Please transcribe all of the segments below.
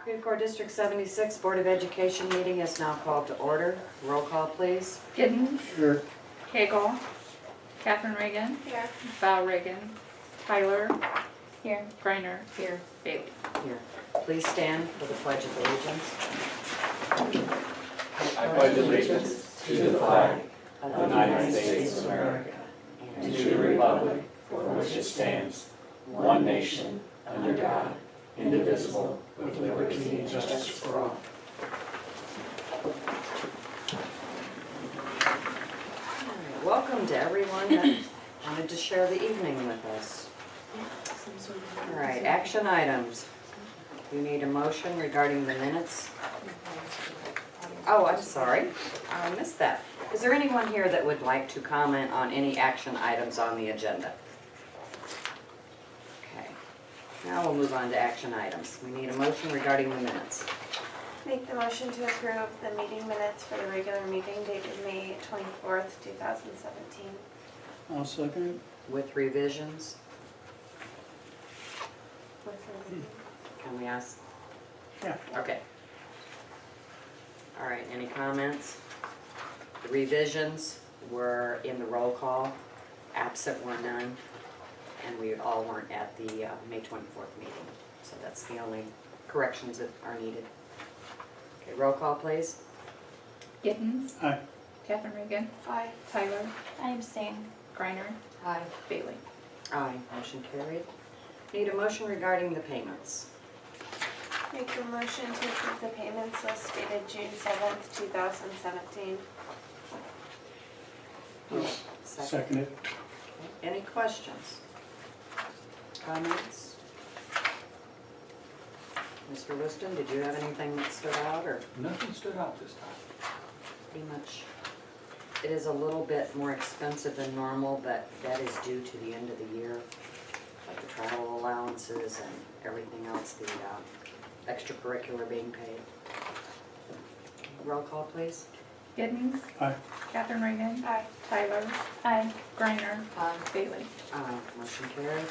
Creve Coeur District 76 Board of Education meeting is now called to order. Roll call, please. Giddens. Here. Hagel. Catherine Reagan. Here. Val Reagan. Tyler. Here. Greiner. Here. Bailey. Here. Please stand for the Pledge of Allegiance. I pledge allegiance to the flag of the United States of America and to the republic for which it stands, one nation, under God, indivisible, with liberty and justice for all. Welcome to everyone that wanted to share the evening with us. All right, action items. We need a motion regarding the minutes. Oh, I'm sorry, I missed that. Is there anyone here that would like to comment on any action items on the agenda? Okay, now we'll move on to action items. We need a motion regarding the minutes. Make the motion to approve the meeting minutes for the regular meeting dated May 24th, 2017. I'll second it. With revisions, With the- can we ask? Yeah. Okay. All right, any comments? The revisions were in the roll call, absent were none, and we all weren't at the May 24th meeting. So that's the only corrections that are needed. Okay, roll call, please. Giddens. Aye. Catherine Reagan. Aye. Tyler. I abstain. Greiner. Aye. Bailey. Aye, motion carried. Need a motion regarding the payments. Make the motion to approve the payments list dated June 7th, 2017. Second it. Okay, any questions? Comments? Mr. Liston, did you have anything that stood out, or Nothing stood out this time. pretty much? It is a little bit more expensive than normal, but that is due to the end of the year, like the travel allowances and everything else, the extracurricular being paid. Roll call, please. Giddens. Aye. Catherine Reagan. Aye. Tyler. Aye. Greiner. Bailey. Aye, motion carried.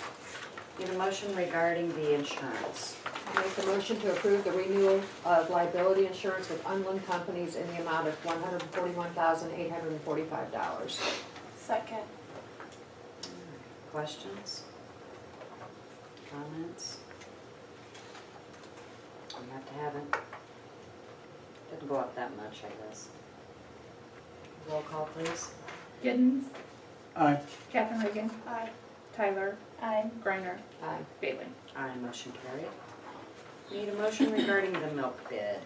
Need a motion regarding the insurance. I make the motion to approve the renewal of liability insurance with Unwin Companies in the amount of $141,845. Second. Questions? Comments? We have to have it. Didn't go up that much, I guess. Roll call, please. Giddens. Aye. Catherine Reagan. Aye. Tyler. Aye. Greiner. Aye. Bailey. Aye, motion carried. Need a motion regarding the milk bid.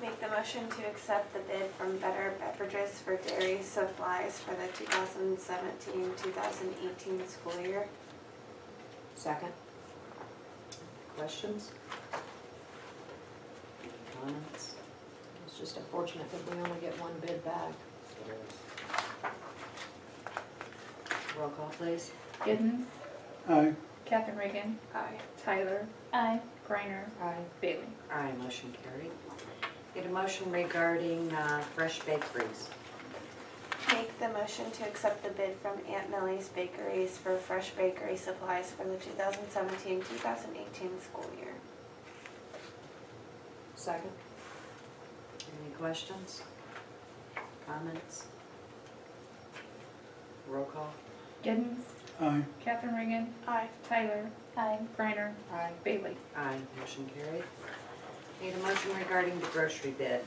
Make the motion to accept the bid from Better Beverages for dairy supplies for the 2017-2018 school year. Second. Questions? Comments? It's just unfortunate that we only get one bid back. It is. Roll call, please. Giddens. Aye. Catherine Reagan. Aye. Tyler. Aye. Greiner. Aye. Bailey. Aye, motion carried. Need a motion regarding fresh bakeries. Make the motion to accept the bid from Aunt Millie's Bakeries for fresh bakery supplies for the 2017-2018 school year. Second. Any questions? Comments? Roll call. Giddens. Aye. Catherine Reagan. Aye. Tyler. Aye. Greiner. Aye. Bailey. Aye, motion carried. Need a motion regarding the grocery bid.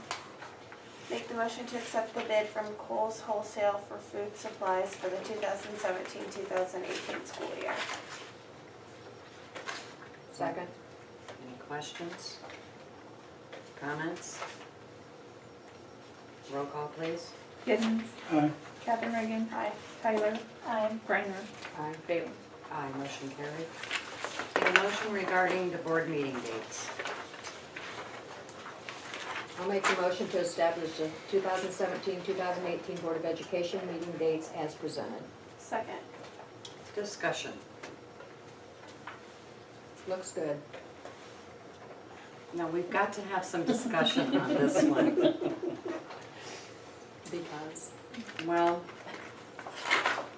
Make the motion to accept the bid from Kohl's Wholesale for food supplies for the 2017-2018 school year. Second. Any questions? Comments? Roll call, please. Giddens. Aye. Catherine Reagan. Aye. Tyler. Aye. Greiner. Aye. Bailey. Aye, motion carried. Need a motion regarding the board meeting dates. I'll make the motion to establish the 2017-2018 Board of Education meeting dates as presented. Second. Discussion. Looks good. Now, we've got to have some discussion on this one. Because? Well,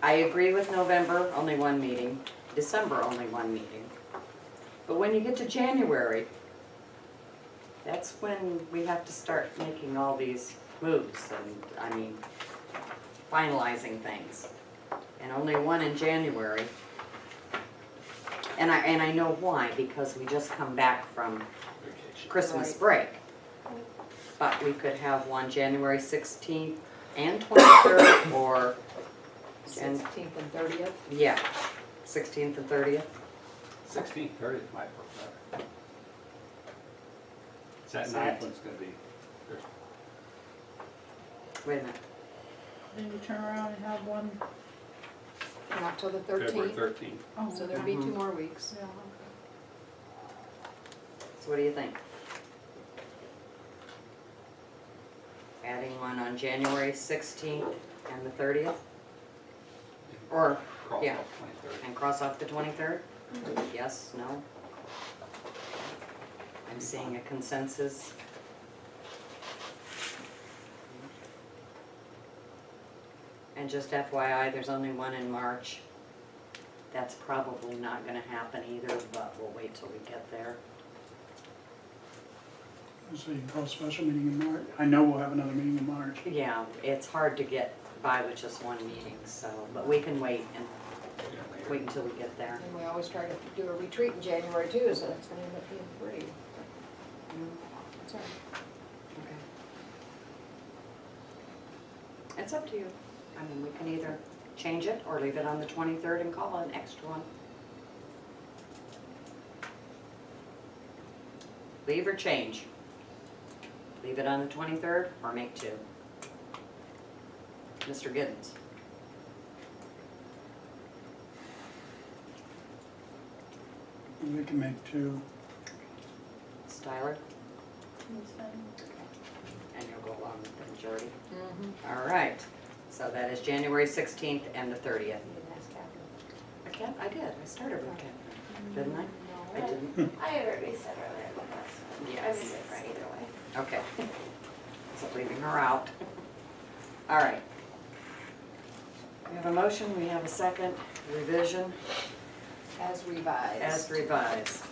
I agree with November, only one meeting. December, only one meeting. But when you get to January, That's when we have to start making all these moves and, finalizing things. And only one in January. And I know why, because we just come back from Christmas Right. break. But we could have one January 16th and 23rd, or, and, 16th and 30th. yeah, 16th and 30th. 16th, 30th might work better. That Is ninth that- one's gonna be, Wait a minute. Then you turn around and have one. Not till the February 13th, 13th. Oh, so there'll be 2 Mhm. more weeks. yeah, So what do you think? Adding one on January 16th and the 30th? Or, Cross yeah. off 23rd. and cross off the 23rd? Yes, no? I'm seeing a consensus. And just FYI, there's only one in March. That's probably not gonna happen either, but we'll wait till we get there. So you can call a special meeting in March. I know we'll have another meeting in March. Yeah, it's hard to get by with just one meeting, so, but we can wait and wait until we get there. And we always try to do a retreat in January too, so that's gonna end up being free. That's all right. Okay. It's up to you. I mean, we can either change it or leave it on the 23rd and call an extra one. Leave or change? Leave it on the 23rd or make 2? Mr. Giddens? We can make 2. Styler? that's fine. And you'll go along with the majority. Mm-hmm. All right. So that is January 16th and the 30th. You didn't ask Catherine. I did. I started with Catherine, didn't I? I No. didn't. I had already said earlier with us. I Yes. mean, it's right either way. Okay. So leaving her out. All right. We have a motion, we have a second, revision As revised. as revised.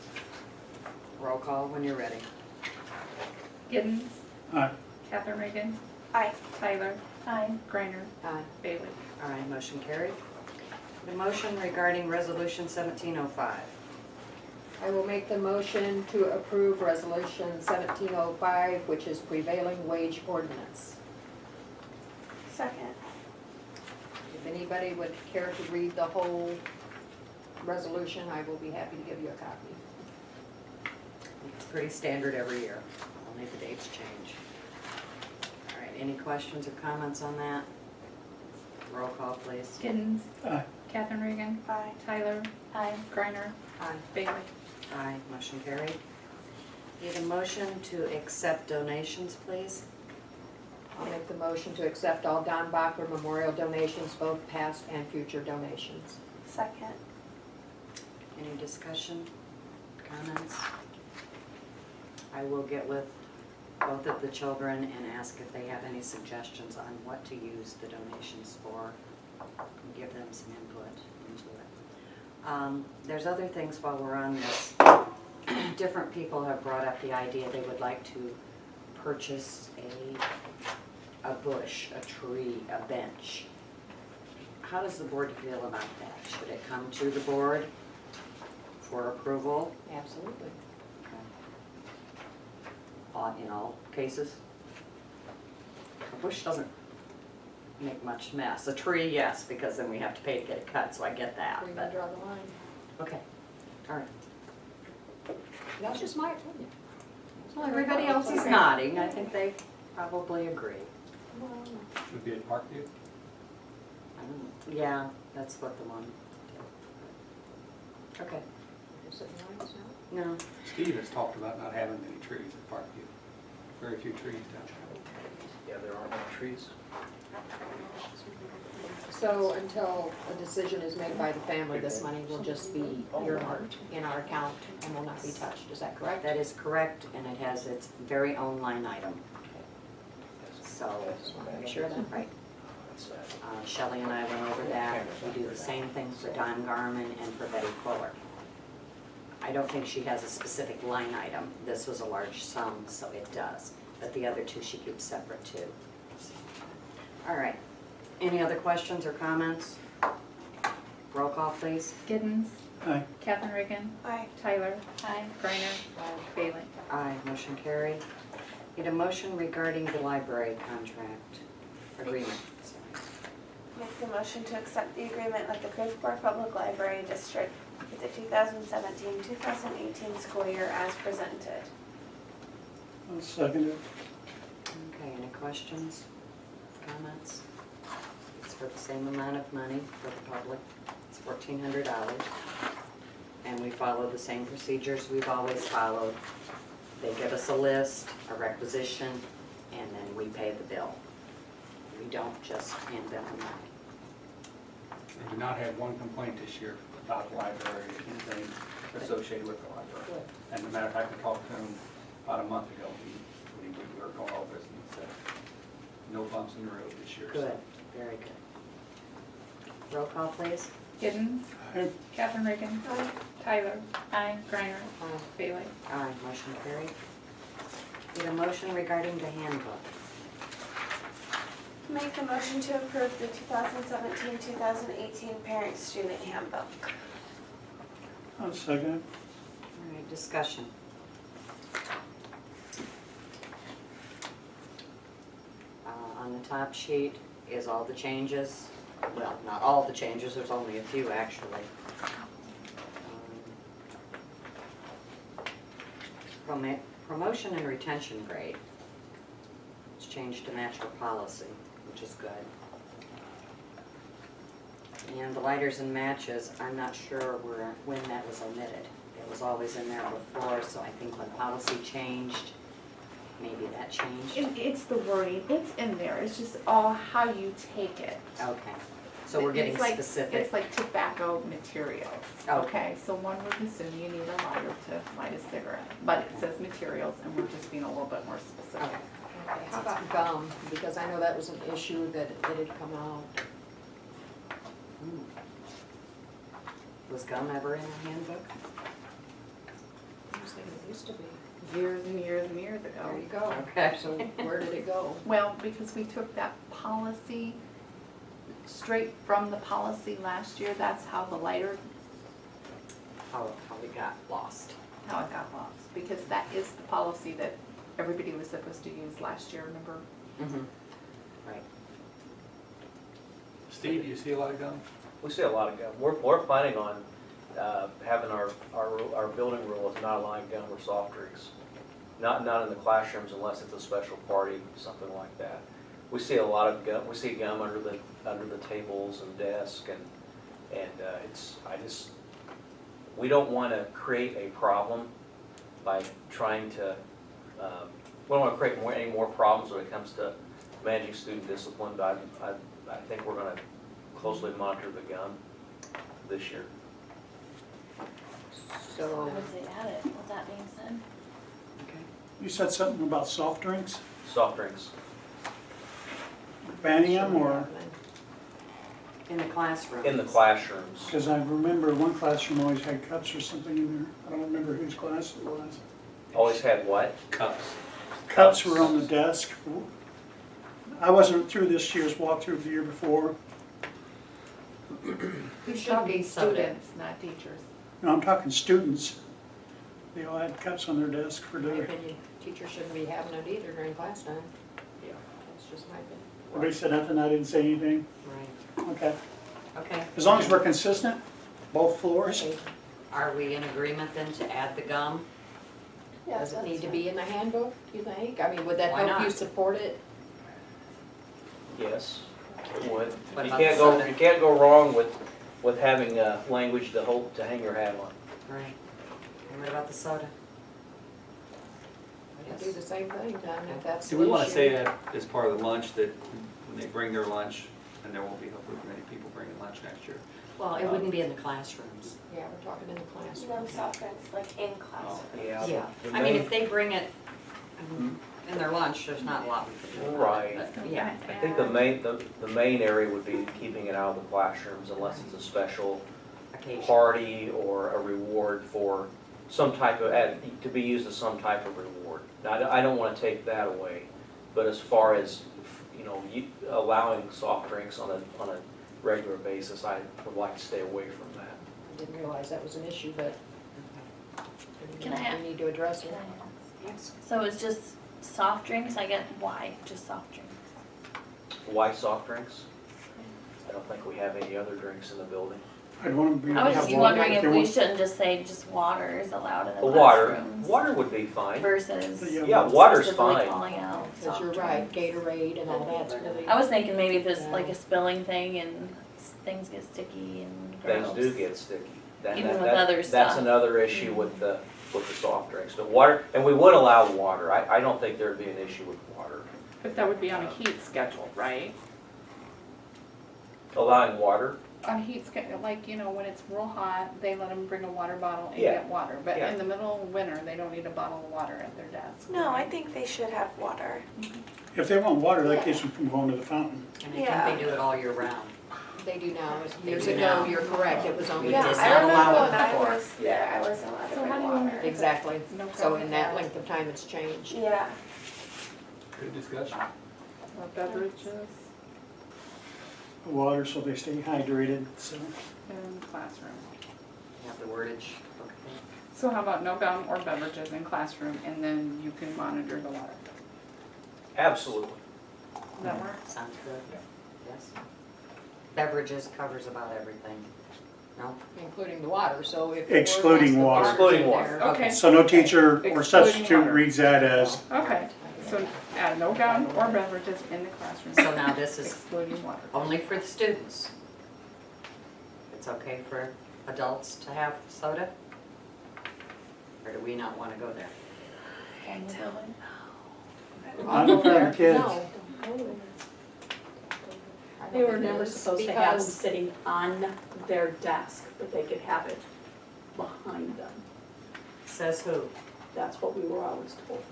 Roll call when you're ready. Giddens, Aye. Catherine Reagan, Aye. Tyler. Aye. Griner, Aye. Bailey. All right, motion carried. The motion regarding resolution 1705. I will make the motion to approve resolution 1705, which is prevailing wage ordinance. Second. If anybody would care to read the whole resolution, I will be happy to give you a copy. It's pretty standard every year, only the dates change. All right, any questions or comments on that? Roll call, please. Giddens, Aye. Catherine Reagan, Aye. Tyler. Aye. Griner, Aye. Bailey. Aye, motion carried. Need a motion to accept donations, please? I'll make the motion to accept all Don Bacher Memorial donations, both past and future donations. Second. Any discussion, comments? I will get with both of the children and ask if they have any suggestions on what to use the donations for, and give them some input into it. There's other things while we're on this. Different people have brought up the idea they would like to purchase a bush, a tree, a bench. How does the board feel about that? Should it come to the board for approval? Absolutely. In all cases? A bush doesn't make much mess. A tree, yes, because then we have to pay to get it cut, so I get that, We can but, draw the line. okay, all right. That's just my opinion. Well, everybody else is nodding, I think they probably agree. Would be at Parkview? Yeah, that's what the one did. Okay, Is it lines now? no, Steve has talked about not having many trees at Parkview. Very few trees downtown. Yeah, there aren't any trees. So until a decision is made by the family, this money will just be earmarked in our account and will not be touched, is that correct? that is correct, and it has its very own line item, so, Just want to make sure that, right? That's sad. Shelley and I went over that. We do the same thing for Don Garman and for Betty Fuller. I don't think she has a specific line item. This was a large sum, so it does. But the other two she keeps separate too. All right. Any other questions or comments? Roll call, please. Giddens, Aye. Catherine Reagan, Aye. Tyler. Aye. Griner. Bailey. Aye, motion carried. Need a motion regarding the library contract agreement. Sorry. Make the motion to accept the agreement with the Creve Coeur Public Library District for the 2017-2018 school year as presented. I'll second it. Okay, any questions, comments? It's for the same amount of money for the public. It's $1,400. And we follow the same procedures we've always followed. They give us a list, a requisition, and then we pay the bill. We don't just hand them the money. I did not have one complaint this year about the library, anything associated with the library. Good. And as a matter of fact, I talked to him about a month ago, we were going over this, and he said, no bumps in the road this year. so. Good, very good. Roll call, please. Giddens, Aye. Catherine Reagan, Aye. Tyler. Aye. Griner. Aye. Bailey. Aye, motion carried. Need a motion regarding the handbook. Make a motion to approve the 2017-2018 Parent-Student Handbook. I'll second it. All right, discussion. On the top sheet is all the changes. Well, not all the changes, there's only a few actually. Promotion and retention grade. It's changed to match our policy, which is good. And the lighters and matches, I'm not sure when that was omitted. It was always in there before, so I think when policy changed, maybe that changed. It's the wording, it's in there, it's just all how you take it. Okay, so we're getting It's like- specific. It's like tobacco materials. Okay. So one would assume you need a lighter to light a cigarette, but it says materials, and we're just being a little bit more specific. Okay. How about gum? Because I know that was an issue that had come out. Was gum ever in the handbook? I was thinking it used to be. Years and years and years ago. There you go. Okay. So where did it go? Well, because we took that policy straight from the policy last year, that's how the lighter, How we got lost. how it got lost. Because that is the policy that everybody was supposed to use last year, remember? Mm-hmm. Right. Steve, do you see a lot of gum? We see a lot of gum. We're planning on having our building rule is not allowing gum or soft drinks. Not in the classrooms unless it's a special party, something like that. We see a lot of gum. We see gum under the tables and desks, and we don't want to create a problem by trying to. We don't want to create any more problems when it comes to managing student discipline. But I think we're going to closely monitor the gum this year. So, I would say add it, with that being said. okay. You said something about soft drinks, Soft drinks. banning them, or, In the classroom. In the classrooms. because I remember one classroom always had cups or something in there. I don't remember whose class it was. Always had what? Cups. Cups were on the desk. I wasn't through this year's walkthrough the year before. These should should be be soda. students, not teachers. No, I'm talking students. They all had cups on their desk for My dinner. opinion, teachers shouldn't be having it either during class time. Yeah. That's just my opinion. Nobody said nothing, I didn't say anything. Right, Okay. okay. As long as we're consistent, both floors. Are we in agreement then to add the gum? Yeah, Does it that's need to fine. be in the handbook, you think? I mean, would that Why help you not? support it? Yes, it would. What You about can't the go, soda? you can't go wrong with having language to hang your hat on. Right. And what about the soda? I'd do the same thing, Don, if that's the Do we want to issue. say that as part of the lunch, that when they bring their lunch, and there won't be hopefully many people bringing lunch next year? Well, it wouldn't be in the classrooms. Yeah, we're talking in the classroom. No soft drinks, like in class. Yeah, I mean, if they bring it in their lunch, there's not a lot we could do about Right. it, but yeah. I think the main area would be keeping it out of the classrooms unless it's a special Occasion. party or a reward for some type of, to be used as some type of reward. Now, I don't want to take that away, but as far as, allowing soft drinks on a regular basis, I would like to stay away from that. I didn't realize that was an issue, but Can I- we need to address it. So it's just soft drinks? I get why, just soft drinks. Why soft drinks? I don't think we have any other drinks in the building. I'd want to be. I was have just water wondering if they we want. shouldn't just say just water is allowed in the Water, classrooms. water would be fine. Versus Yeah, Yeah, water's specifically fine. calling out Because soft you're right, drinks. Gatorade and all that's really. I was thinking maybe if it's like a spilling thing and things get sticky and gross. Things do get sticky. Even with other That's stuff. another issue with the soft drinks. But water, and we would allow water. I don't think there'd be an issue with water. But that would be on a heat schedule, right? Allowing water, On a heat schedule, like, when it's real hot, they let them bring a water bottle and Yeah. get water. But Yeah. in the middle of winter, they don't need a bottle of water at their desk. No, I think they should have water. If they want water, that Yeah. keeps them from going to the fountain. And I think they do it all year round. They do now. They Years do ago, now. you're correct, it was only Yeah, just I not remember allowed when I before. was there, I wasn't allowed to So how bring do you water. Exactly. No So problem in with that that. length of time, it's changed. Yeah. Good discussion. Or beverages Water so they stay hydrated, so. in classroom. Have the wordage. Okay. So how about no gum or beverages in classroom, and then you can monitor the water? absolutely. Does that work? Sounds good. Yes. Beverages covers about everything. No? Including the water, so if. Excluding water. Excluding water. Okay. So no teacher or Excluding substitute water. reads that as, Okay, so add no gum or beverages in the classroom. So now this is Excluding water. only for the students. It's okay for adults to have soda? Or do we not want to go there? I'm a parent of kids. No. They were never supposed to have them Because- sitting on their desk, but they could have it behind them. Says who? That's what we were always told,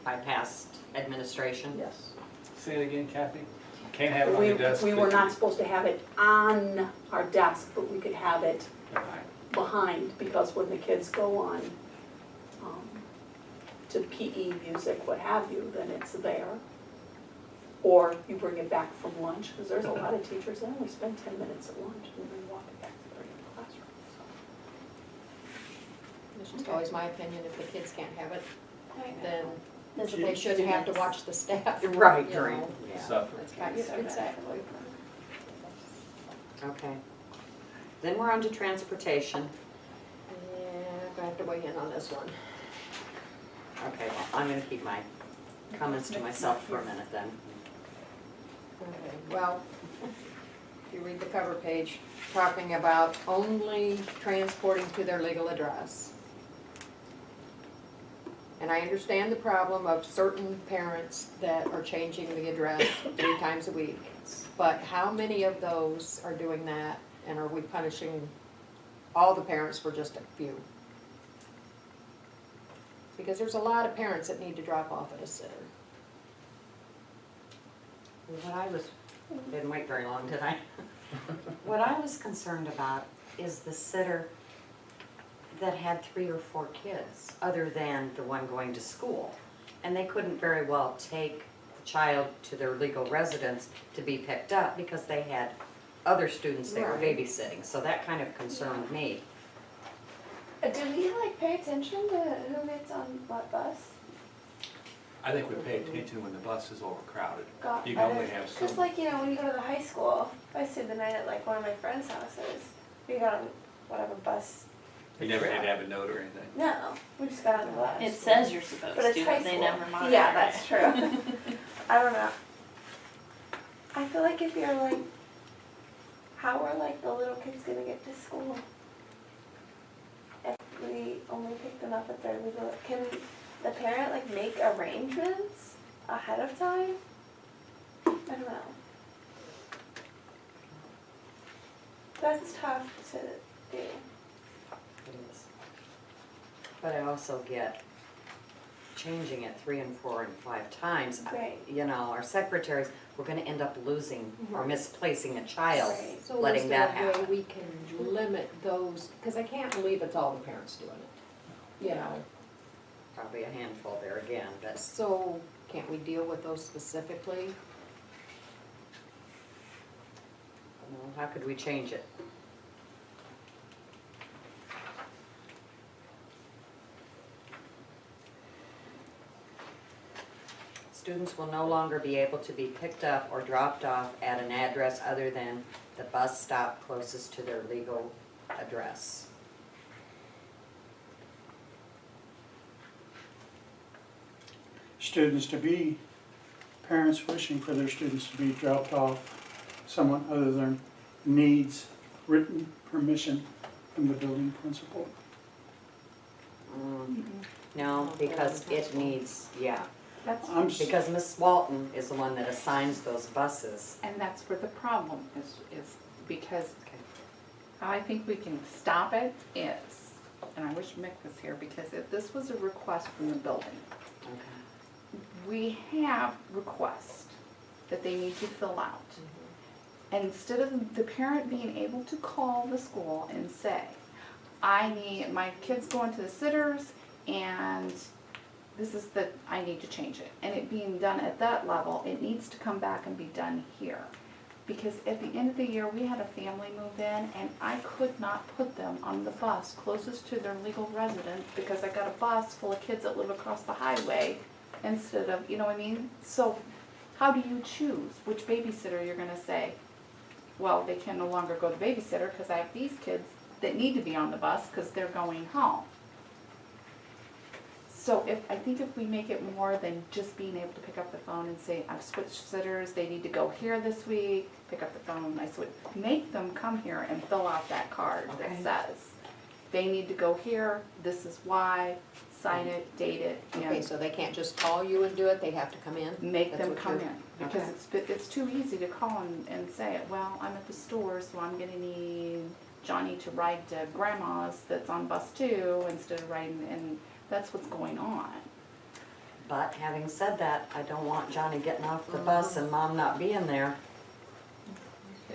By past administration? yes. Say it again, Kathy. Can't have it on your desk. We were but not you- supposed to have it on our desk, but we could have it behind, because when the kids go on to PE, music, what have you, then it's there. Or you bring it back from lunch, because there's a lot of teachers that only spend 10 minutes at lunch and then walk it back to their classroom. It's always my opinion, if the kids can't have it, I know. then There's a they big shouldn't have to students. watch the staff. Right, you know. right. Yeah. Suffer. That's kind of, exactly. Okay. Then we're on to transportation. Yeah, I have to weigh in on this one. Okay, well, I'm gonna keep my comments to myself for a minute then. Okay, well, if you read the cover page, talking about only transporting to their legal address. And I understand the problem of certain parents that are changing the address 3 times a week. But how many of those are doing that, and are we punishing all the parents for just a few? Because there's a lot of parents that need to drop off at a sitter. Didn't wait very long, did I? What I was concerned about is the sitter that had 3 or 4 kids, other than the one going to school. And they couldn't very well take the child to their legal residence to be picked up because they had other students they were Right. babysitting. So that kind of concerned me. Do we pay attention to who gets on what bus? I think we pay attention when the bus is overcrowded. Got You can only have so. Just when you go to the high school, if I stayed the night at one of my friends' houses, we got on whatever bus. You never had to have a note or anything. No, we just got on the bus. It says you're supposed But it's to, high but they school. never monitor Yeah, it. that's true. I don't know. I feel like if you're how are the little kids gonna get to school? If we only pick them up at their legal, can the parent make arrangements ahead of time? I don't know. That's tough to do. It is. But I also get changing it 3 and 4 and 5 times, Right. you know, our secretaries, we're gonna end up losing or misplacing a child, Right. So letting is that there a way happen. we can limit those, because I can't believe it's all the parents doing it, you know? Probably a handful there again, but So can't we deal with those specifically? well, how could we change it? Students will no longer be able to be picked up or dropped off at an address other than the bus stop closest to their legal address. Students to be, parents wishing for their students to be dropped off, someone other than needs written permission from the building principal. No, because it needs, yeah, That's, I'm, s- because Miss Walton is the one that assigns those buses. And that's where the problem is because Okay. how I think we can stop it is, and I wish Mick was here, because if this was a request from the building, Okay. we have requests that they need to fill out. And instead of the parent being able to call the school and say, I need, my kid's going to the sitters and this is the, I need to change it. And it being done at that level, it needs to come back and be done here. Because at the end of the year, we had a family move in and I could not put them on the bus closest to their legal residence because I got a bus full of kids that live across the highway instead of, you know what I mean? So how do you choose which babysitter you're gonna say, well, they can no longer go to babysitter because I have these kids that need to be on the bus because they're going home. So I think if we make it more than just being able to pick up the phone and say, I've switched sitters, they need to go here this week, pick up the phone, I switch, make them come here and fill out that card that Okay. says, they need to go here, this is why, sign it, date it, Okay, and so they can't just call you and do it, they have to come in? make That's them what come you're- in. Because it's too easy to call and say, well, I'm at the store, so I'm gonna need Johnny to ride to grandma's that's on bus 2 instead of riding, and that's what's going on. But having said that, I don't want Johnny getting off the bus and mom not being there.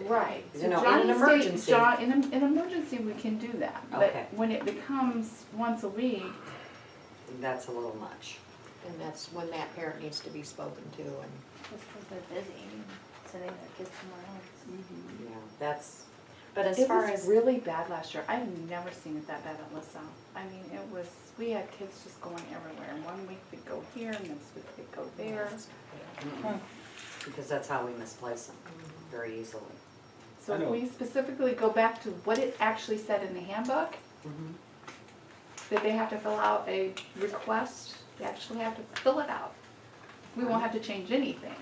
Right. You know, in an emergency. In an emergency, we can do that. Okay. But when it becomes once a week, That's a little much. And that's when that parent needs to be spoken to and. Just because they're busy, sending their kids somewhere else. Yeah, that's, but as it far was as, really bad last year. I've never seen it that bad at LaSalle. I mean, it was, we had kids just going everywhere. One week they'd go here, next week they'd go there. because that's how we misplace them, very easily. So I if know. we specifically go back to what it actually said in the handbook, that they have to fill out a request, they actually have to fill it out. We won't have to change anything.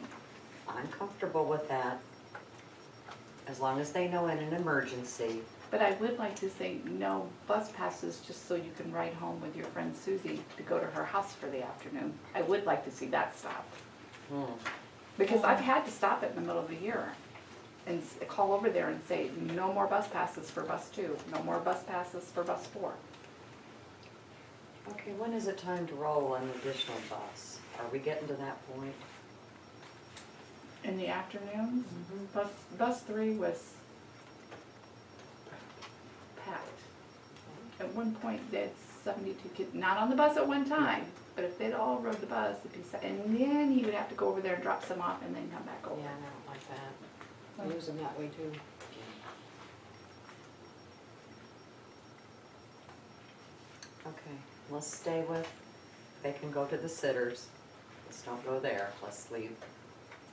I'm comfortable with that, as long as they know in an emergency. But I would like to say no bus passes just so you can ride home with your friend Susie to go to her house for the afternoon. I would like to see that stopped. Because I've had to stop it in the middle of the year and call over there and say, no more bus passes for bus 2, no more bus passes for bus 4. Okay, when is it time to roll an additional bus? Are we getting to that point? In the afternoons, bus 3 was packed. At one point, they had 72 kids, not on the bus at one time, but if they'd all rode the bus, it'd be, and then he would have to go over there and drop some off and then come back over. Yeah, I don't like that. I use them that way too. Okay, let's stay with, they can go to the sitters. Let's don't go there, let's leave.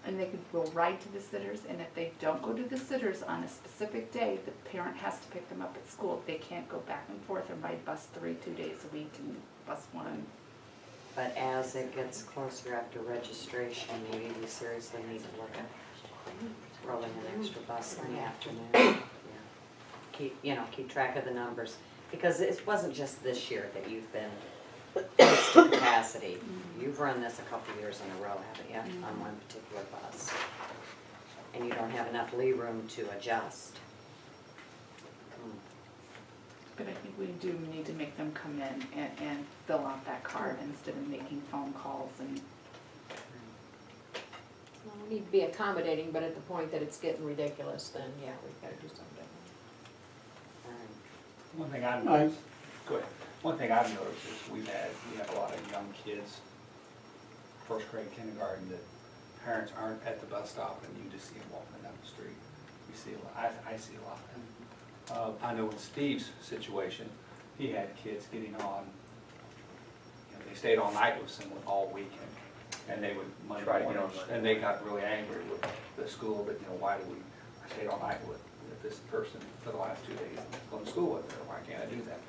And they could go right to the sitters, and if they don't go to the sitters on a specific day, the parent has to pick them up at school. They can't go back and forth and ride bus 3 2 days a week and bus 1. But as it gets closer after registration, maybe we seriously need to look at rolling an extra bus in the afternoon. Yeah. Keep track of the numbers, because it wasn't just this year that you've been close to capacity. You've run this a couple years in a row, haven't you, on one particular bus? And you don't have enough lee room to adjust. But I think we do need to make them come in and fill out that card instead of making phone calls and. Well, we need to be accommodating, but at the point that it's getting ridiculous, then yeah, we've gotta do something different. All right. One thing I've noticed, go ahead. One thing I've noticed is we have a lot of young kids, first grade, kindergarten, that parents aren't at the bus stop and you just see them walking down the street. We see a lot, I see a lot. I know in Steve's situation, he had kids getting on, they stayed all night with someone all weekend. And they would, Monday Try to get morning, on Monday. and they got really angry with the school that, why do I stayed all night with this person for the last 2 days, going to school with her, why can't I do that?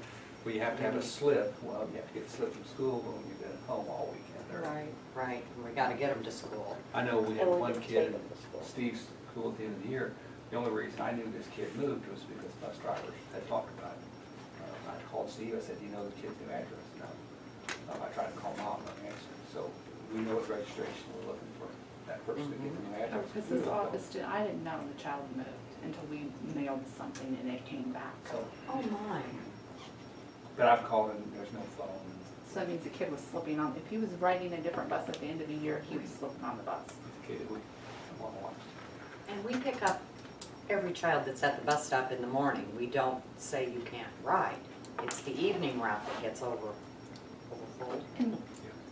Well, you have to have a slip, well, you have to get a slip from school when you've been home all weekend. Right. Right, we gotta get them to school. I know we had And we one can kid take in them to school. Steve's school at the end of the year, the only reason I knew this kid moved was because bus drivers had talked about it. I called Steve, I said, do you know the kid's new address? No. I tried to call mom, no answer. So we know what registration we're looking for, that person to get the new address. Because this office, I didn't know the child moved until we mailed something and it came back. So, Oh, my. but I've called and there's no phone. So that means the kid was slipping on, if he was riding a different bus at the end of the year, he was slipping on the bus. The kid, we want to watch. And we pick up every child that's at the bus stop in the morning. We don't say you can't ride. It's the evening route that gets overfull. And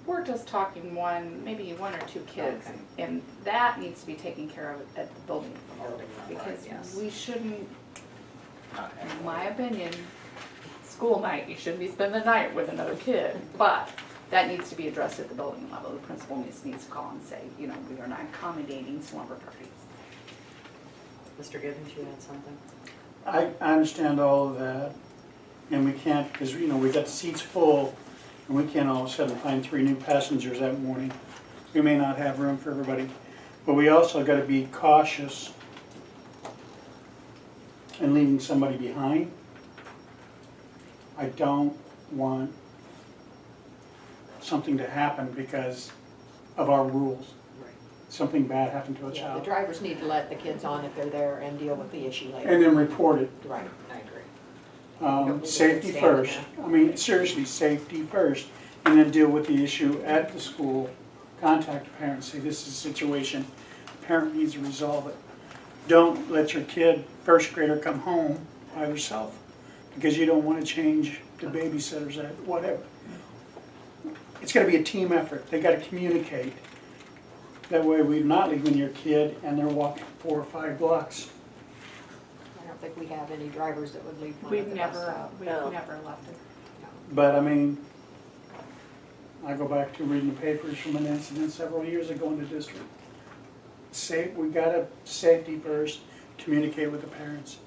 we're just talking maybe one or two kids, Okay. and that needs to be taken care of at the building level. Building level, Because yes. we shouldn't, Not have in my opinion, school night, you shouldn't be spending the night with another kid. But that needs to be addressed at the building level. The principal needs to call and say, we are not accommodating slumber parties. Mr. Gibbons, you had something? I understand all of that, and we can't, because, we got the seats full, and we can't all of a sudden find 3 new passengers that morning. We may not have room for everybody, but we also got to be cautious in leaving somebody behind. I don't want something to happen because of our rules. Something bad happened to a Yeah, the child. drivers need to let the kids on if they're there and deal with the issue later. And then report it. Right. I agree. Don't need to Safety stand first. there. I mean, seriously, safety first. And then deal with the issue at the school. Contact the parents, say this is a situation, the parent needs to resolve it. Don't let your kid, first grader, come home by herself because you don't want to change the babysitters or whatever. It's got to be a team effort. They got to communicate. That way we're not leaving your kid and they're walking 4 or 5 blocks. I don't think we have any drivers that would leave one We've at the bus never, stop. we've No. never left it. But I mean, I go back to reading the papers from an incident several years ago in the district. We gotta safety first, communicate with the parents.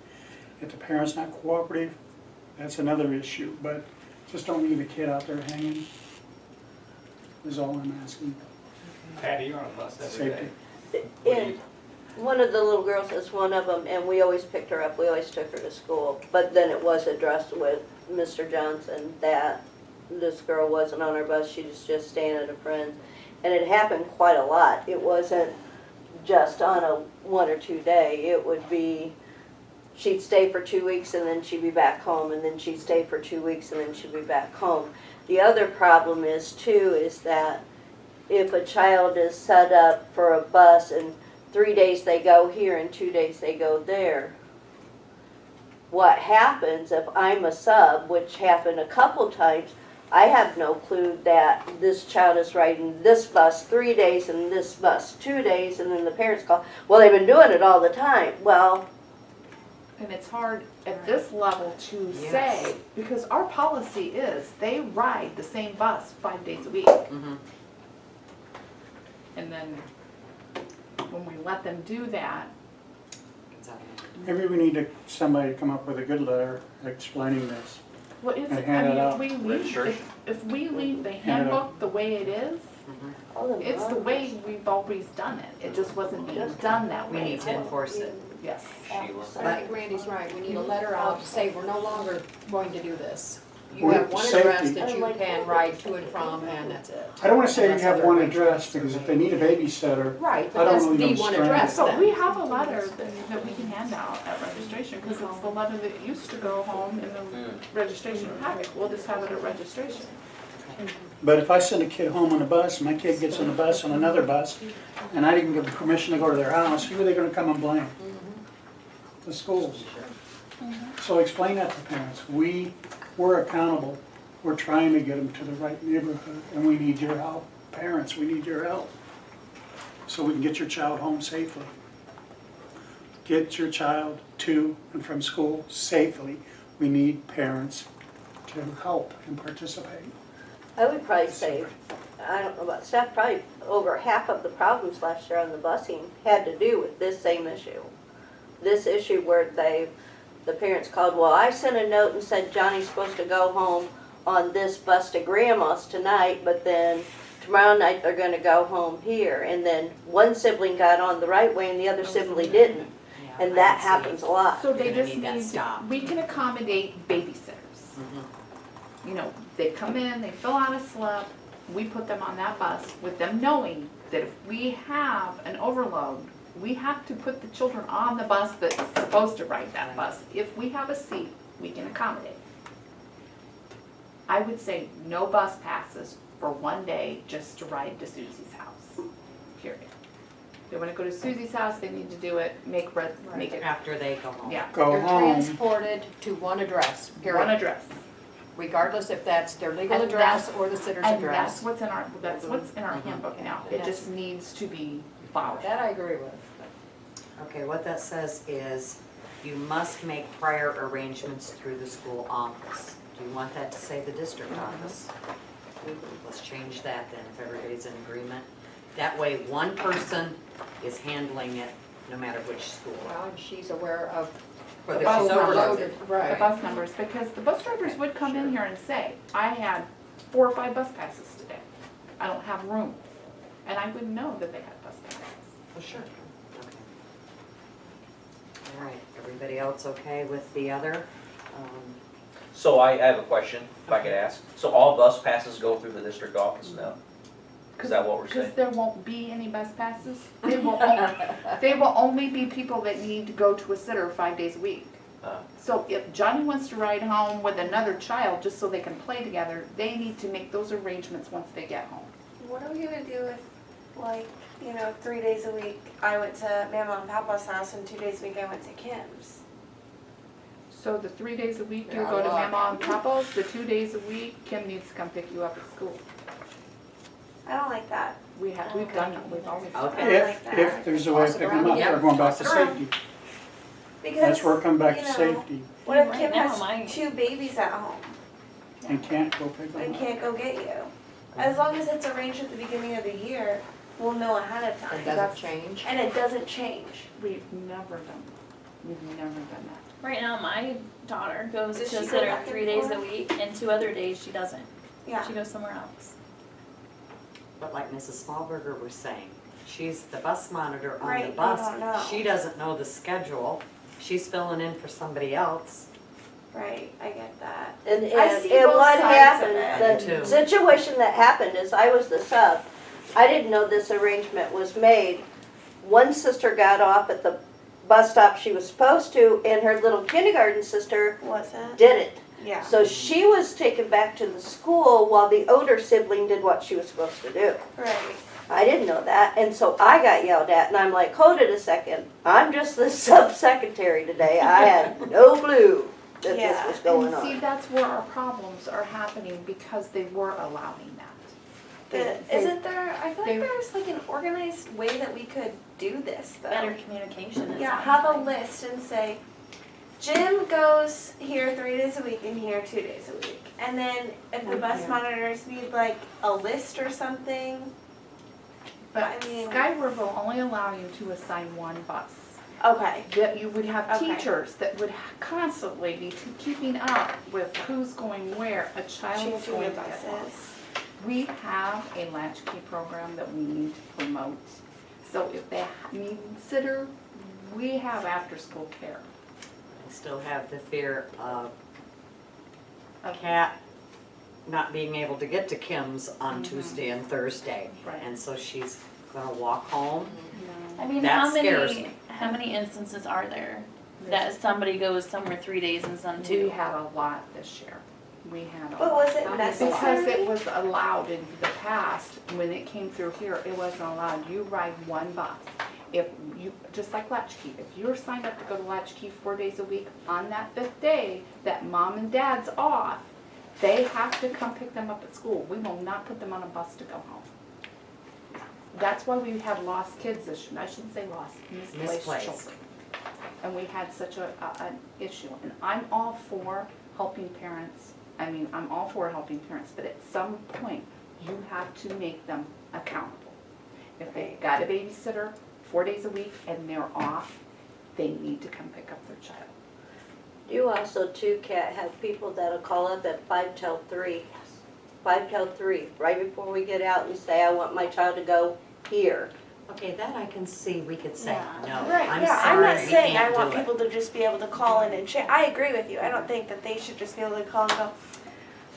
If the parent's not cooperative, that's another issue, but just don't leave a kid out there hanging, is all I'm asking. Patty, you're on a bus every day. Safety. And one of the little girls is one of them, and we always picked her up, we always took her to school. But then it was addressed with Mr. Johnson that this girl wasn't on our bus, she was just staying at a friend's. And it happened quite a lot. It wasn't just on a 1 or 2 day. It would be, she'd stay for 2 weeks and then she'd be back home, and then she'd stay for 2 weeks and then she'd be back home. The other problem is too, is that if a child is set up for a bus and 3 days they go here and 2 days they go there, what happens if I'm a sub, which happened a couple times, I have no clue that this child is riding this bus 3 days and this bus 2 days, and then the parents call, well, they've been doing it all the time. Well, And it's hard at this level to Yes. say, because our policy is they ride the same bus 5 days a week. Mm-hmm. And then when we let them do that, Maybe we need somebody to come up with a good letter explaining this. well, it's, And hand it I out. mean, if we leave the Hand it out. handbook the way it is, all of it's the them. way we've always done it. It just wasn't being done that We way. need to enforce it. Yes. I think Randy's right, we need a letter out to say we're no longer going to do this. You have one Safety. address that you can ride to and from, and that's it. I don't wanna say you That's have other one arrangements. address, because if they need a babysitter, Right, I but don't that's know the them one stranded. address So then. we have a letter that we can hand out at registration, because it's the letter that used to go home in the registration packet. We'll just have it at registration. but if I send a kid home on a bus, my kid gets on the bus on another bus, and I didn't give them permission to go to their house, who are they gonna come and blame? The schools. So explain that to parents. We're accountable. We're trying to get them to the right neighborhood, and we need your help. Parents, we need your help, so we can get your child home safely. Get your child to and from school safely. We need parents to help and participate. I would probably say, I don't know about staff, probably over half of the problems last year on the busing had to do with this same issue. This issue where the parents called, well, I sent a note and said Johnny's supposed to go home on this bus to Grandma's tonight, but then tomorrow night they're gonna go home here. And then one sibling got on the right way and the other sibling didn't. And that happens a lot. So they You're gonna just need that need, stopped. we can accommodate babysitters. You know, they come in, they fill out a slip, we put them on that bus with them knowing that if we have an overload, we have to put the children on the bus that's supposed to ride that bus. If we have a seat, we can accommodate. I would say no bus passes for one day just to ride to Susie's house, period. They wanna go to Susie's house, they need to do it, make it, After they go home. yeah, Go They're home. transported to one address, one period. address. Regardless if that's their legal And address that's- or the sitter's And that's address. what's in our handbook now. It just needs to be followed. That I agree with. Okay, what that says is you must make prior arrangements through the school office. Do you want that to say the district office? Let's change that then, if everybody's in agreement. That way, one person is handling it, no matter which school. Well, and she's aware of Whether The bus she's numbers. overloaded. The Right. bus numbers, because the bus drivers would come in here and say, I had 4 or 5 bus passes today. I don't have room. And I wouldn't know that they had bus passes. For sure. Okay. All right, everybody else okay with the other? So I have a question, if I could ask. So all bus passes go through the district office now? Is that what we're saying? Because there won't be any bus passes. They will only be people that need to go to a sitter 5 days a week. So if Johnny wants to ride home with another child just so they can play together, they need to make those arrangements once they get home. What are we gonna do if, like, 3 days a week I went to Mama and Papa's house and 2 days a week I went to Kim's? So the 3 days a week you Yeah, go to a lot. Mama and Papa's, the 2 days a week Kim needs to come pick you up at school. I don't like that. We've done that, we've always done Okay. that. I don't like that. If there's a way to pick them up, Yep. they're going back to Toss it around. safety. Because, That's where it comes back to you know, safety, what if Right Kim now, has my- 2 babies at home and can't go pick them and up. can't go get you? As long as it's arranged at the beginning of the year, we'll know ahead of It time. doesn't change. And it doesn't change. We've never done that. Right now, my daughter goes Does to she a go sitter back and 3 days a forth? week, and 2 other days she doesn't. Yeah. She goes somewhere else. But like Mrs. Smallberger was saying, she's the bus monitor on Right, the you bus. don't know. She doesn't know the schedule. She's filling in for somebody else. Right, I get that. And I see both what sides of happened, it. the Me too. situation that happened is I was the sub. I didn't know this arrangement was made. One sister got off at the bus stop she was supposed to, and her little kindergarten sister What's that? didn't. Yeah. So she was taken back to the school while the older sibling did what she was supposed to do. Right. I didn't know that, and so I got yelled at, and I'm like, hold it a second. I'm just the sub-secretary today. I had no clue that Yeah. this was going And see, on. that's where our problems are happening because they were allowing that. Isn't there, I feel like they- there's like an organized way that we could do this though. Better communication. it Yeah, sounds have a like. list and say, Jim goes here 3 days a week and here 2 days a week. And then if the bus Yeah. monitors need like a list or something, But I mean- Skyward will only allow you to assign one bus. okay. That you would have Okay. teachers that would constantly be keeping up with who's going where, a child is Choosing going your to get lost. buses. We have a latchkey program that we need to promote. So if they need sitter, we have after-school care. I still have the fear of Of- cat not being able to get to Kim's on Mhm. Tuesday and Thursday. Right. And so she's gonna walk home. I mean, That scares me. how many instances are there that somebody goes somewhere 3 days and some We 2? had a lot this year. We had a But lot. was it Because necessary? it was allowed in the past, when it came through here, it wasn't allowed. You ride one bus. If you, just like Latchkey, if you're signed up to go to Latchkey 4 days a week, on that 5th day that mom and dad's off, they have to come pick them up at school. We will not put them on a bus to go home. That's why we had lost kids this year. I shouldn't say lost, misplaced Misplaced. children. And we had such an issue. And I'm all for helping parents. I mean, I'm all for helping parents, but at some point, you have to make them accountable. If they've got a babysitter 4 days a week and they're off, they need to come pick up their child. You also too, Kat, have people that'll call up at 5 till 3. 5 till 3, right before we get out and say, I want my child to go here. Okay, that I can see, we could say, Yeah. no, Right, I'm yeah, I'm sorry, not we saying I can't want do it. people to just be able to call in and share. I agree with you. I don't think that they should just be able to call and go,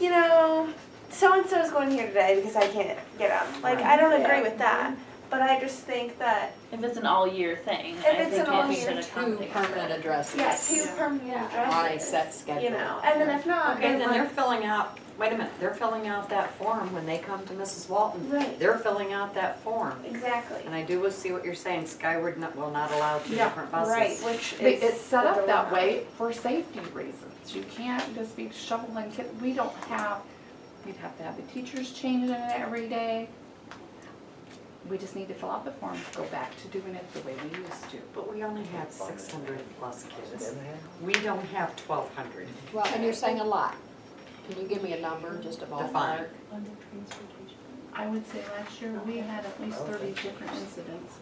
you know, so-and-so is going here today because I can't get them. Like, I don't agree with that. But I just think that, If it's an all-year thing, If I it's think an all we year, should 2 accommodate permanent that. addresses. yeah, 2 permanent On a addresses. set schedule. You know, and then if not, Okay, then then they're like, filling out, wait a minute, they're filling out that form when they come to Mrs. Walton. Right. They're filling out that form. exactly. And I do see what you're saying, Skyward will not allow 2 Yeah, different buses. Right, which But is. it's set the up that dilemma. way for safety reasons. You can't just be shoveling kids. We don't have, we'd have to have the teachers changing it every day. We just need to fill out the form, go back to doing it the way we used to. But we only have 600 plus kids. We don't have 1,200. Well, and you're saying a lot. Can you give me a number, just a Define. ballpark? I would say last year, we had at least 30 different incidents.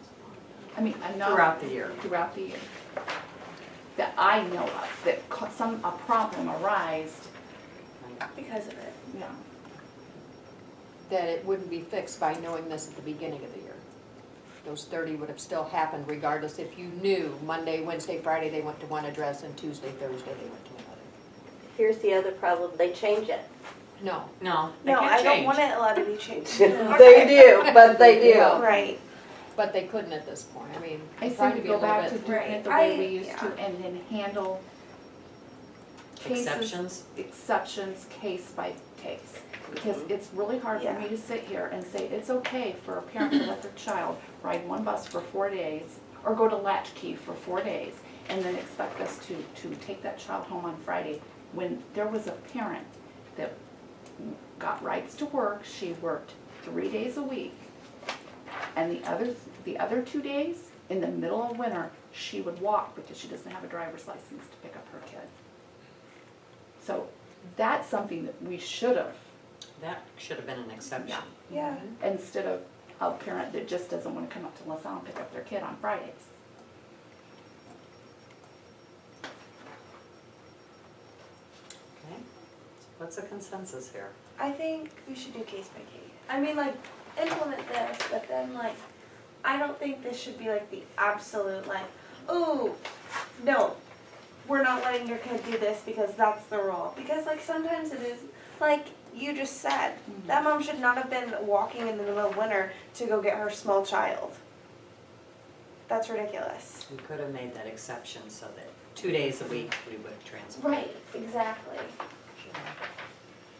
I mean, enough. Throughout the year. Throughout the year. That I know of, that a problem arised, Because of it. yeah. That it wouldn't be fixed by knowing this at the beginning of the year. Those 30 would have still happened regardless if you knew Monday, Wednesday, Friday, they went to one address and Tuesday, Thursday, they went to another. Here's the other problem, they change it. No. No, they No, can't I don't change. want it allowed to be changed. They do, but they do. Right. But they couldn't at this point. I mean, I I'm trying say to we be a go little back to bit. doing it the Right, way we used to yeah. and then handle cases. Exceptions case by case. Because it's really hard for me to sit here and say, it's okay for a parent to let their child ride one bus for 4 days or go to Latchkey for 4 days and then expect us to take that child home on Friday when there was a parent that got rights to work, she worked 3 days a week. And the other 2 days, in the middle of winter, she would walk because she doesn't have a driver's license to pick up her kid. So that's something that we should have, That should have been an exception. Yeah. instead of a parent that just doesn't want to come up to LaSalle and pick up their kid on Fridays. Okay, what's the consensus here? I think we should do case by case. I mean, like, implement this, but then, like, I don't think this should be like the absolute, like, ooh, no, we're not letting your kid do this because that's the rule. Because, like, sometimes it is, like you just said, that mom should not have been walking in the middle of winter to go get her small child. That's ridiculous. We could have made that exception so that 2 days a week we would transport. Right, exactly.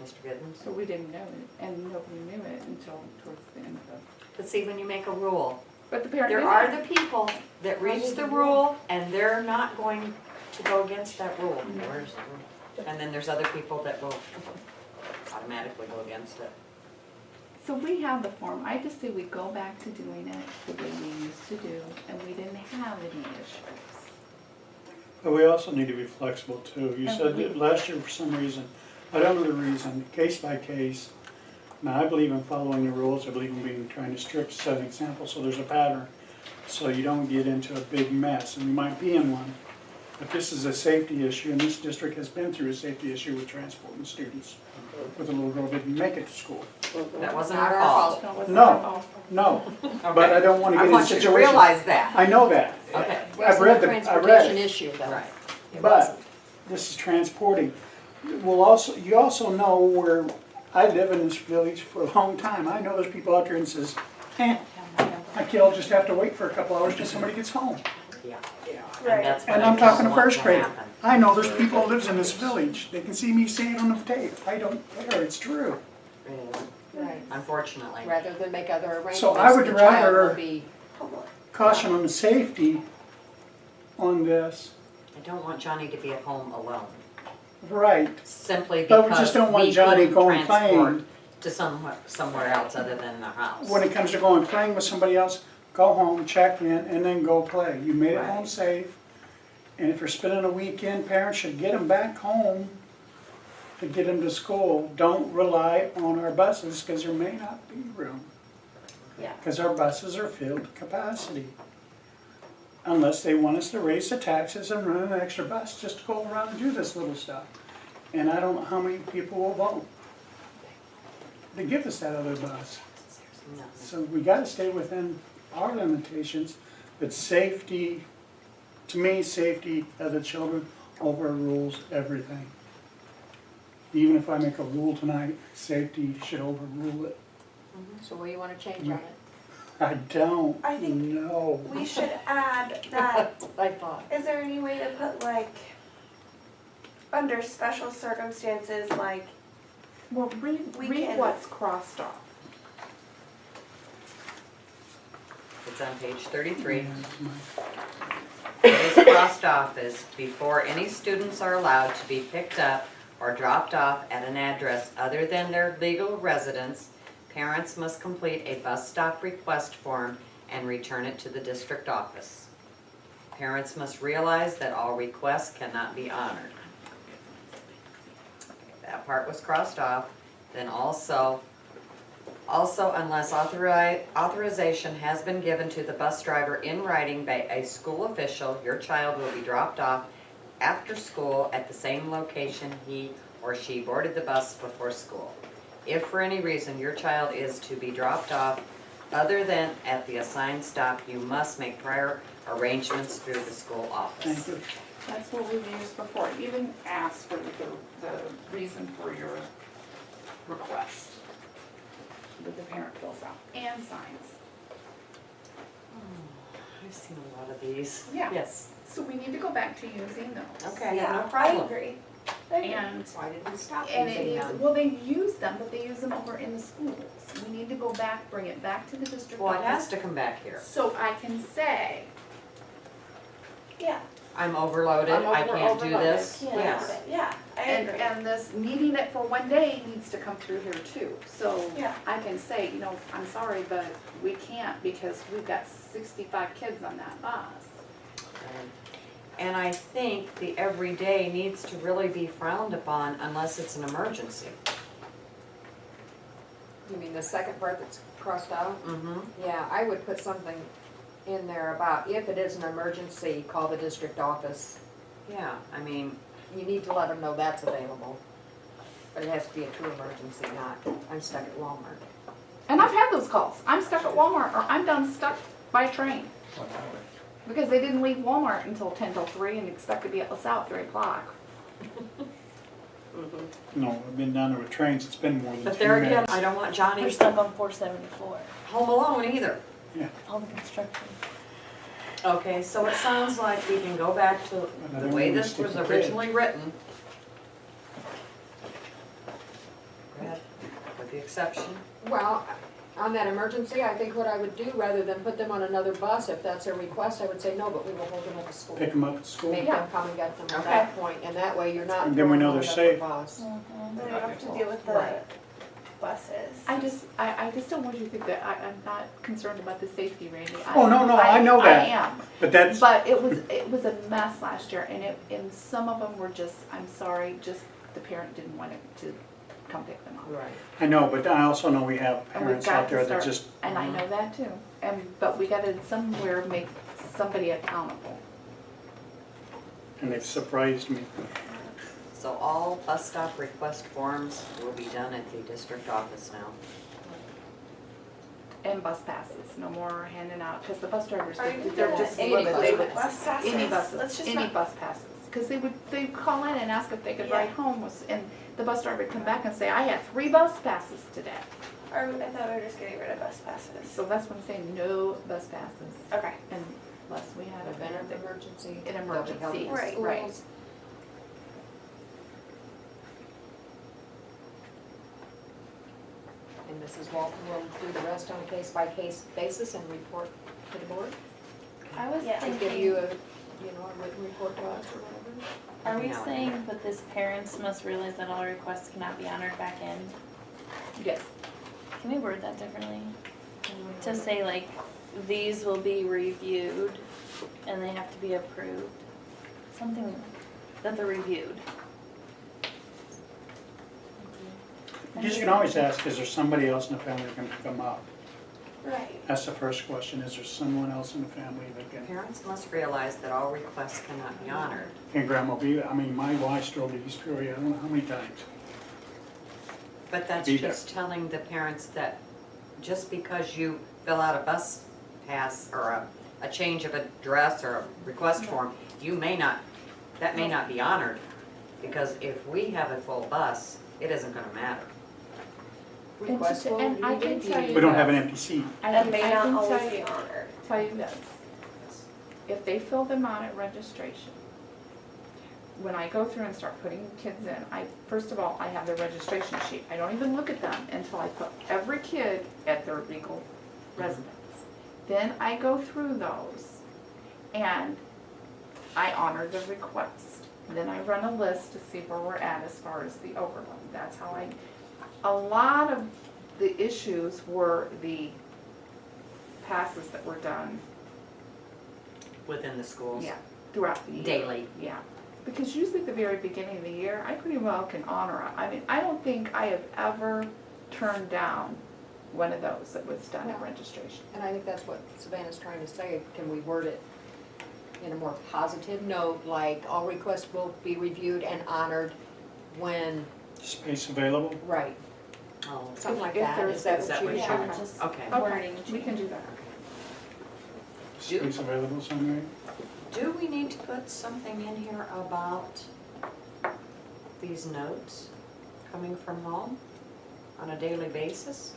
Mr. Giddens? So we didn't know it, and nobody knew it until towards the end of the. But see, when you make a rule, But the parent there didn't. are the people that reach the rule and they're not going to go against that rule. Where's the rule? And then there's other people that will automatically go against it. So we have the form. I just say we go back to doing it the way we used to do, and we didn't have any issues. But we also need to be flexible too. You said that last year for some reason, I don't know the reason, case by case. Now, I believe in following the rules. I believe in being trying to strict set an example so there's a pattern. So you don't get into a big mess, and we might be in one. But this is a safety issue, and this district has been through a safety issue with transporting students. With a little girl who didn't make it to school. That wasn't Not our our fault. No, it wasn't No. our fault. No, Okay. but I don't want to I get in a want you to situation. realize that. I know that. Okay. I've Wasn't read a the, I read transportation it. issue though. Right. It But wasn't. this is transporting. You also know where I live in this village for a long time. I know there's people out there and says, my kid will just have to wait for a couple hours till somebody gets home. Yeah. Right. that's what And I I'm talking don't to want first grade. happen. I know there's people that lives in this village. They can see me say it on the tape. I don't care, it's true. It is, Right. unfortunately. Rather than make other arrangements, So I would the child rather- will be, Caution on the safety on this. I don't want Johnny to be at home alone, Right. simply But we because just don't want we Johnny couldn't going transport playing. to somewhere else other than the house. When it comes to going playing with somebody else, go home, check in, and then go play. You made it home Right. safe. And if you're spending a weekend, parents should get them back home to get them to school. Don't rely on our buses, because there may not be room. Yeah. Because our buses are filled to capacity. Unless they want us to raise the taxes and run an extra bus just to go around and do this little stuff. And I don't know how many people will vote to give us that other bus. No. So we gotta stay within our limitations, but safety, to me, safety of the children overrules everything. Even if I make a rule tonight, safety should overrule it. so what do you wanna change on it? I don't I think know. we should add that, I thought. is there any way to put like, under special circumstances, like, Well, read Weekend. what's crossed off. It's on page 33. What is crossed off is before any students are allowed to be picked up or dropped off at an address other than their legal residence, parents must complete a bus stop request form and return it to the district office. Parents must realize that all requests cannot be honored. That part was crossed off. Then also unless authorization has been given to the bus driver in writing by a school official, your child will be dropped off after school at the same location he or she boarded the bus before school. If for any reason your child is to be dropped off other than at the assigned stop, you must make prior arrangements through the school office. Thank you. That's what we've used before. Even ask for the reason for your request that the parent fills out and signs. I've seen a lot of these. Yeah. Yes. So we need to go back to using those. Okay, yeah, no I problem. agree. And Why did we stop And using it is, them? well, they use them, but they use them over in the schools. We need to go back, bring it back to the district Well, it has office. to come back here. So I can say, Yeah, I'm overloaded, I'm I can't do overloaded. this. can't Yes. have it, yeah, I and, agree. and this needing it for one day needs to come through here too. So Yeah. I can say, you know, I'm sorry, but we can't because we've got 65 kids on that bus. And I think the everyday needs to really be frowned upon unless it's an emergency. You mean the second part that's crossed out? Mm-hmm. Yeah, I would put something in there about if it is an emergency, call the district office. Yeah, I mean, You need to let them know that's available. But it has to be a true emergency, not, I'm stuck at Walmart. And I've had those calls. I'm stuck at Walmart or I'm done stuck by train. Because they didn't leave Walmart until 10 till 3 and expect to be at LaSalle at 3 o'clock. No, I've been down there with trains, it's been more than 2 but there again, minutes. I don't want They're Johnny stuck on 474, home alone either. all the construction. Okay, so it sounds like we can go back to the way this was originally written. Brad, with the exception. Well, on that emergency, I think what I would do, rather than put them on another bus, if that's a request, I would say, no, but we will hold them at the school. Pick them up at school. Make them come and get them at Okay. that point, and that way you're not And then we throwing know them they're under the safe. bus. Then you don't have to deal with the Right. buses. I just don't want you to think that I'm not concerned about the safety, Randy. Oh, no, I know that. I am. But that's, But it was a mess last year and some of them were just, I'm sorry, just the parent didn't want it to come pick them up. Right. I know, but I also know we have And we've parents got out to there that start, just, and I know that too. But we gotta somewhere make somebody accountable. and they've surprised me. So all bus stop request forms will be done at the district office now. And bus passes, no more handing out, because the bus drivers, Are you they're gonna just include limited. bus passes? Any Let's buses, just any not- bus passes. because they'd call in and ask if they could Yeah. ride home, and the bus driver would come back and say, I had 3 bus passes today. Or I thought we were just getting rid of bus passes. So that's what I'm saying, no bus passes, Okay. unless we had a Event of emergency. An they'll be held in emergency, the right, right. schools. And Mrs. Walton will do the rest on a case-by-case basis and report to the board. I was Yeah. And give thinking, you a, a written report to us or whatever. are we No. saying that this parents must realize that all requests cannot be honored back in? Yes. Can we word that differently? To say like, these will be reviewed and they have to be approved? Something that they're reviewed. You can always ask, is there somebody else in the family that can pick them up? Right. That's the first question, is there someone else in the family that can? Parents must realize that all requests cannot be honored. Can grandma be, I mean, my wife drove to East Peoria, I don't know how many times. But that's Be there. just telling the parents that just because you fill out a bus pass or a change of address or a request form, you may not, that may not be honored. Because if we have a full bus, it isn't gonna matter. Requests will and I be can tell reviewed. you We don't have an empty seat. That may not can always tell be you- honored. tell you this, if they fill them out at registration, when I go through and start putting kids in, first of all, I have their registration sheet. I don't even look at them until I put every kid at their legal residence. Then I go through those and I honor the request. Then I run a list to see where we're at as far as the overload. That's how a lot of the issues were the passes that were done, Within the schools. yeah, throughout the year. Daily. Yeah, because usually at the very beginning of the year, I pretty well can honor it. I mean, I don't think I have ever turned down one of those that was done at No. registration. And I think that's what Savannah's trying to say. Can we word it in a more positive note, like all requests will be reviewed and honored when, Space available? right, Oh, something like If that. there's- Is that Is that what what you you're- want? Just okay. wording We can do that. Space available somewhere? Do we need to put something in here about these notes coming from home on a daily basis?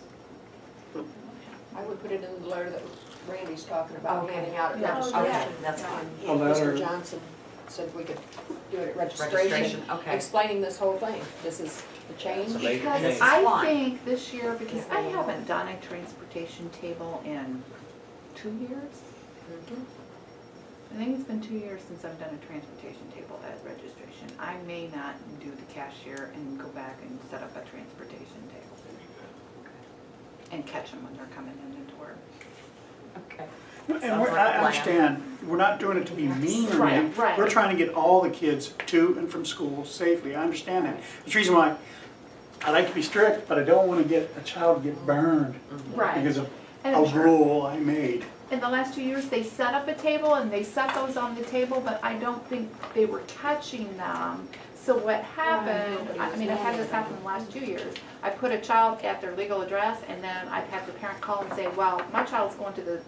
I would put it in the letter that Randy's talking about, Okay. handing out at Yeah. registration. Okay, that's fine. A letter. Mr. Johnson said we could do it at registration, Registration, okay. explaining this whole thing. This is the change. It's a major Because change. I Why? think this year, because I Yeah. haven't done a transportation table in 2 years. Mhm. I think it's been 2 years since I've done a transportation table at registration. I may not do the cashier and go back and set up a transportation table. And catch them when they're coming in the door. Okay. And Sounds like a I plan. understand, we're not doing it to be mean or Right, anything. right. We're trying to get all the kids to and from school safely, I understand that. That's the reason why I like to be strict, but I don't want to get a child get burned because of And a I'm sure rule I made. in the last 2 years, they set up a table and they set those on the table, but I don't think they were catching them. So what happened, I mean, I had this happen the last 2 years. I put a child at their legal address and then I've had the parent call and say, well, my child's going to the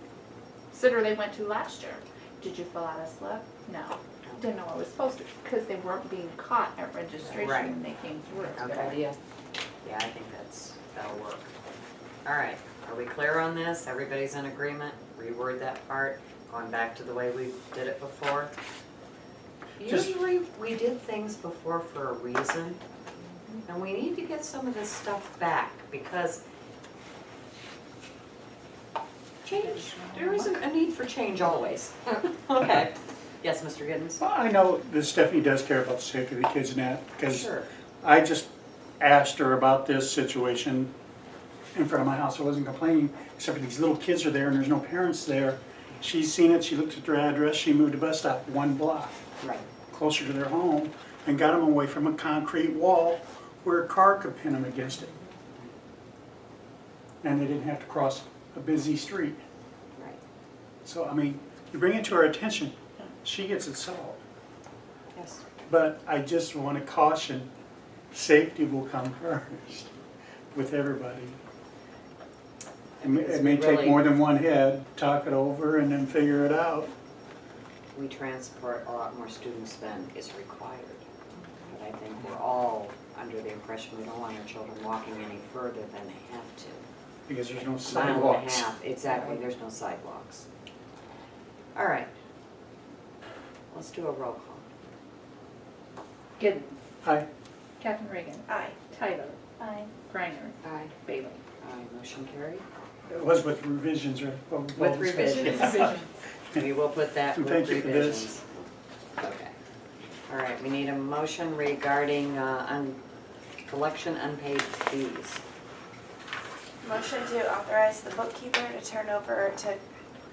sitter they went to last year. Did you fill out a slip? No. Didn't know I was supposed to, because they weren't being caught at registration Right. when they came through. Good Okay. idea. Yeah, I think that'll work. All right, are we clear on this? Everybody's in agreement? Reword that part, going back to the way we did it before? Just- Usually, we did things before for a reason, and we need to get some of this stuff back, because change, there isn't a need for change always. Okay. Yes, Mr. Giddens? Well, I know that Stephanie does care about the safety of the kids and that, because Sure. I just asked her about this situation in front of my house. I wasn't complaining, except for these little kids are there and there's no parents there. She's seen it, she looked at their address, she moved the bus stop 1 block Right. closer to their home and got them away from a concrete wall where a car could pin them against it. And they didn't have to cross a busy street. Right. So, I mean, you bring it to her attention, she gets it solved. Yes. But I just want to caution, safety will come first with everybody. It may take Really- more than one head, talk it over and then figure it out. we transport a lot more students than is required. But I think we're all under the impression we don't want our children walking any further than they have to. Because there's no Mile and a sidewalks. half, exactly, there's no sidewalks. All right. Let's do a roll call. Giddens. Aye. Captain Reagan. Aye. Tyler. Aye. Griner. Aye. Bailey. Aye, motion carried. It was with revisions, right? With revisions. We will put that with Thank you for this. revisions. Okay. All right, we need a motion regarding collection unpaid fees. Motion to authorize the bookkeeper to turn over to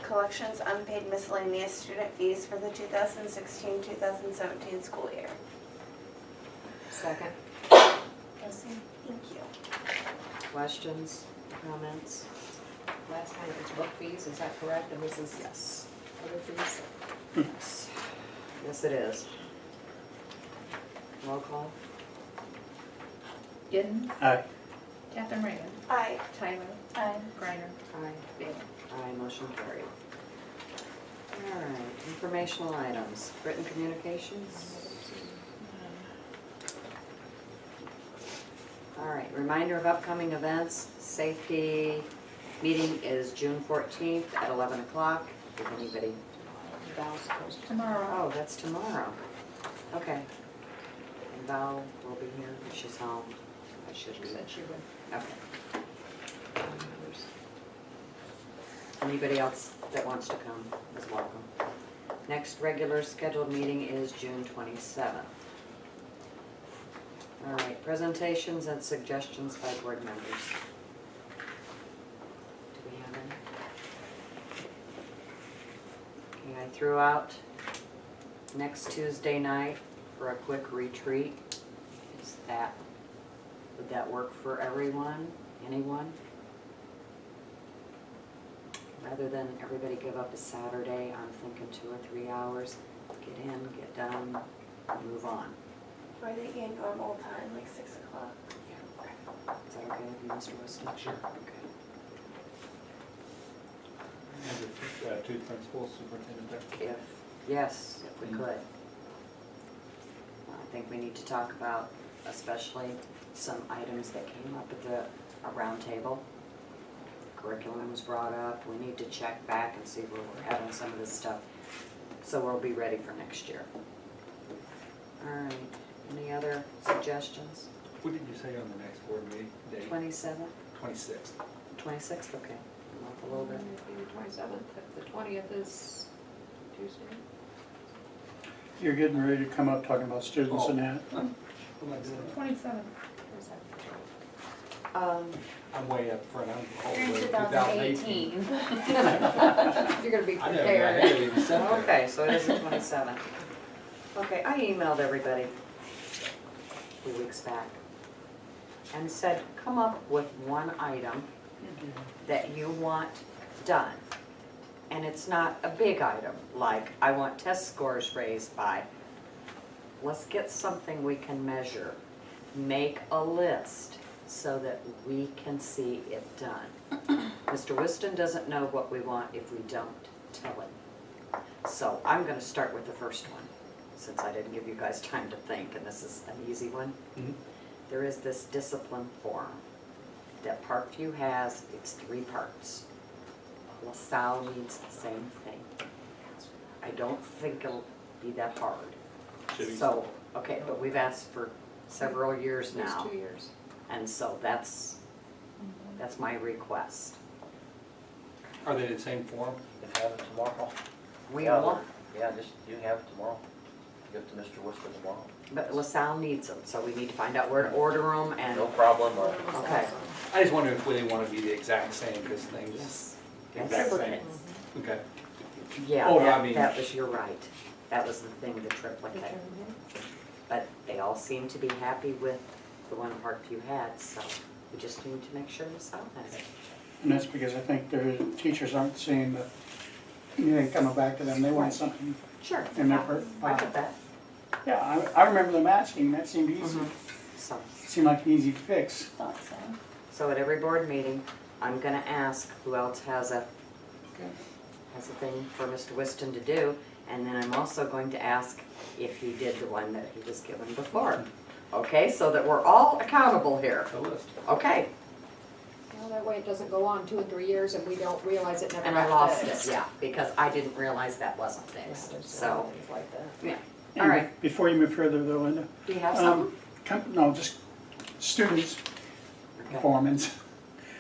collections unpaid miscellaneous student fees for the 2016-2017 school year. Second. Listen. Thank you. Questions, comments? Last time it was book fees, is that correct? And this is Yes. other fees? Yes. Yes, it is. Roll call. Giddens. Aye. Captain Reagan. Aye. Tyler. Aye. Griner. Aye. Bailey. Aye, motion carried. All right, informational items, written communications. All right, reminder of upcoming events. Safety meeting is June 14th at 11 o'clock. If anybody, Val's supposed to. Tomorrow. oh, that's tomorrow. Okay. And Val will be here, if she's home. I should She be. said she would. Okay. Anybody else that wants to come is welcome. Next regular scheduled meeting is June 27th. All right, presentations and suggestions by board members. Do we have any? Okay, I threw out next Tuesday night for a quick retreat. Would that work for everyone, anyone? Rather than everybody give up a Saturday, I'm thinking 2 or 3 hours, get in, get done, move on. We're thinking normal time, like 6 o'clock. Yeah, okay. Is that okay with you, Mr. Weston? Sure. Okay. And the two principals, superintendent there. Yes, if we could. I think we need to talk about especially some items that came up at the round table. Curriculum was brought up, we need to check back and see where we're at on some of this stuff, so we'll be ready for next year. All right, any other suggestions? What did you say on the next board meeting date? 27th, 26th. 26th, okay, I'm off a little bit. Maybe the 27th, if the 20th is Tuesday. You're getting ready to come up talking about students and that. 27. I'm way up front, I'm all You're the in way to 2018. 2018. You're gonna be I know, I prepared. haven't even said that. Okay, so it is the 27th. Okay, I emailed everybody a few weeks back and said, come up with one item that you want done. And it's not a big item, like I want test scores raised by. Let's get something we can measure. Make a list so that we can see it done. Mr. Whiston doesn't know what we want if we don't tell him. So I'm gonna start with the first one, since I didn't give you guys time to think, and this is an easy one. Mhm. There is this discipline form that Parkview has, it's 3 parts. LaSalle needs the same thing. I don't think it'll be that hard. Should be. So, okay, but we've asked for several years At least now, 2 years. and so that's my request. Are they the same form? You can have it tomorrow. We Yeah, want, Yeah, just, you can have it tomorrow. Give it to Mr. Worcester tomorrow. but LaSalle needs them, so we need to find out where to order them and, No problem, or okay. I just wonder if they want to be the exact same, because things, Yes, exact yes. same. Okay. Yeah, Oh, I that, mean- that was, you're right. That was the thing, the triplicate. But they all seem to be happy with the one Parkview had, so we just need to make sure LaSalle has it. And that's because I think their teachers aren't seeing the, anything coming back to them, they want something Sure. in their, I get that. yeah, I remember them asking, that seemed easy, So, seemed like an easy fix. Thought so. so at every board meeting, I'm gonna ask who else has a thing for Mr. Whiston to do, And then I'm also going to ask if he did the one that he was given before. Okay, so that we're all accountable here. The list. Okay, Well, that way it doesn't go on 2 or 3 years and we don't realize it never and I got lost fixed. it, yeah, because I didn't realize that wasn't Yeah, fixed, there's so, things like that. yeah. And All right, Before you move further though, Linda, do you have something? no, just students' Okay. performance.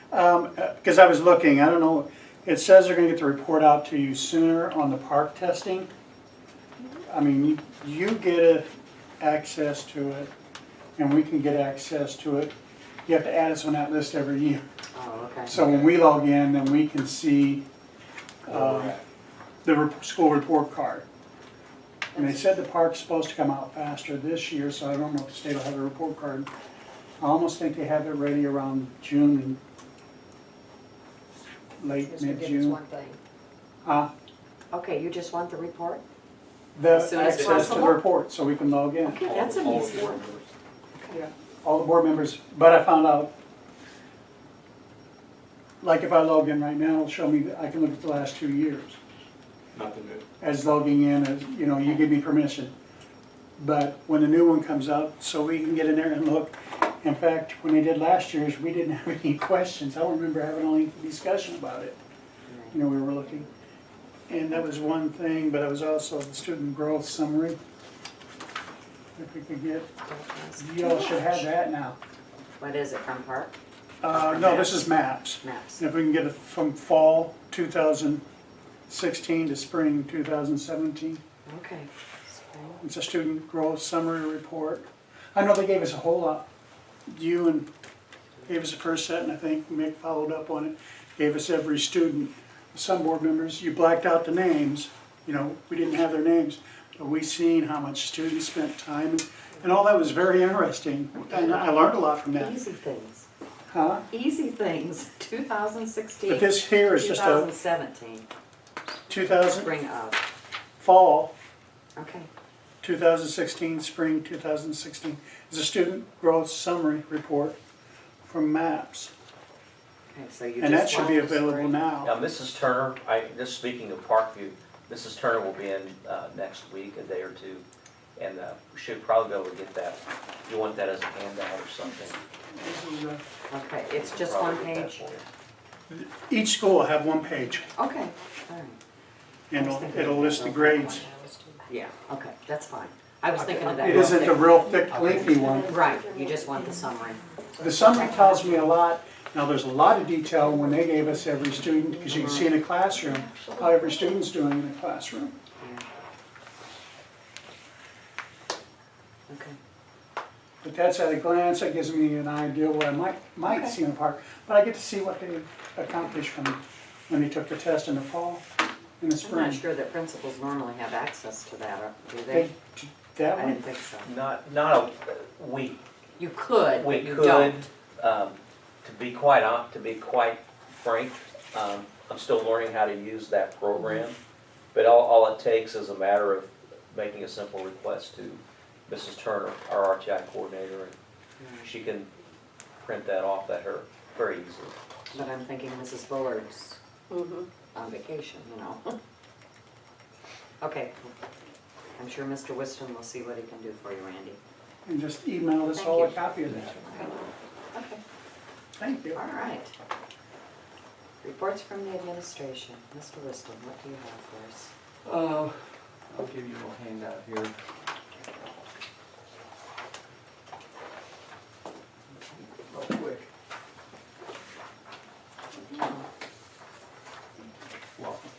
Because I was looking, I don't know, it says they're gonna get the report out to you sooner on the park testing. I mean, you get access to it, and we can get access to it. You have to add us on that list every year. Oh, okay. So when we log in, then we can see the school report card. And they said the park's supposed to come out faster this year, so I don't know if the state will have a report card. I almost think they have it ready around June and late, Just forgive us mid-June. one thing. Okay, you just want the report? The As soon as access to the possible? report, so we can log in. Okay, that's an All easy board one. members. Yeah, all the board members, but I found out, like if I log in right now, it'll show me, that I can look at the last 2 years Nothing new. as logging in, as, you know, you give me permission. But when the new one comes out, so we can get in there and look. In fact, when they did last year's, we didn't have any questions. I don't remember having a lengthy discussion about it. You know, we were looking. And that was one thing, but it was also the student growth summary. If we could get, you all should have that now. What is it, from Park? No, this is maps. Maps. And if we can get it from fall 2016 to spring 2017. Okay. Spring. It's a student growth summary report. I know they gave us a whole lot. You and gave us the first set, and I think Mick followed up on it. Gave us every student. Some board members, you blacked out the names. You know, we didn't have their names. But we seen how much students spent time, and all that was very interesting. And I learned a lot from that. Easy things. Huh? Easy things, 2016. But this here is just a 2017, 2000 spring of, fall okay. 2016, spring 2016. It's a student growth summary report from MAPS. Okay, so you And that just should want be the available spring. now. Now, Mrs. Turner, just speaking of Parkview, Mrs. Turner will be in next week, a day or two, and we should probably be able to get that. You want that as a handout or something? This is, Okay, it's just Probably one get that page? for you. each school will have one page, Okay, all right. and it'll list the grades. Yeah, okay, that's fine. I was thinking of that. It isn't a real thick, lengthy one. Right, you just want the summary. The summary tells me a lot. Now, there's a lot of detail when they gave us every student, because you can see in a classroom how every student's doing in a classroom. Okay. But that's at a glance, that gives me an idea what I might see in the park. But I get to see what they accomplished from when they took the test in the fall, in the I'm spring. not sure that principals normally have access to that, do they? That I one? didn't think so. Not we You could, We but you could, don't. to be quite frank, I'm still learning how to use that program. But all it takes is a matter of making a simple request to Mrs. Turner, our RTI coordinator, and she can print that off at her very easily. But I'm thinking Mrs. Bullard's Mhm. on vacation, you know. Okay, I'm sure Mr. Whiston will see what he can do for you, Randy. And just email us Thank all a you. copy of that. Okay, Thank you. all right. Reports from the administration. Mr. Whiston, what do you have for us? I'll give you a little handout here. Real quick. Welcome.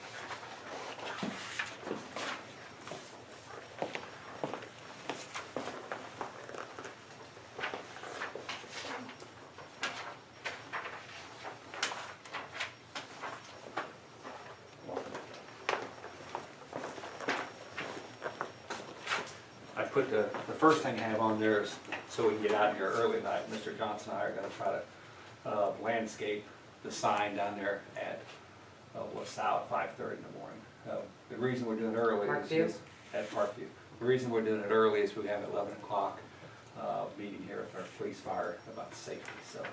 I put the first thing I have on there is so we can get out here early tonight. Mr. Johnson and I are gonna try to landscape the sign down there at LaSalle at 5:30 in the morning. The reason we're doing it early Parkview? is at Parkview. The reason we're doing it early is we have an 11 o'clock meeting here with our police fire about safety. So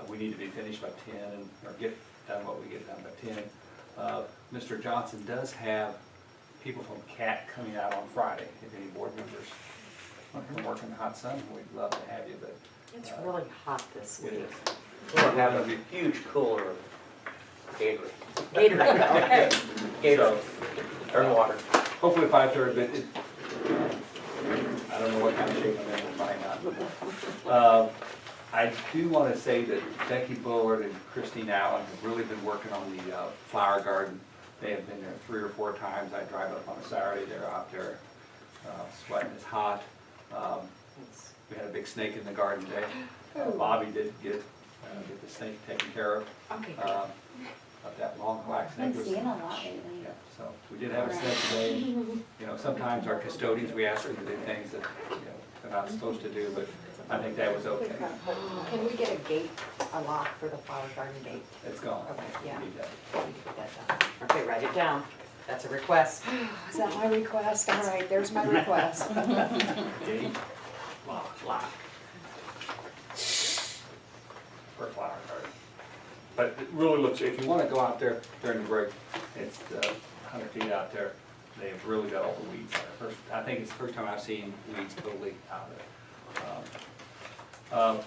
we need to be finished by 10 or get done what we get done by 10. Mr. Johnson does have people from CAT coming out on Friday, if any board members want to come work in the hot sun, we'd love to have you, but It's really hot this it week. is. We're having a huge cooler of Gatorade. Gatorade, okay. Gatorade, or water. Hopefully 5:30, but it, I don't know what kind of shape I'm in, we'll find out. I do want to say that Becky Bullard and Christine Allen have really been working on the flower garden. They have been there 3 or 4 times. I drive up on a Saturday, they're out there sweating, it's hot. We had a big snake in the garden today. Bobby did get the snake taken care of. Okay. Of that long black I've snake. been seeing a lot lately. Yeah, so we did have a snake today. You know, sometimes our custodians, we ask them to do things that, you know, they're not supposed to do, but I think that was okay. Can we get a gate, a lock for the flower garden gate? It's gone. Okay, yeah. We need that. We can get that done. Okay, write it down. That's a request. Is that my request? All right, there's my request. Gate, lock. For flower garden. But it really looks, if you want to go out there during the break, it's 100 feet out there. They've really got all the weeds there. I think it's the first time I've seen weeds totally out there.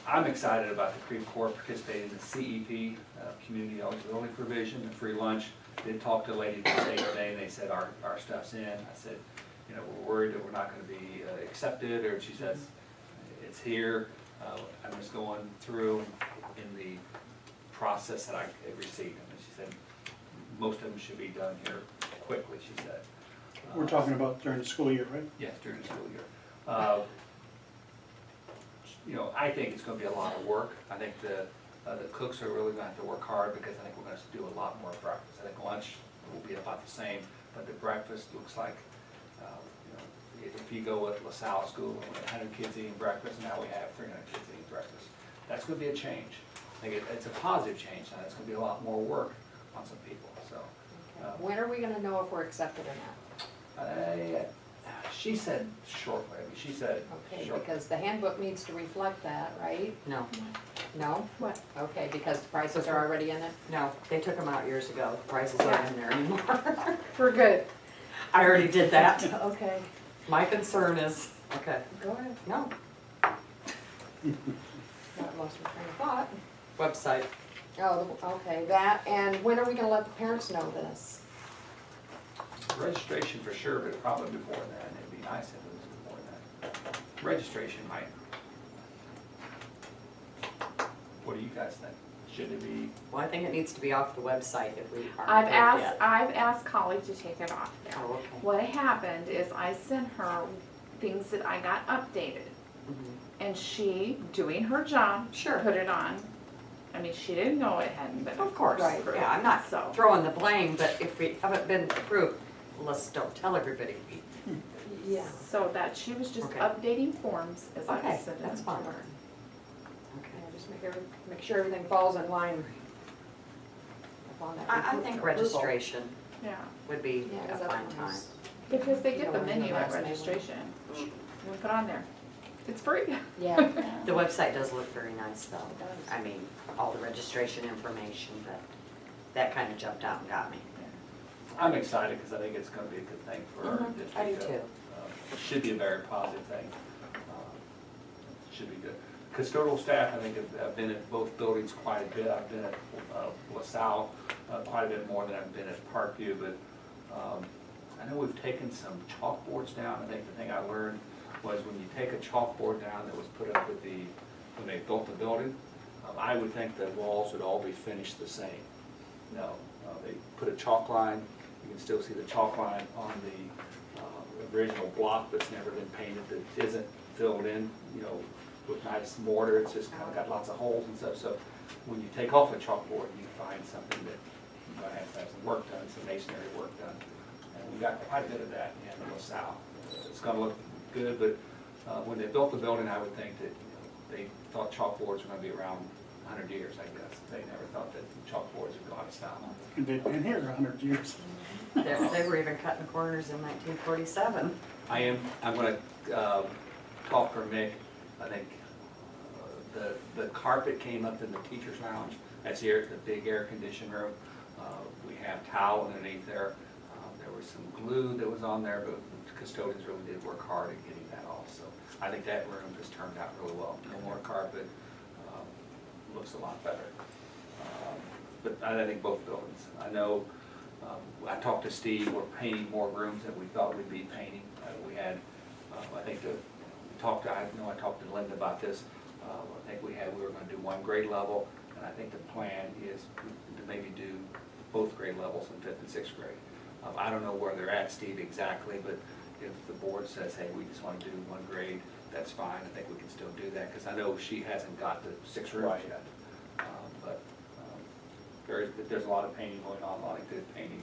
I'm excited about the Creve Coeur participating in the CEP, Community Eligibility Provision, the free lunch. Did talk to a lady at the state today, and they said our stuff's in. I said, you know, we're worried that we're not going to be accepted, or she says, it's here. I'm just going through in the process that I received them. And she said, most of them should be done here quickly, she said. We're talking about during the school year, right? Yes, during the school year. You know, I think it's going to be a lot of work. I think the cooks are really going to have to work hard, because I think we're going to do a lot more breakfast. I think lunch will be about the same, but the breakfast looks like, you know, if you go with LaSalle School, we had 100 kids eating breakfast, now we have 300 kids eating breakfast. That's going to be a change. I think it's a positive change. Now it's going to be a lot more work on some people. So, When are we gonna know if we're accepted or not? she said shortly. I mean, she said Okay, shortly. because the handbook needs to reflect that, right? No, No? What? Okay, because the prices are already in it? no, they took them out years ago. The prices aren't in there anymore. We're good. I already did that. Okay, My concern is, okay, go ahead. no, That lost my train of thought. website. Oh, okay, that, and when are we gonna let the parents know this? Registration for sure, but probably before that. It'd be nice if it was before that. Registration might. What do you guys think? Should it be? Well, I think it needs to be off the website if we aren't I've there asked, yet. I've asked Collie to take it off there. Oh, okay. What happened is I sent her things that I got updated, Mhm. and she, doing her job, Sure. put it on. I mean, she didn't know it hadn't been Of course, approved, yeah, I'm not so. throwing the blame, but if we haven't been approved, let's don't tell everybody. Yeah. So that she was just Okay. updating forms as I Okay, was sending them that's to fine. her. Okay. Yeah, just make sure everything falls in line. upon that I think approval. registration Yeah, would be Yeah, a 'cause that's fine when time. it's- because they You get know, the when menu the at vaccination. registration. We put on there. It's free. Yeah. The website does look very nice though. It does. I mean, all the registration information, but that kind of jumped out and got me. I'm excited because I think it's going to be a good thing for our district. I do too. It should be a very positive thing. Should be good. Custodial staff, I think, have been at both buildings quite a bit. I've been at LaSalle quite a bit more than I've been at Parkview, but I know we've taken some chalkboards down. I think the thing I learned was when you take a chalkboard down that was put up with when they built the building, I would think the walls would all be finished the same. No, they put a chalk line. You can still see the chalk line on the original block that's never been painted, that isn't filled in, you know, with nice mortar. It's just kind of got lots of holes and stuff. So when you take off a chalkboard, you find something that you're going to have some work done, some masonry work done. And we got quite a bit of that in LaSalle. It's going to look good, but when they built the building, I would think that they thought chalkboards were going to be around 100 years, I guess. They never thought that chalkboards would go out of style. And they've been here 100 years. They were even cutting corners in 1947. I'm going to talk for Mick. I think the carpet came up in the teacher's lounge. That's here, the big air conditioned room. We have towel underneath there. There There was some glue that was on there, but the custodians really did work hard at getting that off. So I think that room just turned out really well. No more carpet, looks a lot better. But I think both buildings. I know, I talked to Steve, we're painting more rooms than we thought we'd be painting. We had, I think I talked to Linda about this. I think we were gonna do one grade level, and I think the plan is to maybe do both grade levels in 5th and 6th grade. I don't know where they're at, Steve, exactly, but if the board says, hey, we just want to do one grade, that's fine. I think we can still do that, because I know she hasn't got the 6 rooms yet. But there's a lot of painting going on, a lot of good painting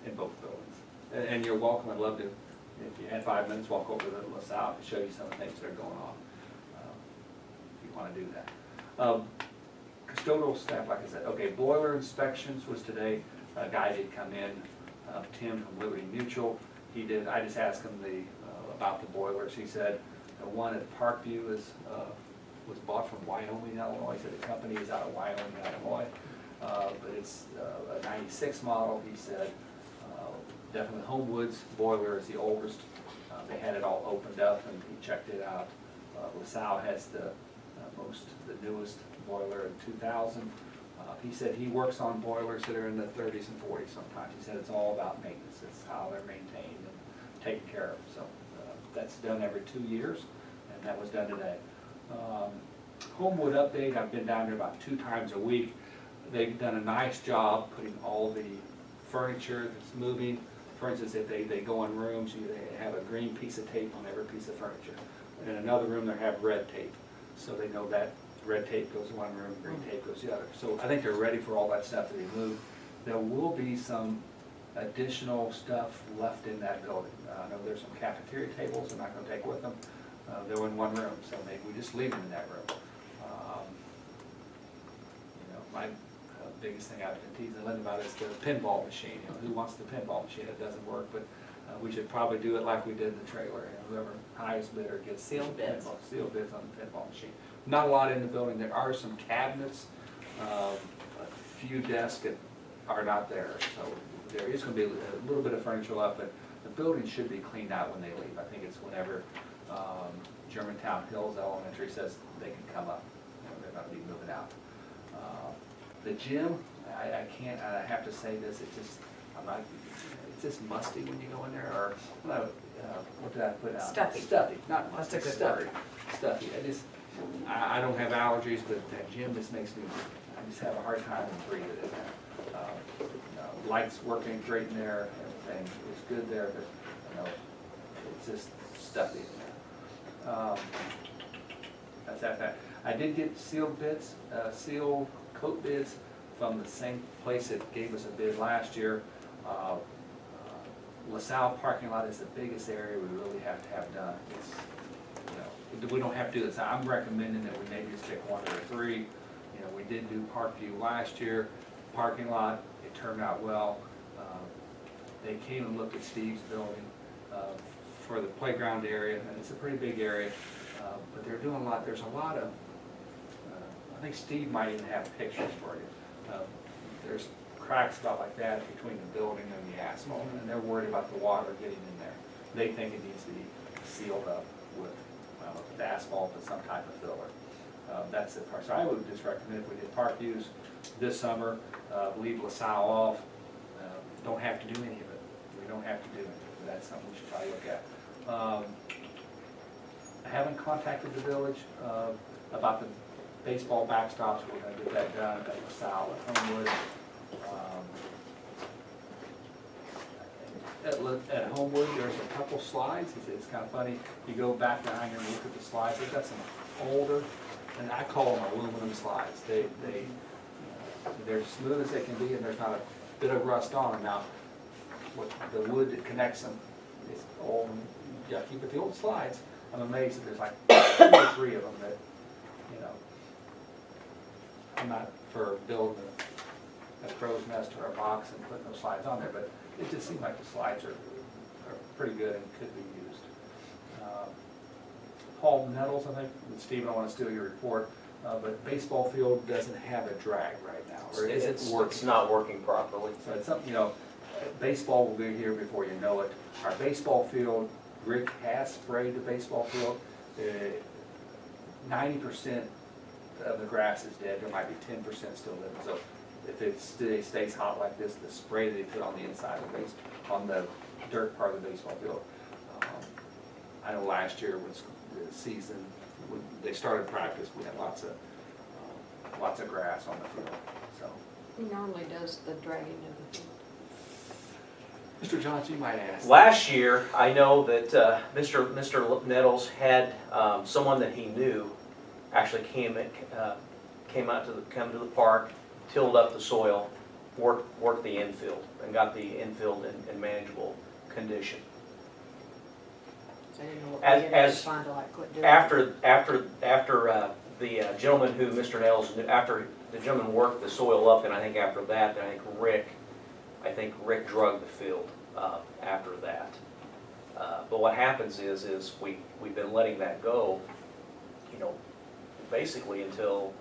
in both buildings. And you're welcome. I'd love to, if you had 5 minutes, walk over to LaSalle to show you some of the things that are going on, if you want to do that. Custodial staff, like I said, okay, boiler inspections was today. A guy did come in, Tim from Liberty Mutual. He did. I just asked him about the boilers. He said the one at Parkview was bought from Wyoming, Illinois. He said the company is out of Wyoming, Illinois, but it's a '96 model. He said definitely Homewood's boiler is the oldest. They had it all opened up, and he checked it out. LaSalle has the newest boiler in 2000. He said he works on boilers that are in the 30s and 40s sometimes. He said it's all about maintenance. It's how they're maintained and taken care of. So that's done every 2 years, and that was done today. Homewood update, I've been down there about 2 times a week. They've done a nice job putting all the furniture that's moving. For instance, if they go in rooms, they have a green piece of tape on every piece of furniture. In another room, they have red tape. So they know that red tape goes in one room, green tape goes the other. So I think they're ready for all that stuff to be moved. There will be some additional stuff left in that building. I know there's some cafeteria tables they're not going to take with them. They're in one room, so maybe we just leave them in that room. My biggest thing I've been teasing Linda about is the pinball machine. Who wants the pinball machine? It doesn't work, but we should probably do it like we did in the trailer. Whoever highest bidder gets sealed bids on the pinball machine. Not a lot in the building. There are some cabinets, a few desks that are not there. So there is going to be a little bit of furniture left, but the building should be cleaned out when they leave. I think it's whenever Germantown Hills Elementary says they can come up. They're going to be moving out. The gym, I can't. I have to say this. It's just musty when you go in there. Or what did I put out? Stuffy. Stuffy. Not musty. That's a good stuffy. word. Stuffy. I don't have allergies, but that gym just makes me. I just have a hard time breathing in there. Lights working great in there. Everything is good there, but it's just stuffy in there. That's that. I did get sealed bids, seal coat bids from the same place that gave us a bid last year. LaSalle parking lot is the biggest area we really have to have done. We don't have to do this. I'm recommending that we maybe just pick 1 or 3. We did do Parkview last year, parking lot. It turned out well. They came and looked at Steve's building for the playground area, and it's a pretty big area. But they're doing a lot. There's a lot of. I think Steve might even have pictures for you. There's cracks about like that between the building and the asphalt, and they're worried about the water getting in there. They think it needs to be sealed up with the asphalt or some type of filler. That's the part. So I would just recommend if we did Parkviews this summer, leave LaSalle off. Don't have to do any of it. We don't have to do it. But that's something we should probably look at. I haven't contacted the village about the baseball backstops. We're going to get that done at LaSalle, at Homewood. At Homewood, there's a couple slides. It's kind of funny. You go back behind here and look at the slides. They've got some older, and I call them aluminum slides. They're as smooth as they can be, and there's not a bit of rust on them. Now, the wood that connects them is old and yucky, but the old slides, I'm amazed that there's like 2 or 3 of them that, I'm not for building a crow's nest or a box and putting those slides on there, but it just seems like the slides are pretty good and could be used. Paul Nettles, I think, Steve, I don't want to steal your report, but baseball field doesn't have a drag right now, or is it working? It's not working properly. So it's something, baseball will be here before you know it. Our baseball field, Rick has sprayed the baseball field. 90% of the grass is dead. There might be 10% still living. So if it stays hot like this, the spray they put on the inside of the base, on the dirt part of the baseball field. I know last year was the season when they started practice, we had lots of grass on the field. So, Who normally does the dragging of the field? Mr. Johnson, you might ask. Last year, I know that Mr. Nettles had someone that he knew actually came out to the park, tilled up the soil, worked the infield, and got the infield in manageable condition. So I didn't know what As- we had as- to respond to, like, quit doing it. After the gentleman who Mr. Nettles knew, after the gentleman worked the soil up, and I think after that, I think Rick drug the field after that. But what happens is we've been letting that go, basically until,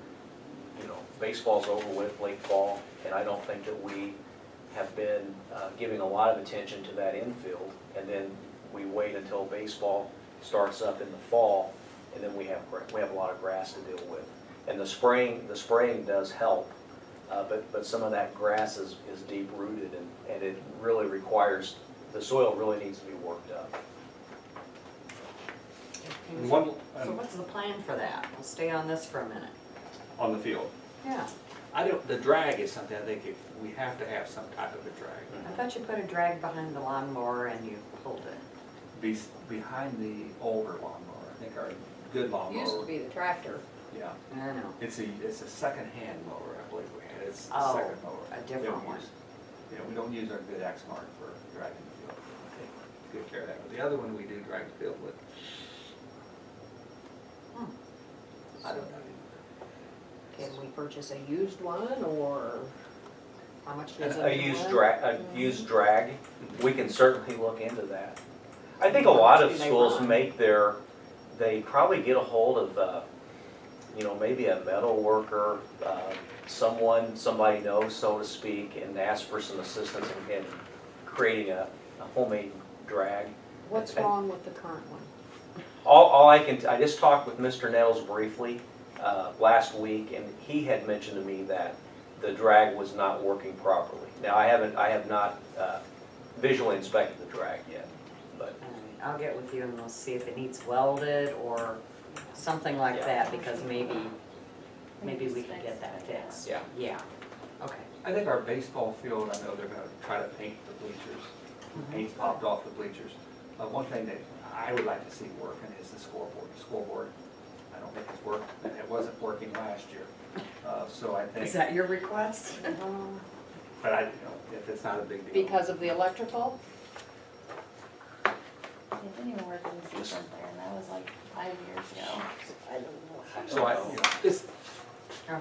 baseball's over with, late fall, and I don't think that we have been giving a lot of attention to that infield, and then we wait until baseball starts up in the fall, and then we have a lot of grass to deal with. And the spraying does help, but some of that grass is deep rooted, and it really requires, the soil really needs to be worked up. So what's the plan for that? We'll stay on this for a minute. On the field. Yeah, The drag is something, I think we have to have some type of a drag. I thought you put a drag behind the lawnmower and you pulled it. Behind the older lawnmower, I think our good lawnmower. Used to be the tractor. Yeah, I know. it's a second-hand mower, I believe we had, it's the Oh, second mower. a different one. Yeah, we don't use our good X-Mark for dragging the field. Take good care of that, but the other one we do drag the field with. I don't know. Can we purchase a used one, or how much does it? A used drag, we can certainly look into that. I think a lot of schools they probably get a hold of, maybe a metal worker, somebody knows, so to speak, and ask for some assistance in creating a homemade drag. What's wrong with the current one? I just talked with Mr. Nettles briefly last week, and he had mentioned to me that the drag was not working properly. Now, I have not visually inspected the drag yet, but. All right, I'll get with you and we'll see if it needs welded or something like that, because maybe we can get that fixed. Yeah. Yeah, okay. I think our baseball field, I know they're gonna try to paint the bleachers. Paint's popped off the bleachers. One thing that I would like to see working is the scoreboard. The scoreboard, I don't think it's worked, and it wasn't working last year. So I think. Is that your request? But if it's not a big deal. Because of the electrical? It didn't even work in the season there, and that was like 5 years ago. I don't know. So this,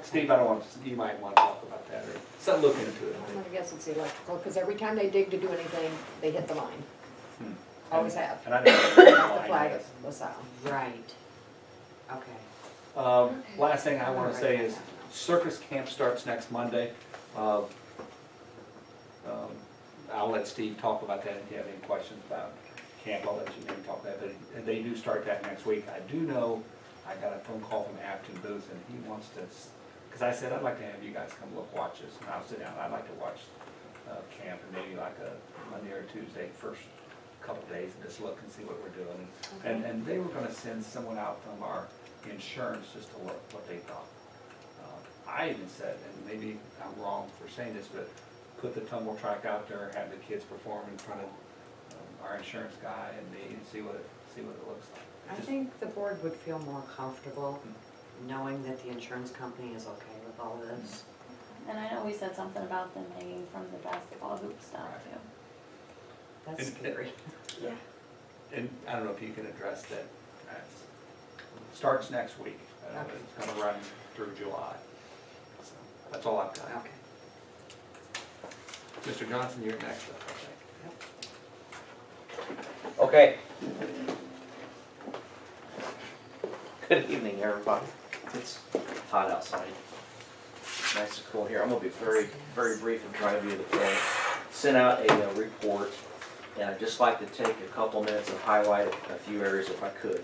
Steve, I don't want, you might want to talk about that, or start looking into it. I'm gonna guess it's the electrical, because every time they dig to do anything, they hit the line. Always have. And I know. The flag was out. Right. Okay. Last thing I want to say is Circus camp starts next Monday. I'll let Steve talk about that if you have any questions about camp. I'll let you maybe talk about that. But they do start that next week. I do know, I got a phone call from Afton Booth, and he wants to, because I said, I'd like to have you guys come watch this. And I'll sit down, I'd like to watch camp, and maybe like a Monday or Tuesday, first couple days, and just look and see what we're doing. And they were gonna send someone out from our insurance just to look what they thought. I even said, and maybe I'm wrong for saying this, but put the tumble track out there, have the kids perform in front of our insurance guy and me, and see what it looks like. I think the board would feel more comfortable knowing that the insurance company is okay with all of this. And I know we said something about them hanging from the basketball hoop stuff too. That's And- scary. Yeah. And I don't know if you can address that. Starts next week. Okay. It's gonna run through July. So that's all I've got. Okay. Mr. Johnson, you're next up, I think. Okay. Good evening, everybody. It's hot outside. Nice and cool here. I'm gonna be very, very brief and try to be to the point. sent out a report, and I'd just like to take a couple minutes and highlight a few areas if I could.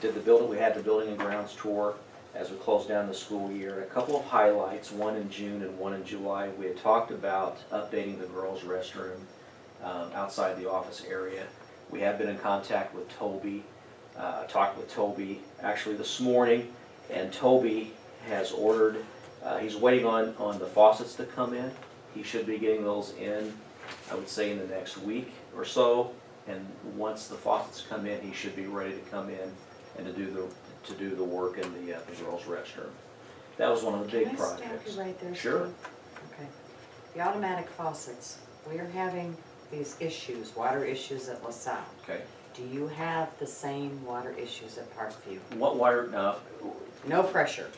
We had the building and grounds tour as we closed down the school year. A couple of highlights, one in June and one in July. We had talked about updating the girls' restroom outside the office area. We have been in contact with Toby, talked with Toby actually this morning, and Toby has ordered, he's waiting on the faucets to come in. He should be getting those in, I would say, in the next week or so. And once the faucets come in, he should be ready to come in and to do the work in the girls' restroom. That was one of the big projects. Can I stop you right there, Sure. Steve? Okay. The automatic faucets, we are having these issues, water issues at LaSalle. Okay. Do you have the same water issues at Parkview? What water, No pressure.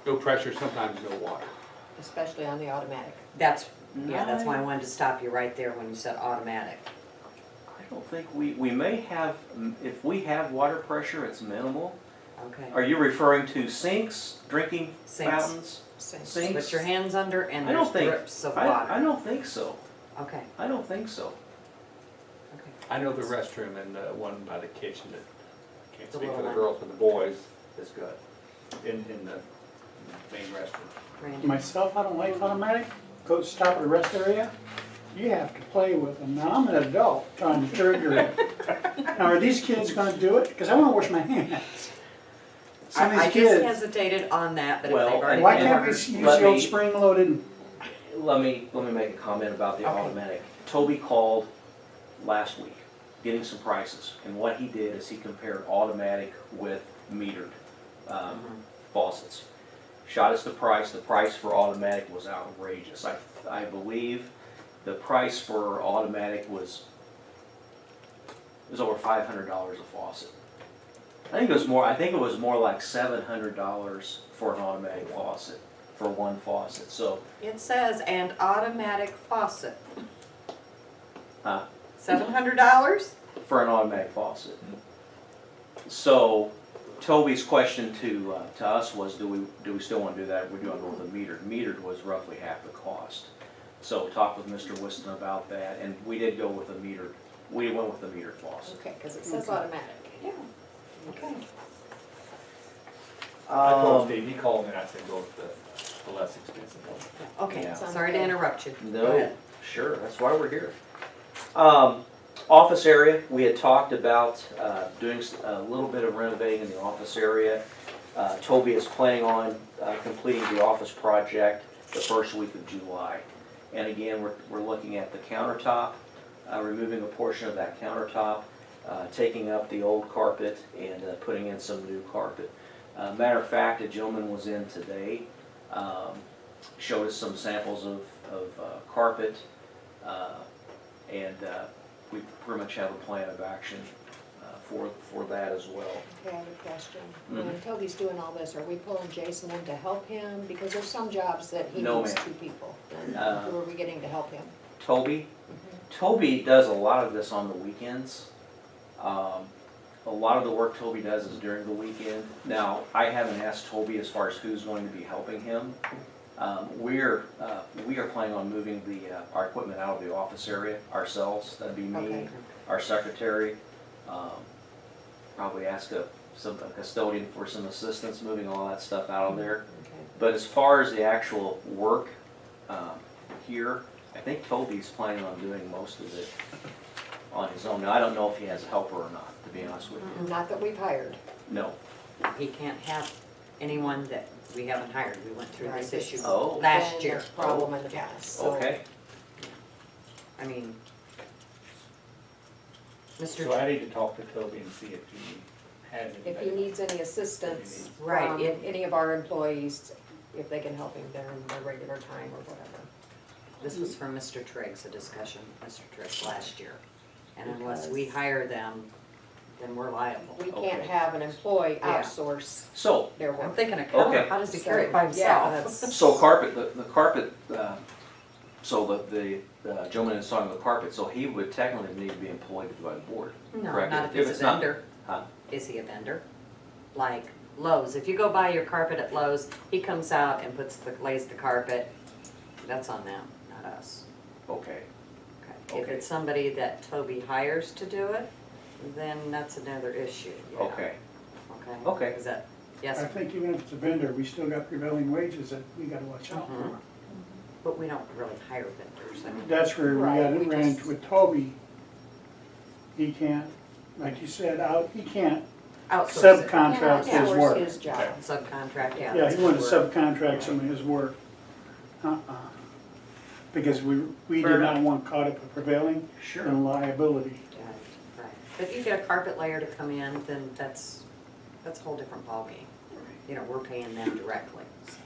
No pressure, sometimes no water. Especially on the automatic. That's why I wanted to stop you right there when you said automatic. I don't think we may have, if we have water pressure, it's minimal. Okay. Are you referring to sinks, drinking Sinks. fountains? Sinks. Sinks? Put your hands under and I don't there's think, drips of I water. don't think so. Okay, I don't think so. okay. I know the restroom and the one by the kitchen that, I can't The speak for little the one. girls, but the boys is good in the main restroom. Randy? Myself, I don't like automatic. Go stop at the rest area. You have to play with them. Now, I'm an adult trying to trigger it. Now, are these kids gonna do it? Because I wanna wash my hands. Some of I these just kids, hesitated on that, but if Well, they've already. why and- can't we use let the old me- spring-loaded? Let me make a comment about the Okay. automatic. Toby called last week, getting some prices, and what he did is he compared automatic with metered faucets. Shot us the price for automatic was outrageous. I believe the price for automatic was over $500 a faucet. I think it was more like $700 for an automatic faucet, for one faucet, so. It says, and automatic faucet. Huh? $700? For an automatic faucet. So Toby's question to us was, do we still want to do that? We're doing it with a metered. Metered was roughly half the cost. So talked with Mr. Whiston about that, and we did go with a metered. We went with the metered faucet. Okay, because it says automatic. Yeah. Okay. I told Steve, he called me and I said, go with the less expensive one. Okay, Yeah. sorry to interrupt you. Go No, ahead. sure, that's why we're here. Office area, we had talked about doing a little bit of renovating in the office area. Toby is planning on completing the office project the first week of July. And again, we're looking at the countertop, removing a portion of that countertop, taking up the old carpet and putting in some new carpet. Matter of fact, a gentleman was in today, showed us some samples of carpet, and we pretty much have a plan of action for that as well. Okay, I have a question. Mhm. When Toby's doing all this, are we pulling Jason in to help him? Because there's some jobs that he No, needs ma'am. 2 people. And Uh, who are we getting to help him? Toby? Toby does a lot of this on the weekends. A lot of the work Toby does is during the weekend. Now, I haven't asked Toby as far as who's going to be helping him. We are planning on moving our equipment out of the office area ourselves. That'd be me, Okay. our secretary. Probably ask a custodian for some assistance moving all that stuff out of there. Okay. But as far as the actual work here, I think Toby's planning on doing most of it on his own. Now, I don't know if he has a helper or not, to be honest with you. Not that we've hired. No. He can't have anyone that we haven't hired. We went through Right, this this issue Oh. last Been year. a problem in the past, so. Okay. I mean, Mr. So I need to talk to Toby and see if he has any. If he needs any assistance Right, from if- any of our employees, if they can help him during their regular time or whatever. This was from Mr. Triggs, a discussion with Mr. Triggs last year. And unless we hire them, then we're liable. We can't Okay. have an employee Yeah. outsource So, their I'm work. thinking of Carter, Okay. how does he carry it by Yeah, himself? that's- so carpet, the carpet, so the gentleman installing the carpet, so he would technically need to be employed by the board. No, correct? not if he's a it's not- vendor. Huh? Is he a vendor? Like Lowe's, if you go buy your carpet at Lowe's, he comes out and lays the carpet, that's on them, not not us. Okay, Okay. If Okay. it's somebody that Toby hires to do it, then that's another issue, yeah. okay, Okay? Okay. Is that, yes? I think even if it's a vendor, we still got prevailing wages that we gotta watch out for. Mhm. But we don't really hire vendors, I mean. That's where we Right, got we ran just- into with Toby. He can't, like you said, he can't Outsource it. subcontract Yeah, his outsource work. his job. Subcontract, yeah. Yeah, that's he the wouldn't word. subcontract some of his work. Because we Fair did not enough. want caught up in prevailing sure. and liability. Right, right. But if you get a carpet layer to come in, then that's a whole different ballgame. You know, we're paying them directly. so.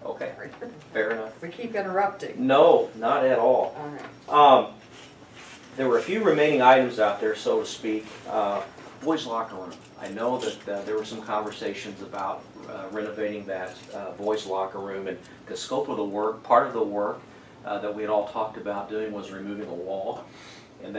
Okay, Sorry. fair enough. We keep interrupting. No, not at all. All right. There were a few remaining items out there, so to speak. Boys' locker room. I know that there were some conversations about renovating that boys' locker room, and the scope of the work, part of the work that we had all talked about doing was removing a wall. And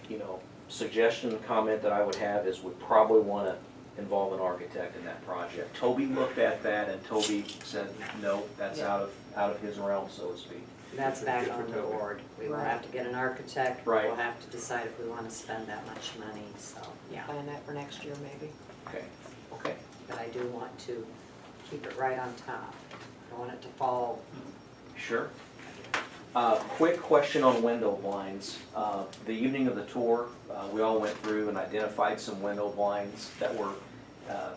you know, suggestion and comment that I would have is we probably want to involve an architect in that project. Toby looked at that and Toby said, no, that's Yeah. out of his realm, so to speak. That's back on the board. We will Right. have to get an architect. Right. We'll have to decide if we want to spend that much money, so, yeah. Plan that for next year, maybe. Okay, okay. But I do want to keep it right on top. I want it to fall. Sure. Quick question on window blinds. The evening of the tour, we all went through and identified some window blinds that were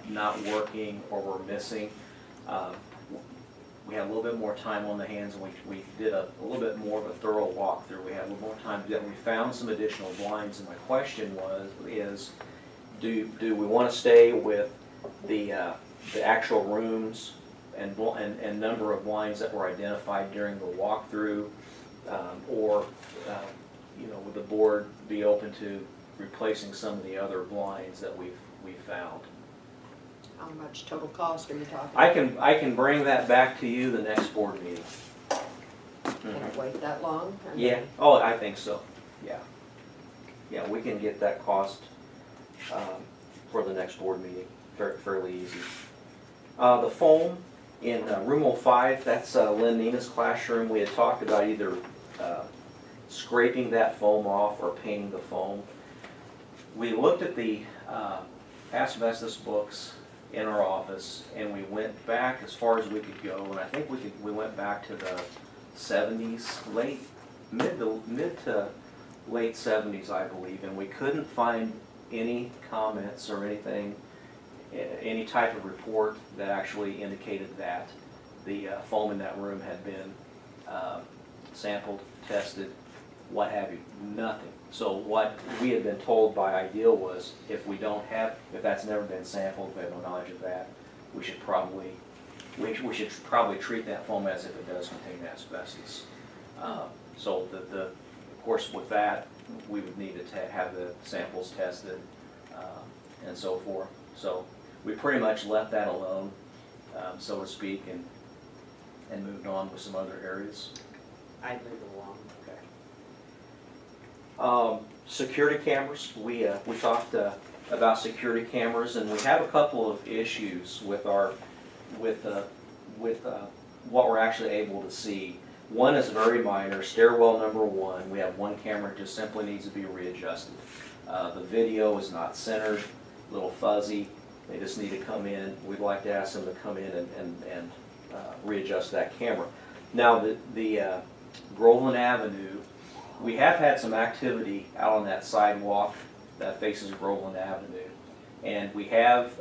not working or were missing. We had a little bit more time on the hands, and we did a little bit more of a thorough walkthrough. We had a little more time to do that. We found some additional blinds, and my question is, do we want to stay with the actual rooms and number of blinds that were identified during the walkthrough, or you know, would the board be open to replacing some of the other blinds that we've found? How much total cost are you talking? I can bring that back to you the next board meeting. Can it wait that long? I mean, Yeah, oh, I think so, yeah. Yeah, we can get that cost for the next board meeting, fairly easy. The foam in room 05, that's Lynn Nina's classroom. We had talked about either scraping that foam off or painting the foam. We looked at the asbestos books in our office, and we went back as far as we could go, and I think we went back to the 70s, mid to late 70s, I believe, and we couldn't find any comments or anything, any type of report that actually indicated that the foam in that room had been sampled, tested, what have you, nothing. So what we had been told by Ideal was, if that's never been sampled, we have no knowledge of that, we should probably treat that foam as if it does contain asbestos. So of course with that, we would need to have the samples tested and so forth. So we pretty much left that alone, so to speak, and moved on with some other areas. I'd move along. Security cameras, we talked about security cameras, and we have a couple of issues with what we're actually able to see. One is very minor, stairwell number 1, we have one camera that just simply needs to be readjusted. The video is not centered, a little fuzzy, they just need to come in. We'd like to ask them to come in and readjust that camera. Now the Groveland Avenue, we have had some activity out on that sidewalk that faces Groveland Avenue. And we have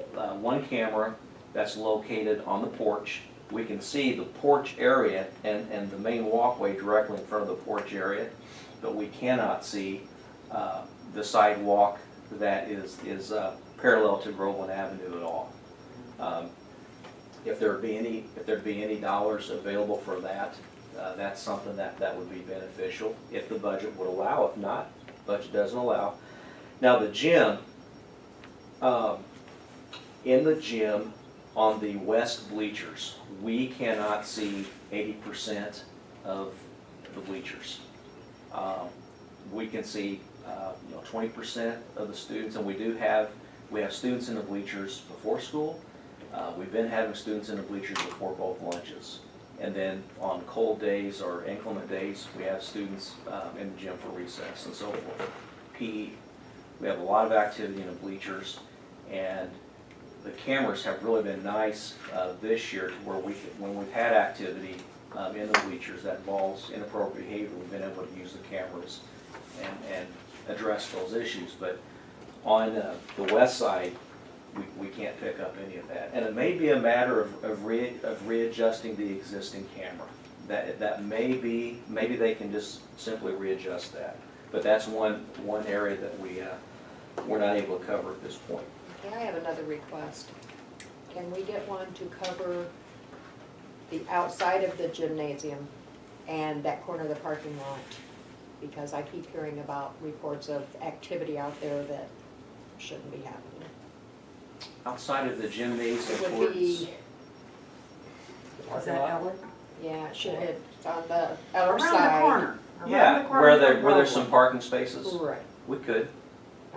one camera that's located on the porch. We can see the porch area and the main walkway directly in front of the porch area, but we cannot see the sidewalk that is parallel to Groveland Avenue at all. If there'd be any dollars available for that, that's something that would be beneficial if the budget would allow. If not, budget doesn't allow. Now the gym, in the gym on the west bleachers, we cannot see 80% of the bleachers. We can see 20% of the students, and we have students in the bleachers before school. We've been having students in the bleachers before both lunches. And then on cold days or inclement days, we have students in the gym for recess and so forth. PE, we have a lot of activity in the bleachers, and the cameras have really been nice this year to where when we've had activity in the bleachers that involves inappropriate behavior, we've been able to use the cameras and address those issues. But on the west side, we can't pick up any of that. And it may be a matter of readjusting the existing camera. That may be, maybe they can just simply readjust that. But that's one area that we're not able to cover at this point. Okay, I have another request. Can we get one to cover the outside of the gymnasium and that corner of the parking lot? Because I keep hearing about reports of activity out there that shouldn't be happening. Outside of the gymnasium It would towards, be, Is that Ellen? yeah, it should, it's on the other Around side. the corner. Around yeah, the corner where from there's some Roseland. parking spaces, Right, we could.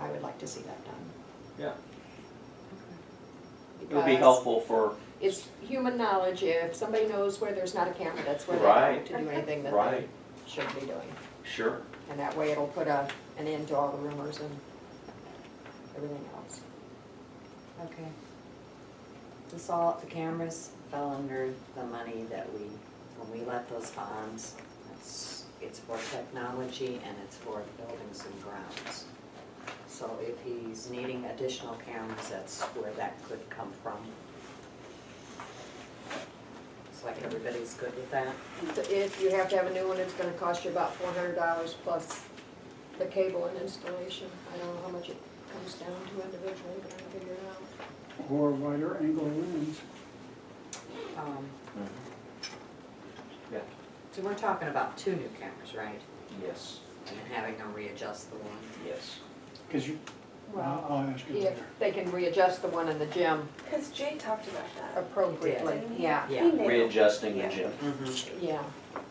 I would like to see that done. Yeah. It would be Because helpful for, it's human knowledge, if somebody knows where there's not a camera, that's where they Right. go to do anything that they right, shouldn't be doing. sure. And that way it'll put an end to all the rumors and everything else. Okay. This all, the cameras fell under the money that when we let those bonds, it's for technology and it's for buildings and grounds. So if he's needing additional cameras, that's where that could come from. It's like everybody's good with that? If you have to have a new one, it's gonna cost you about $400 plus the cable and installation. I don't know how much it comes down to individually, but I can figure it out. Or wider angle lens. Yeah. So we're talking about 2 new cameras, right? Yes, And then having them readjust the one. yes. Because Well, I'll ask you if later. they can readjust the one in the gym Because Jay talked about that. appropriately, Didn't he? yeah, Yeah. He nailed- Readjusting the Yeah. gym. yeah.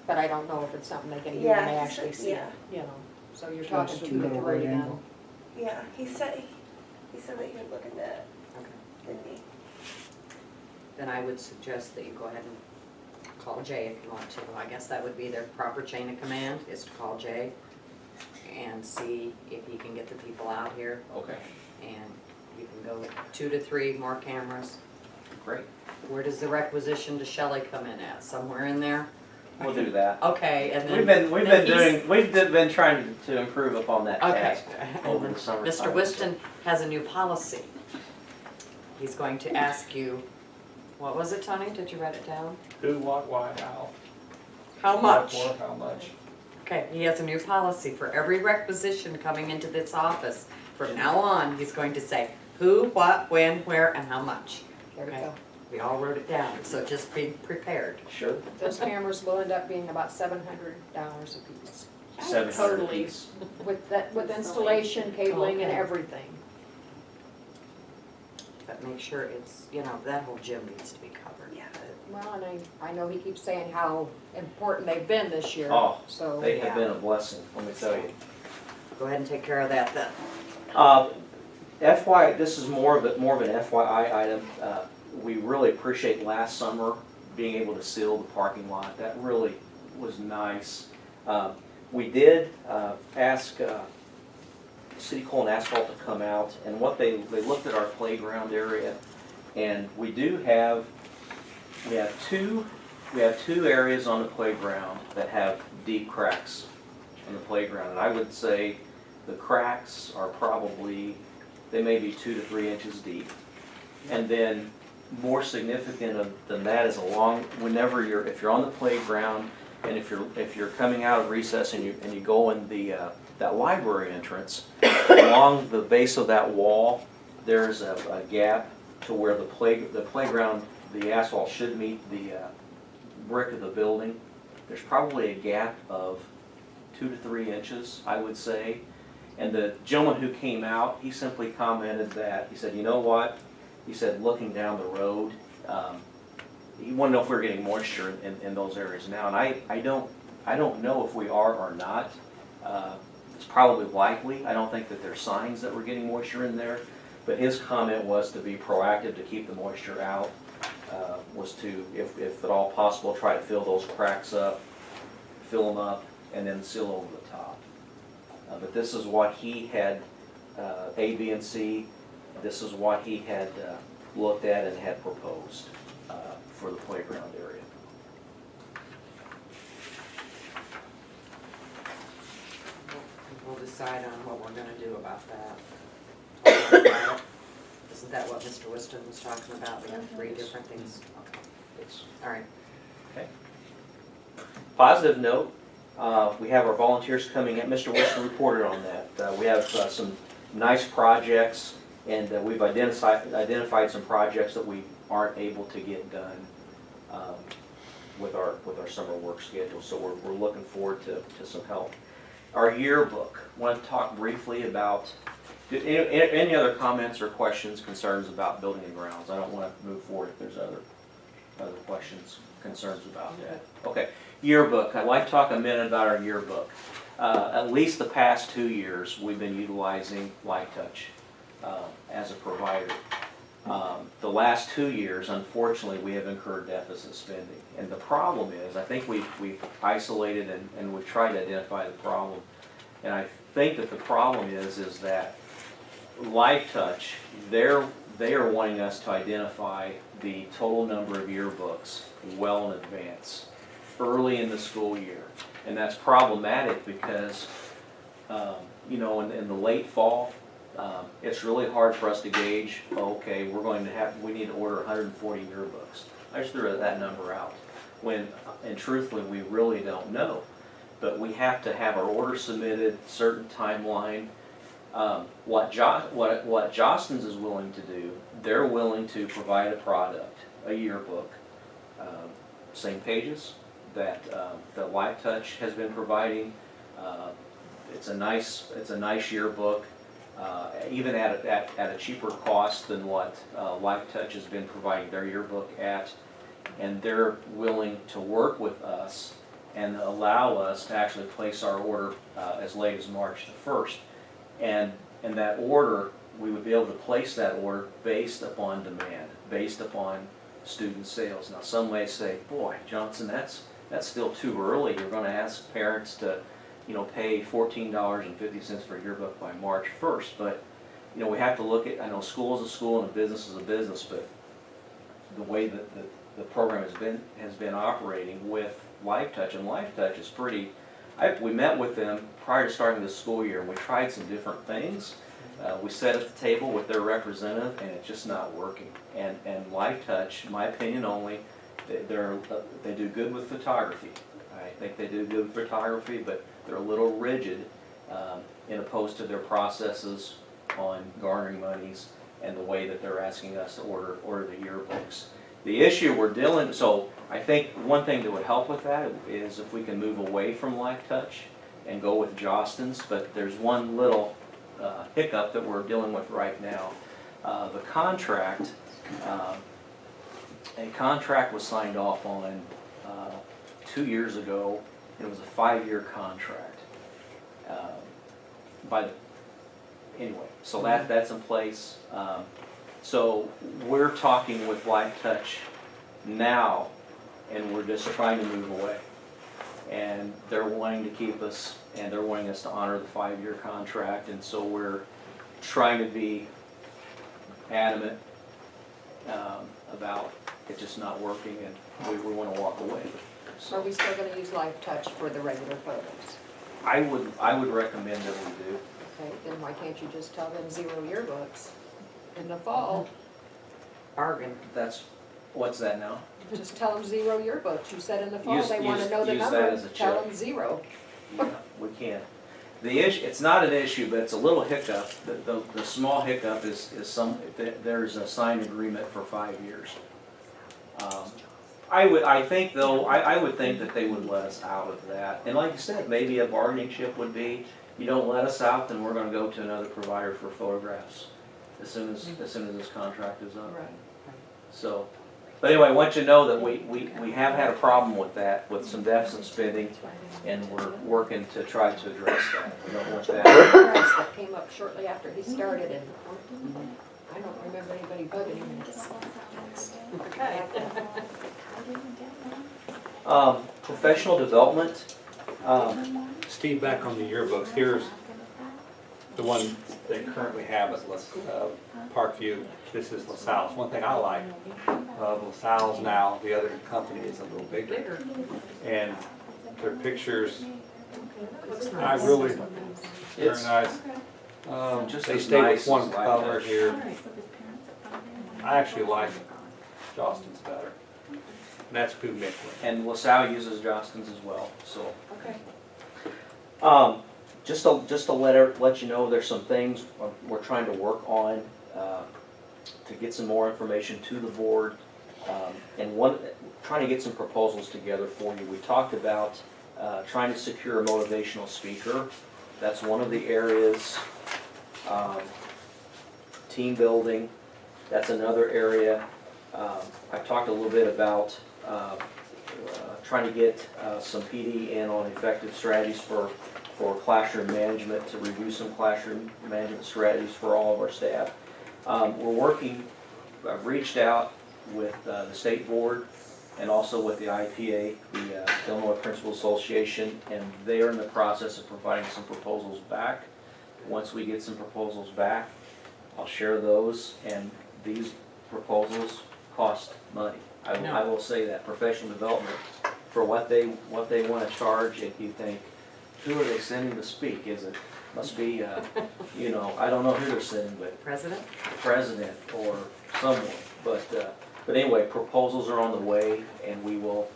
But I don't know if it's something they can do Yeah, when they he actually said- see it, yeah. you know. So you're Just talking a 2 to little 3 right then. angle. Yeah, he said that he would look into it, Okay. didn't he? Then I would suggest that you go ahead and call Jay if you want to. I guess that would be their proper chain of command, is to call Jay and see if he can get the people out here. Okay, And you can go 2 to 3 more cameras. great. Where does the requisition to Shelley come in at? Somewhere in there? We'll do that. Okay, and then. We've been trying to improve upon that Okay. task over the summer. Mr. Whiston has a new policy. He's going to ask you, what was it, Tony? Did you write it down? Who, what, why, how. How much? What for, how much. Okay, he has a new policy for every requisition coming into this office. From now on, he's going to say who, what, when, where, and how much. There we Okay. go. We all wrote it down, so just be prepared. Sure. Those cameras will end up being about $700 a piece. 700 Totally. apiece. With installation, cabling and Okay. everything. But make sure it's, that whole gym needs to be covered. Yeah. Well, and I know he keeps saying how important they've been this year, Oh, so. They have been a blessing, let me tell you. Go ahead and take care of that then. This is more of an FYI item. We really appreciate last summer being able to seal the parking lot. That really was nice. We did ask City Coal and Asphalt to come out, and they looked at our playground area, and we have two areas on the playground that have deep cracks on the playground, and I would say the cracks are probably, they may be 2 to 3 inches deep. And then more significant than that is if you're on the playground and if you're coming out of recess and you go in that library entrance, along the base of that wall, there's a gap to where the playground, the asphalt should meet the brick of the building. There's probably a gap of 2 to 3 inches, I would say. And the gentleman who came out, he simply commented that, he said, you know what? He said, looking down the road, he wanted to know if we were getting moisture in those areas now. And I don't know if we are or not. It's probably likely. I don't think that there's signs that we're getting moisture in there. But his comment was to be proactive to keep the moisture out. was to, if at all possible, try to fill those cracks up, fill them up, and then seal over the top. But this is what he had, A, B, and C, this is what he had looked at and had proposed for the playground area. We'll decide on what we're gonna do about that. Isn't that what Mr. Whiston was talking about? We have 3 different things. Okay, It's, all right. okay. Positive note, we have our volunteers coming in. Mr. Whiston reported on that. We have some nice projects, and we've identified some projects that we aren't able to get done with our summer work schedule. So we're looking forward to some help. Our yearbook. Want to talk briefly about. Any other comments or questions, concerns about building and grounds? I don't want to move forward if there's other questions, concerns about that. Okay, yearbook. I'd like to talk a minute about our yearbook. At least the past 2 years, we've been utilizing LifeTouch as a provider. The last 2 years, unfortunately, we have incurred deficit spending. And the problem is, I think we've isolated and we've tried to identify the problem. And I think that the problem is that LifeTouch, they are wanting us to identify the total number of yearbooks well in advance, early in the school year. And that's problematic because, you know, in the late fall, it's really hard for us to gauge, okay, we need to order 140 yearbooks. I just threw that number out. And truthfully, we really don't know. But we have to have our order submitted, certain timeline. What Jostens is willing to do, they're willing to provide a product, a yearbook, same pages that LifeTouch has been providing. It's a nice yearbook, even at a cheaper cost than what LifeTouch has been providing their yearbook at, and they're willing to work with us and allow us to actually place our order as late as March the 1st. And that order, we would be able to place that order based upon demand, based upon student sales. Now some may say, boy, Johnson, that's still too early. You're going to ask parents to, you know, pay $14.50 for a yearbook by March 1st. But, you know, we have to look at, I know school is a school and a business is a business, but the way that the program has been operating with LifeTouch, and LifeTouch is pretty, we met with them prior to starting the school year, and we tried some different things. We sat at the table with their representative, and it's just not working. And LifeTouch, in my opinion only, they do good with photography. I think they do good with photography, but they're a little rigid in opposed to their processes on garnering monies and the way that they're asking us to order the yearbooks. The issue we're dealing, so I think one thing that would help with that is if we can move away from LifeTouch and go with Jostens, but there's one little hiccup that we're dealing with right now. The contract, a contract was signed off on 2 years ago. It was a 5-year contract. Anyway, so that's in place. So we're talking with LifeTouch now, and we're just trying to move away. And they're wanting to keep us, and they're wanting us to honor the 5-year contract, and so we're trying to be adamant about it just not working, and we want to walk away. Are we still going to use LifeTouch for the regular photos? I would recommend that we do. Okay, then why can't you just tell them 0 yearbooks in the fall? Bargain. What's that now? Just tell them 0 yearbooks. You said in the fall Use- they want to use- know the use that number. as a Tell check. them 0. Yeah, we can. The issue, it's not an issue, but it's a little hiccup. The small hiccup is there's a signed agreement for 5 years. I would think that they would let us out of that. And like you said, maybe a bargaining chip would be, you don't let us out, then we're going to go to another provider for photographs as soon as this contract is up. Right. So, but anyway, I want you to know that we have had a problem with that, with some deficit spending, and we're working to try to address that. We don't want that. That came up shortly after he started, and I don't remember anybody bugging him. Okay. Professional development, Steve, back on the yearbooks, here's the one they currently have at Parkview. This is LaSalle's. One thing I like of LaSalle's now, the other company is a little bigger. And their pictures, I really, very It's nice. just They as stay nice with one as color that. here. I actually like Jostens better. And that's who Mick went. And LaSalle uses Johnston's as well, so. Okay. Just to let you know, there's some things we're trying to work on to get some more information to the board, and trying to get some proposals together for you. We talked about trying to secure a motivational speaker. That's one of the areas. Team building, that's another area. I talked a little bit about trying to get some PD in on effective strategies for classroom management, to review some classroom management strategies for all of our staff. We're working, I've reached out with the state board and also with the IPA, the Illinois Principal Association, and they're in the process of providing some proposals back. Once we get some proposals back, I'll share those, and these proposals cost money. I will say that. Professional development, for what they want to charge, if you think, who are they sending to speak? Must be, you know, I don't know who they're sending, but President? president or someone. But anyway, proposals are on the way, and we will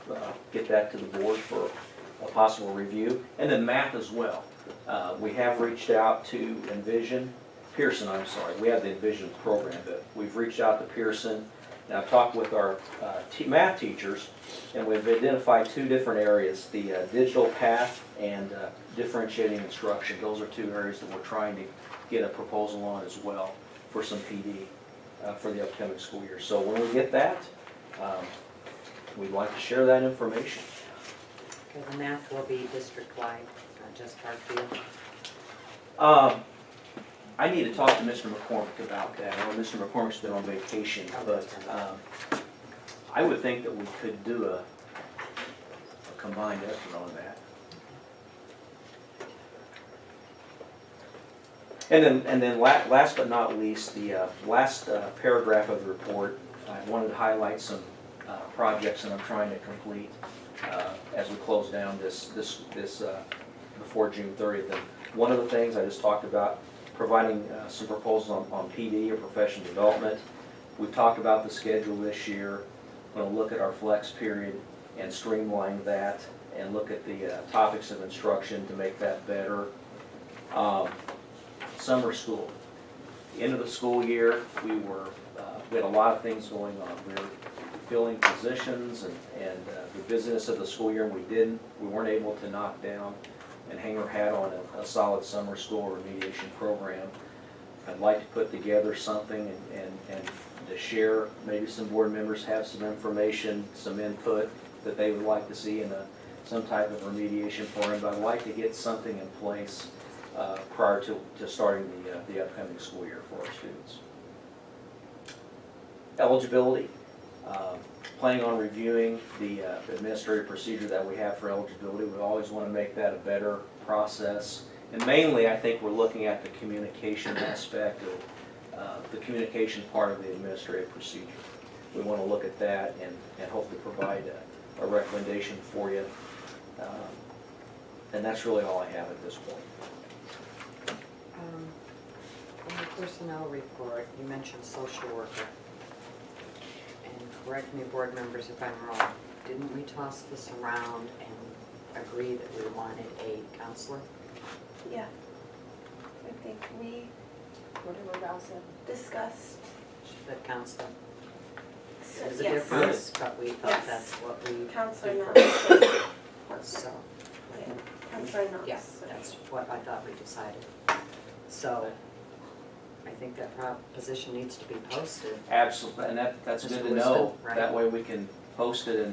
get that to the board for a possible review. And then math as well. We have reached out to Pearson, I'm sorry. We have the Envision program, but we've reached out to Pearson. And I've talked with our math teachers, and we've identified two different areas, the digital path and differentiating instruction. Those are two areas that we're trying to get a proposal on as well for some PD for the upcoming school year. So when we get that, we'd like to share that information. Okay, the math will be district-wide, not just Parkview. I need to talk to Mr. McCormick about that. I know Mr. McCormick's been on vacation, but I would think that we could do a combined effort on that. And then last but not least, the last paragraph of the report, I wanted to highlight some projects that I'm trying to complete as we close down this before June 30th. And one of the things I just talked about, providing some proposals on PD or professional development. We've talked about the schedule this year. We're going to look at our flex period and streamline that, and look at the topics of instruction to make that better. Summer school. The end of the school year, we had a lot of things going on. We were filling positions and the business of the school year, and we weren't able to knock down and hang our hat on a solid summer school remediation program. I'd like to put together something and to share. Maybe some board members have some information, some input that they would like to see in some type of remediation program, but I'd like to get something in place prior to starting the upcoming school year for our students. Eligibility. Planning on reviewing the administrative procedure that we have for eligibility. We always want to make that a better process. And mainly, I think we're looking at the communication aspect of the communication part of the administrative procedure. We want to look at that and hopefully provide a recommendation for you. And that's really all I have at this point. In the personnel report, you mentioned social worker. And correct me, board members, if I'm wrong, didn't we toss this around and agree that we wanted a counselor? Yeah. I think we Whatever Val said. discussed. The counselor. There's a Yes. difference, but we thought Yes. that's what we Counselor preferred. not. So, Yeah, Counselor not. yeah, that's what I thought we decided. So, I think that position needs to be posted. Absolutely, and that's Just good to listed, know. right. That way we can post it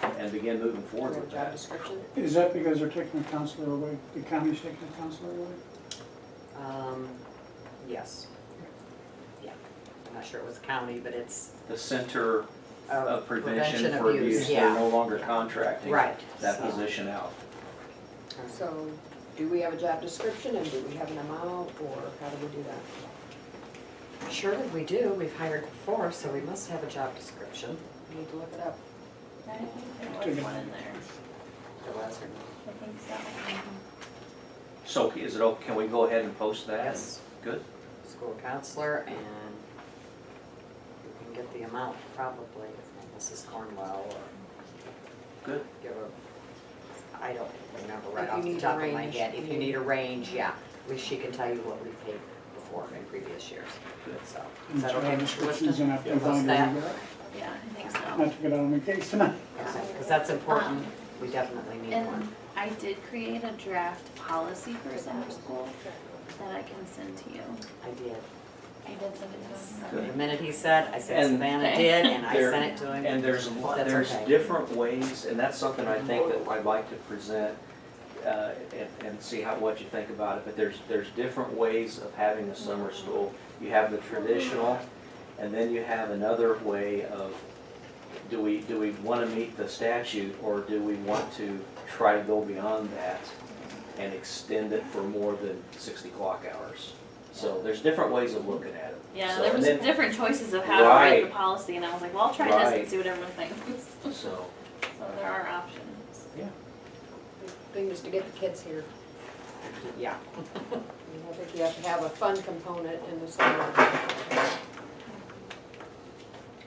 and begin moving forward Or with job that. description. Is that because they're taking the counselor away, the county's taking the counselor away? Yes. Yeah. I'm not sure it was county, but it's, The center of prevention of for abuse. They're yeah. no longer contracting Right. that So- position out. So, do we have a job description and do we have an amount, or how do we do that? Surely we do, we've hired before, so we must have a job description. We need to look it up. I think there was one in there. There was or I think so. So is it, can we go ahead and post that? Yes. Good. School counselor, and we can get the amount probably from Mrs. Cornwell, or Good. give her, I don't remember right If you off the need a top of my range, head. If you you- need a range, yeah, at least she can tell you what we've paid before in previous years. Good. So, And is that okay, job Mr. descriptions Liston? and have to Post find that? it. Yeah, I think so. Not to get out on my case tonight. Because that's important, we definitely need one. And I did create a draft policy for summer school that I can send to you. I did. I did send it to The him. minute he said, I said And- Savannah Okay. did, and I There- sent it to him. And there's That's okay. different ways, and that's something I think that I'd like to present and see what you think about it. But there's different ways of having a summer school. You have the traditional, and then you have another way of, do we want to meet the statute, or do we want to try to go beyond that and extend it for more than 60 clock hours? So there's different ways of looking at it. Yeah, So, there and was then- different choices of how to write Right. the policy, and I was like, well, I'll try this Right. and see what everyone thinks. So, So there are options. The thing is to get the kids here. Yeah. I think you have to have a fun component in the summer.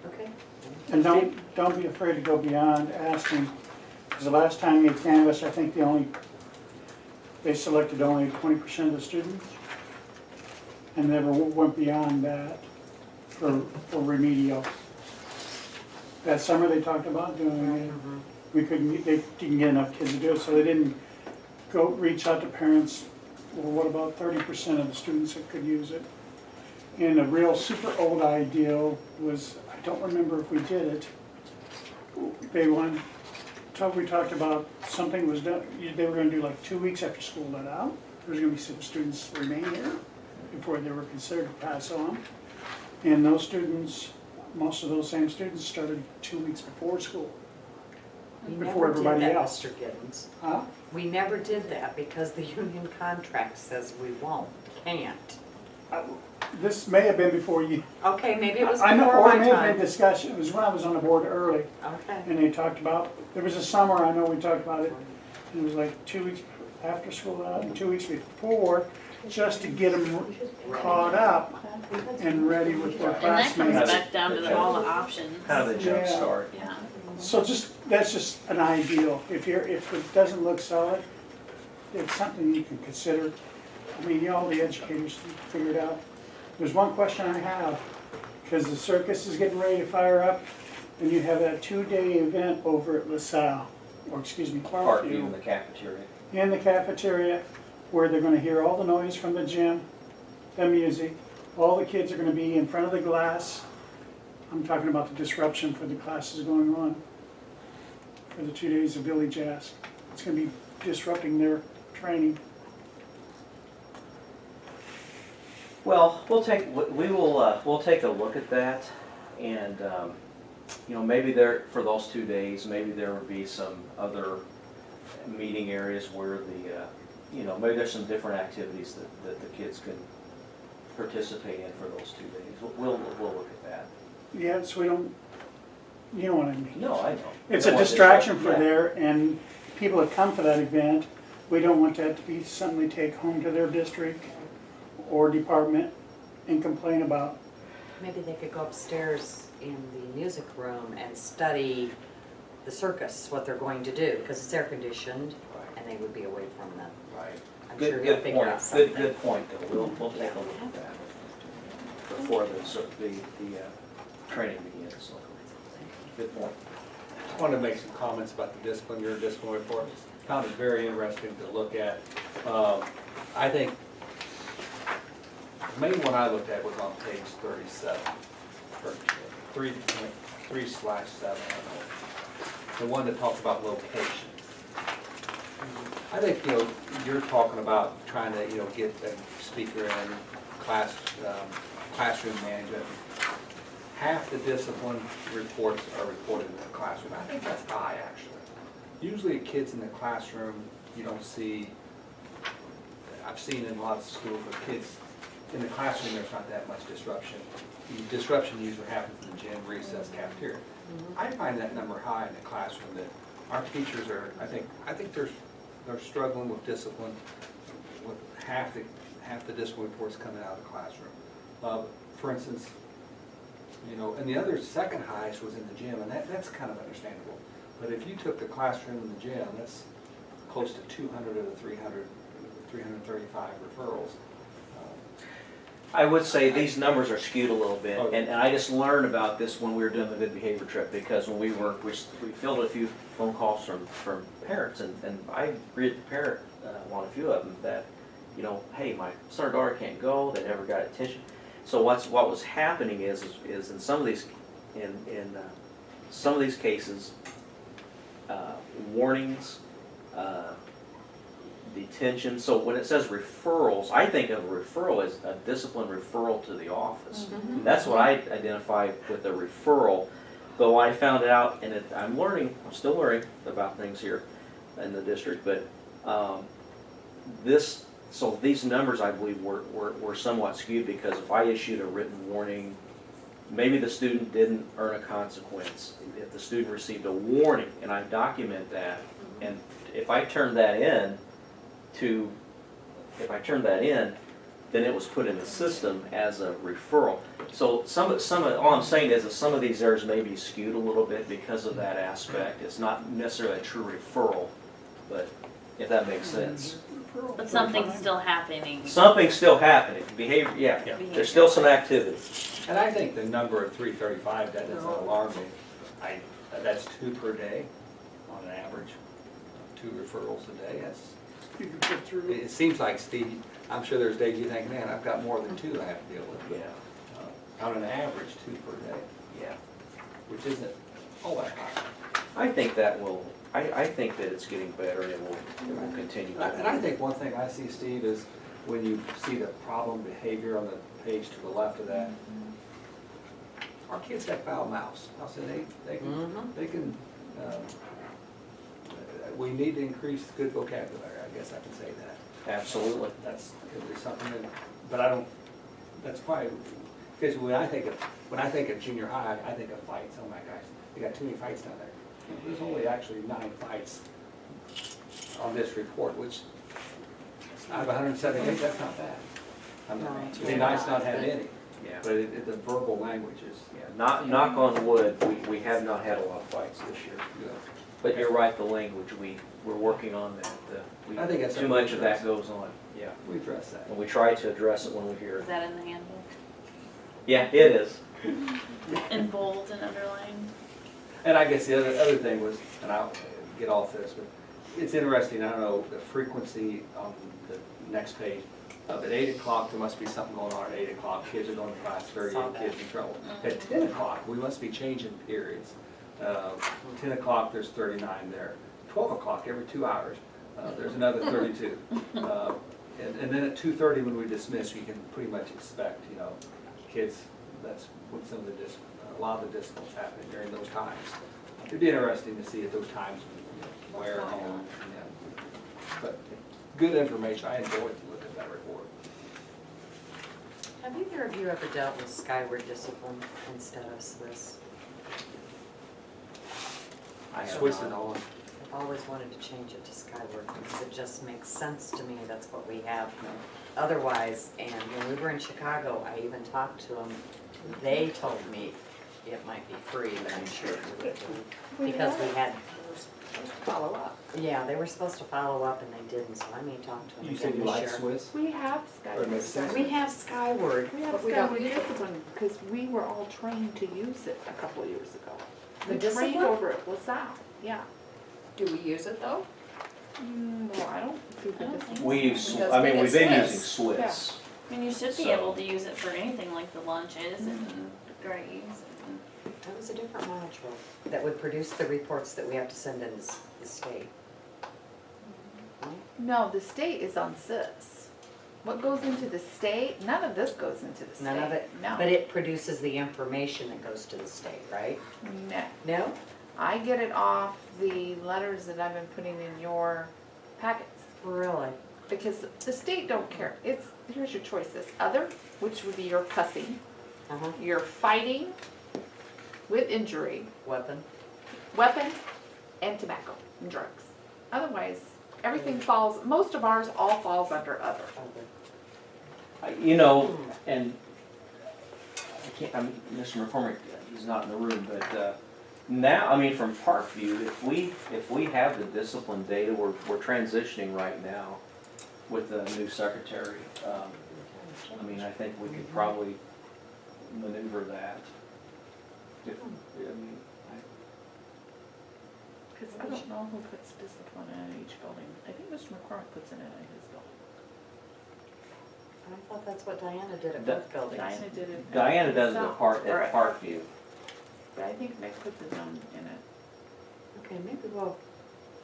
Okay. And don't be afraid to go beyond asking, because the last time they canvassed, I think they selected only 20% of the students, and never went beyond that for remedial. That summer they talked about doing it, they didn't get enough kids to do it, so they didn't go reach out to parents. Well, what about 30% of the students that could use it? And a real super old idea was, I don't remember if we did it. We talked about something was done, they were gonna do like 2 weeks after school let out. There was gonna be some students remain here before they were considered to pass on. And those students, most of those same students started 2 weeks before school. We Before never did everybody that, else. Mr. Gibbons. Huh? We never did that because the union contract says we won't, can't. This may have been before you, Okay, maybe it was I know, before or it my may have been time. discussion, it was when I was on the board early. Okay. And they talked about, there was a summer, I know we talked about it, and it was like 2 weeks after school out and 2 weeks before, just to get them caught up and ready with their And that comes classmates. back down to all the options. kind of the jump Yeah. start. Yeah. So that's just an ideal. If it doesn't look solid, it's something you can consider. I mean, all the educators figure it out. There's one question I have, because the circus is getting ready to fire up, and you have that 2-day event over at LaSalle, or excuse me, Parkview in Parkview, the cafeteria. in the cafeteria, where they're gonna hear all the noise from the gym, the music. All the kids are gonna be in front of the glass. I'm talking about the disruption for the classes going on for the 2 days of Village Ask. It's gonna be disrupting their training. Well, we'll take a look at that, and maybe for those 2 days, maybe there would be some other meeting areas where maybe there's some different activities that the kids can participate in for those 2 days. We'll look at that. Yeah, so we don't, you know what I mean? No, I know. It's We a don't want distraction for yeah. there, and people that come for that event, we don't want that to be something they take home to their district or department and complain about. Maybe they could go upstairs in the music room and study the circus, what they're going to do, because it's air conditioned, and they would be away from them. Right. I'm Good, sure good you'll figure point. out something. Good point, though. We'll take a look at that before the training begins. So, good point. Just wanted to make some comments about the discipline, your discipline report. Found it very interesting to look at. I think the main one I looked at was on page 37, or 3/7, I don't know. The one that talks about location. I think, you're talking about trying to, get a speaker in, classroom management. half the discipline reports are reported in the classroom. I think that's high, actually. Usually kids in the classroom, you don't see, I've seen in lots of schools where kids, in the classroom, there's not that much disruption. The disruption usually happens in the gym, recess, cafeteria. I find that number high in the classroom, that our teachers are, I think they're struggling with discipline, with half the discipline reports coming out of the classroom. For instance, you know, and the other second highest was in the gym, and that's kind of understandable. But if you took the classroom and the gym, that's close to 200 of the 335 referrals. I would say these numbers are skewed a little bit, Okay. and I just learned about this when we were doing the good behavior trip, because when we fielded a few phone calls from parents, and I agreed with the parent on a few of them that, you know, hey, my son or daughter can't go, they never got attention. So what was happening is in some of these some of these cases, warnings, detention. So when it says referrals, I think of a referral as a discipline referral to the office. That's what I identify with a referral. Though I found out, and I'm still learning about things here in the district, but so these numbers, I believe, were somewhat skewed, because if I issued a written warning, maybe the student didn't earn a consequence. If the student received a warning, and I document that, and if I turned that in, then it was put in the system as a referral. So all I'm saying is that some of these errors may be skewed a little bit because of that aspect. It's not necessarily a true referral, but if that makes sense. But something's still happening. Something's still happening. Behavior, yeah. There's still some activity. And I think the number of 335, that doesn't alarm me. That's 2 per day on an average, 2 referrals a day. You can put through. It seems like, Steve, I'm sure there's days you think, man, I've got more than 2 I have to deal with. Yeah. On an average, 2 per day, Yeah. which isn't all that high. I think that it's getting better, and it will continue to. And I think one thing I see, Steve, is when you see the problem behavior on the page to the left of that, our kids have foul mouths. I'll say they can, we need to increase good vocabulary, I guess I can say that. Absolutely. That's could be something, but I don't, that's probably, because when I think of junior high, I think of fights. Oh my gosh, they got too many fights down there. There's only actually 9 fights on this report, which out of 178, that's not bad. It'd be nice not to have any, Yeah. but the verbal language is Knock on wood, we have not had a lot of fights this year. good. But you're right, the language, we're working on that. I think that's Too much of that goes on, yeah. We address that. And we try to address it when we hear Is it. that in the handbook? Yeah, it is. In bold and underlined? And I guess the other thing was, and I'll get off this, but it's interesting, I don't know, the frequency on the next page. At 8 o'clock, there must be something going on at 8 o'clock. Kids are going to class, 38 kids in trouble. At 10 o'clock, we must be changing periods. 10 o'clock, there's 39 there. 12 o'clock, every 2 hours, there's another 32. And then at 2:30, when we dismiss, we can pretty much expect, you know, kids, that's when a lot of the discipline's happening during those times. It'd be interesting to see at those times where home. Yeah. But good information. I enjoyed looking at that report. Have either of you ever dealt with skyward discipline instead of Swiss? I have Swiss not. and all. I've always wanted to change it to skyward because it just makes sense to me. That's what we have otherwise. And when we were in Chicago, I even talked to them. They told me it might be free, but I'm sure it would be because we had Follow up. Yeah, they were supposed to follow up and they didn't, so I may talk to them You again said you this like year. Swiss? We have Or it makes sense. We have Skyward. We have But we don't Skyward use it. discipline because we were all trained to use it a couple of years ago. The We trained discipline? over it, LaSalle, yeah. Do we use it though? No, I don't do the I don't discipline. think We use, Because I mean, we we've get been Swiss. using Swiss. I mean, you should be So- able to use it for anything like the lunches and grades. That was a different module that would produce the reports that we have to send in the state. No, the state is on CIS. what goes into the state, none of this goes into the state. None of it? No. But it produces the information that goes to the state, right? No. No? I get it off the letters that I've been putting in your packets. Really? Because the state don't care. Here's your choices. Other, which would be your cussing, Uh-huh. your fighting with injury, Weapon? weapon, and tobacco and drugs. Otherwise, everything falls, most of ours all falls under other. You know, and Mr. McCormick, he's not in the room, but now, I mean, from Parkview, if we have the discipline data, we're transitioning right now with the new secretary. I mean, I think we could probably maneuver that. Because I don't know who puts discipline in each building. I think Mr. McCormick puts it in his building. I thought that's what Diana did at both buildings. Diana did it. Diana does it herself. at Parkview. But I think Nick puts his own in it. Okay, maybe we'll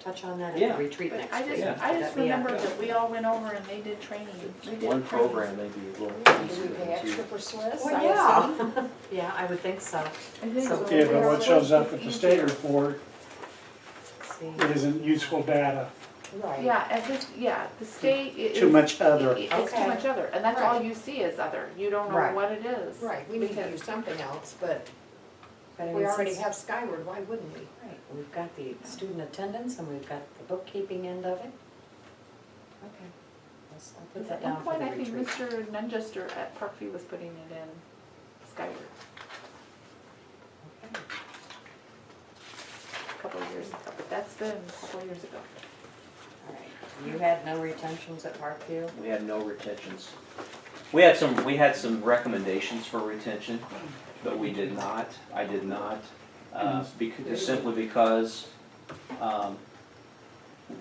touch on that at Yeah. the retreat But next I week. just, Yeah. I just That'd be remember a- that we all went over and they did training. They did One training. program may be a little Do easier we pay than extra two. for Swiss? Well, I yeah. assume? Yeah, I would think so. I think So- so. Yeah, but what shows up at the state report See, isn't useful data. right. Yeah, and this, the state is. Too much other. It's Okay. too much other, and that's all Right. you see is other. You don't know Right. what it is. Right, we need to do Because- something else, but But I we mean, already since- have Skyward, why wouldn't we? Right, we've got the student attendance and we've got the bookkeeping end of it. Okay, I'll put that At down one for point, the I think retreat. Mr. Nunjuster at Parkview was putting it in Skyward Okay. a couple of years ago, but that's been a couple of years ago. All right, you had no retentions at Parkview? We had no retentions. We had some recommendations for retention, but we did not. I did not, simply because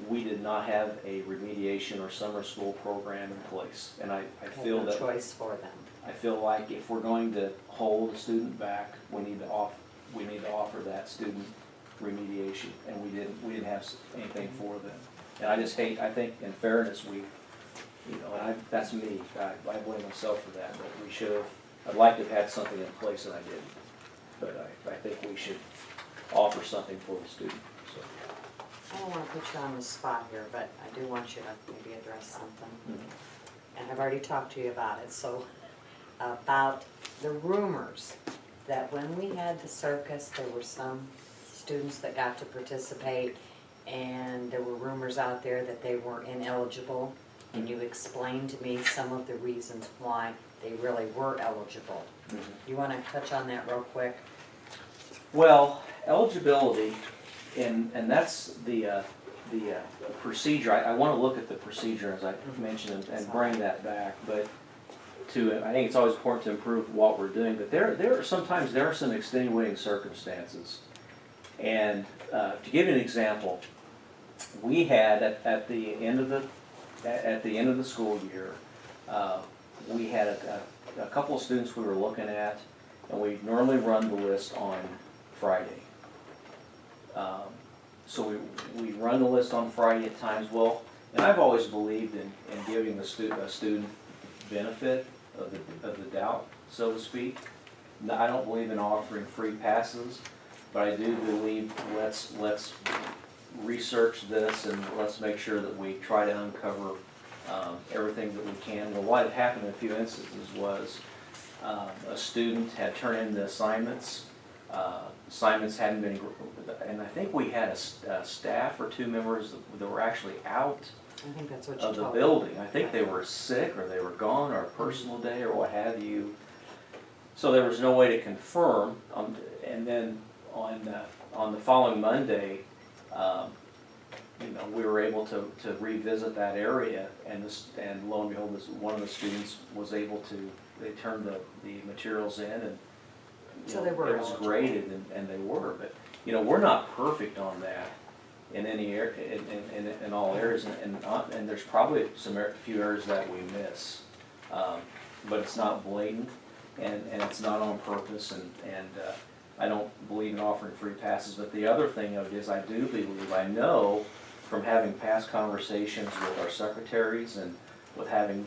we did not have a remediation or summer school program in place. And I Had feel no that, choice for them. I feel like if we're going to hold a student back, we need to offer that student remediation, and we didn't have anything for them. And I just hate, I think in fairness, that's me, I blame myself for that, but we should have, I'd like to have had something in place and I didn't. But I think we should offer something for the student, so. I don't want to put you on the spot here, but I do want you to maybe address something. And I've already talked to you about it, so about the rumors that when we had the circus, there were some students that got to participate, and there were rumors out there that they were ineligible, and you explained to me some of the reasons why they really were eligible. You want to touch on that real quick? Well, eligibility, and that's the procedure. I want to look at the procedure, as I mentioned, and bring that back. But I think it's always important to improve what we're doing. But there are some extenuating circumstances. And to give you an example, we had at the end of the school year, we had a couple of students we were looking at, and we normally run the list on Friday. So we run the list on Friday at times. Well, and I've always believed in giving a student benefit of the doubt, so to speak. I don't believe in offering free passes, but I do believe let's research this and let's make sure that we try to uncover everything that we can. Well, what had happened in a few instances was a student had turned in the assignments. Assignments hadn't been, and I think we had a staff or two members that were actually out I think that's what you of the told me. building. I think they were sick or they were gone or a personal day or what have you. So there was no way to confirm. And then on the following Monday, we were able to revisit that area, and lo and behold, one of the students was able to. They turned the materials in, and So they were it was eligible. graded, and they were. But we're not perfect on that in any in all areas, and there's probably a few areas that we miss, but it's not blatant, and it's not on purpose, and I don't believe in offering free passes. But the other thing of it is, I know from having past conversations with our secretaries and with having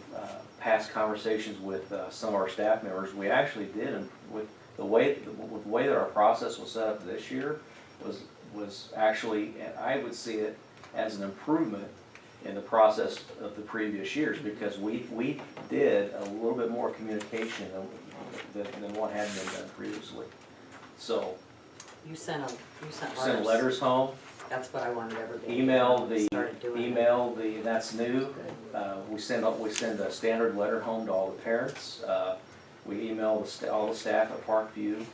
past conversations with some of our staff members, we actually did, and with the way that our process was set up this year was actually, and I would see it as an improvement in the process of the previous years, because we did a little bit more communication than what had been done previously. So, You sent letters. send letters home, That's what I wanted everybody to do. email Started doing it. that's new. We send a standard letter home to all the parents. We email all the staff at Parkview.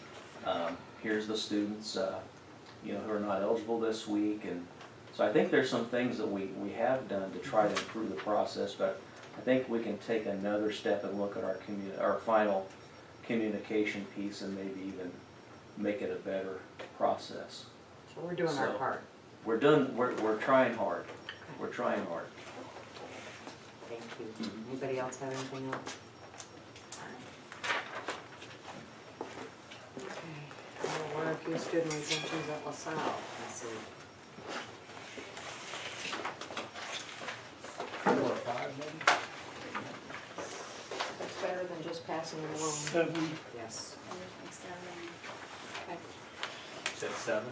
Here's the students, who are not eligible this week. And so I think there's some things that we have done to try to improve the process, but I think we can take another step and look at our final communication piece and maybe even make it a better process. So we're doing our So- part. We're trying hard. We're trying hard. Thank you. Mhm. Anybody else have anything else? Okay. Well, we're a few student retentions at LaSalle. Let's see. 4 or 5 maybe? That's better than just passing them along. 7. Yes. Said 7?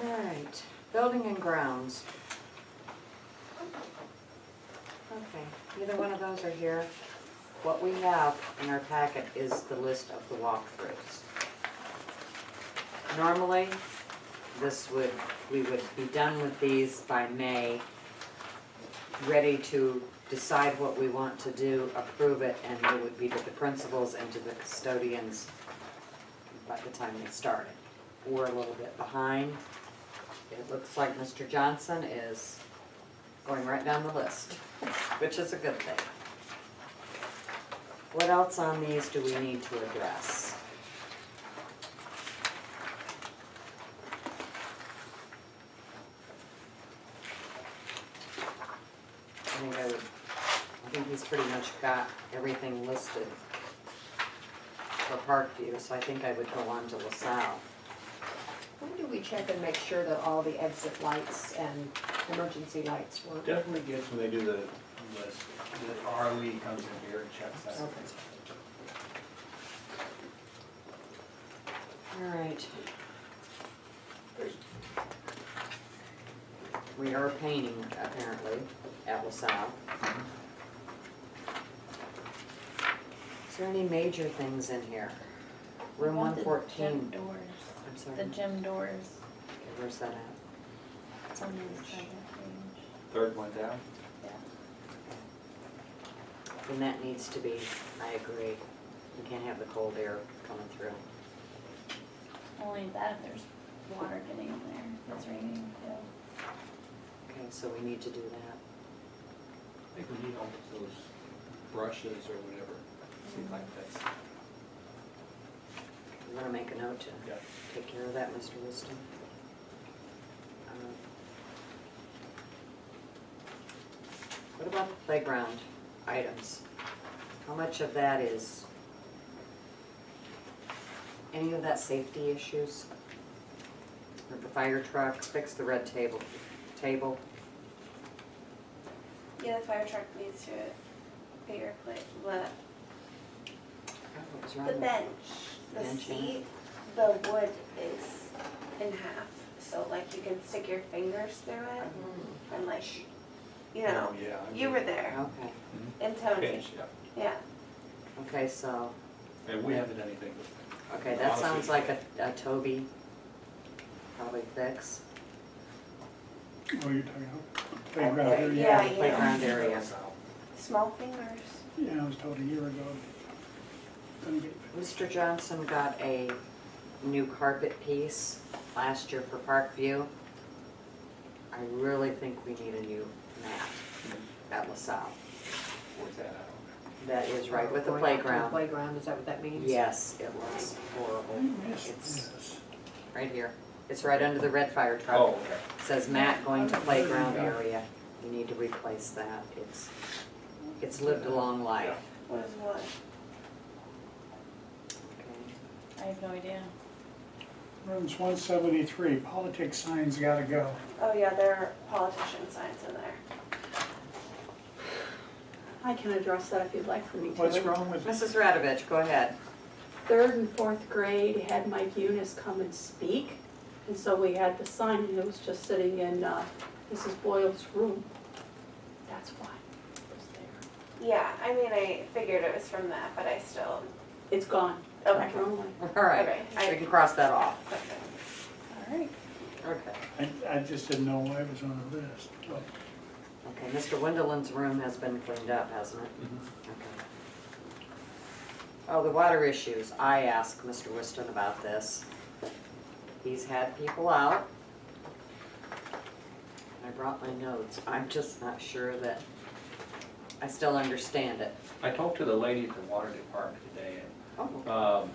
All right. Building and grounds. Okay, neither one of those are here. What we have in our packet is the list of the walkthroughs. Normally, we would be done with these by May, ready to decide what we want to do, approve it, and it would be to the principals and to the custodians by the time they started. We're a little bit behind. It looks like Mr. Johnson is going right down the list, which is a good thing. What else on these do we need to address? I think he's pretty much got everything listed for Parkview, so I think I would go on to LaSalle. When do we check and make sure that all the exit lights and emergency lights work? Definitely gets when they do the list. The ROE comes in here and checks that. Okay. All right. We are painting, apparently, at LaSalle. Is there any major things in here? Room What about the 114. Gym doors. I'm sorry. The gym doors. Okay, where's that at? It's on the second page. Third one down? Yeah. And that needs to be, I agree. We can't have the cold air coming through. Only that if there's water getting in there. If it's raining too. Okay, so we need to do that. I think we need all those brushes or whatever. Seems like that's, I'm gonna make a note to yeah. take care of that, Mr. Wisdom. What about the playground items? How much of that is, any of that safety issues? Or the fire truck, fix the red table? Yeah, the fire truck needs to be replaced. What was wrong The with- bench, the Bench, yeah. seat, the wood is in half. So like you can stick your fingers through it and like, you know, Oh, yeah. I you mean, were there. Okay, And Tony. Bench, yeah. Yeah. okay, so, And we haven't done anything with it. okay, that sounds Honestly. like a Toby probably fix. Oh, you're talking about playground Okay, area? yeah. Playground area. Small fingers. Yeah, I was told a year ago. Gonna get- Mr. Johnson got a new carpet piece last year for Parkview. I really think we need a new mat at LaSalle. Where's that at? That is right with the Going out to playground. Playground, is that what that means? Yes, it looks horrible. Yes, It's yes. right here. It's right under the red fire truck. Oh, okay. It says mat going to playground area. You need to replace that. It's lived a long life. What is what? Okay. I have no idea. Rooms 173, politics signs gotta go. Oh yeah, there are politician signs in there. I can address that if you'd like for me to. What's wrong with it? Mrs. Radovich, go ahead. 3rd and 4th grade had Mike Eunice come and speak, and so we had the sign, and it was just sitting in Mrs. Boyle's room. That's why it was there. Yeah, I mean, I figured it was from that, but I still. It's gone. Okay. Thrown away. All right, Okay, we can cross that off. All right. Okay. I just didn't know why it was on the list. So, Okay, Mr. Wendelin's room has been cleaned up, hasn't it? Mhm. Okay. Oh, the water issues. I asked Mr. Whiston about this. He's had people out. I brought my notes. I'm just not sure that I still understand it. I talked to the lady at the water department today, Oh, and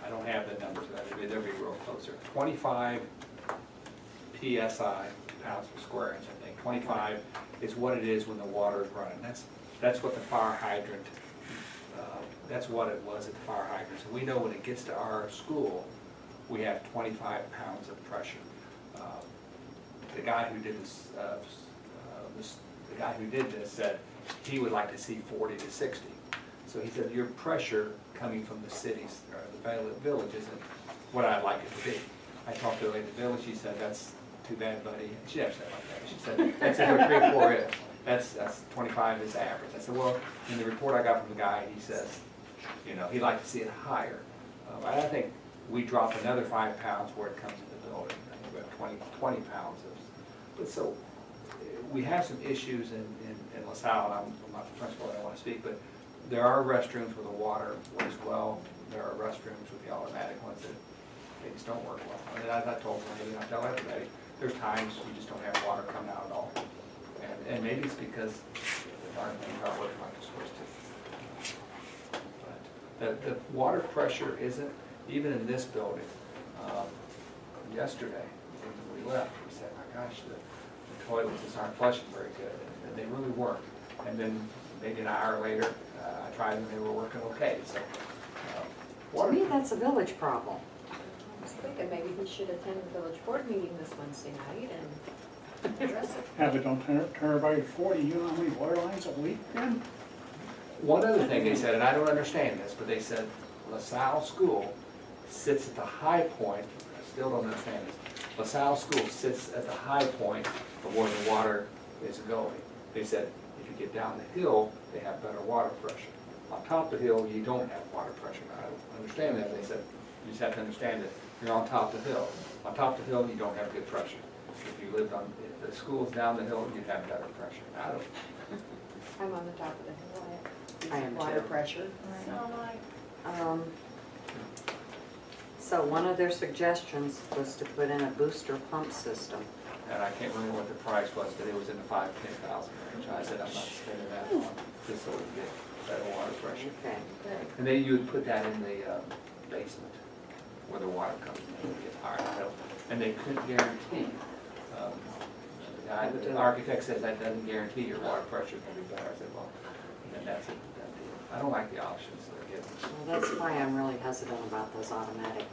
I don't have the numbers, they'll be real closer. 25 PSI, pounds per square inch, I think. 25 is what it is when the water is running. That's what the fire hydrant, that's what it was at the fire hydrant. So we know when it gets to our school, we have 25 pounds of pressure. The guy who did this said he would like to see 40 to 60. So he said, your pressure coming from the cities or the village isn't what I'd like it to be. I talked to the lady at the village, she said, that's too bad, buddy. She never said it like that. She said, that's what Creve Coeur is. That's 25 is average. I said, well, in the report I got from the guy, he says, you know, he'd like to see it higher. I think we drop another 5 pounds where it comes in the building. I think we have 20 pounds of, but so we have some issues in LaSalle, and I'm not the principal, I don't want to speak, but there are restrooms where the water works well. There are restrooms with the automatic ones that they just don't work well. I mean, I told them, I tell everybody, there's times you just don't have water coming out at all. And maybe it's because the darn things aren't working like they're supposed to. But the water pressure isn't, even in this building, yesterday, when we left, we said, my gosh, the toilets just aren't flushing very good, and they really weren't. And then maybe an hour later, I tried them, they were working okay, so. to me, that's a village problem. I was thinking maybe he should attend the village board meeting this Wednesday night and address it. yeah, but don't turn everybody to 40. You know how many water lines a week then? One other thing they said, and I don't understand this, but they said LaSalle School sits at the high point, I still don't understand this. LaSalle School sits at the high point of where the water is going. They said if you get down the hill, they have better water pressure. On top of the hill, you don't have water pressure. Now, I don't understand that. They said you just have to understand that you're on top of the hill. On top of the hill, you don't have good pressure. If the school's down the hill, you'd have better pressure. I don't. I'm on the top of the hill. I am Water too. pressure. So one of their suggestions was to put in a booster pump system. And I can't remember what the price was, but it was in the 5,000 to 10,000 range. I said I'm not spending that on just so we can get better water pressure. Okay. And then you would put that in the basement where the water comes in and get higher. And they couldn't guarantee. The architect says that doesn't guarantee your water pressure is going to be better. I said, well, then that's it. I don't like the options they're giving. Well, that's why I'm really hesitant about those automatic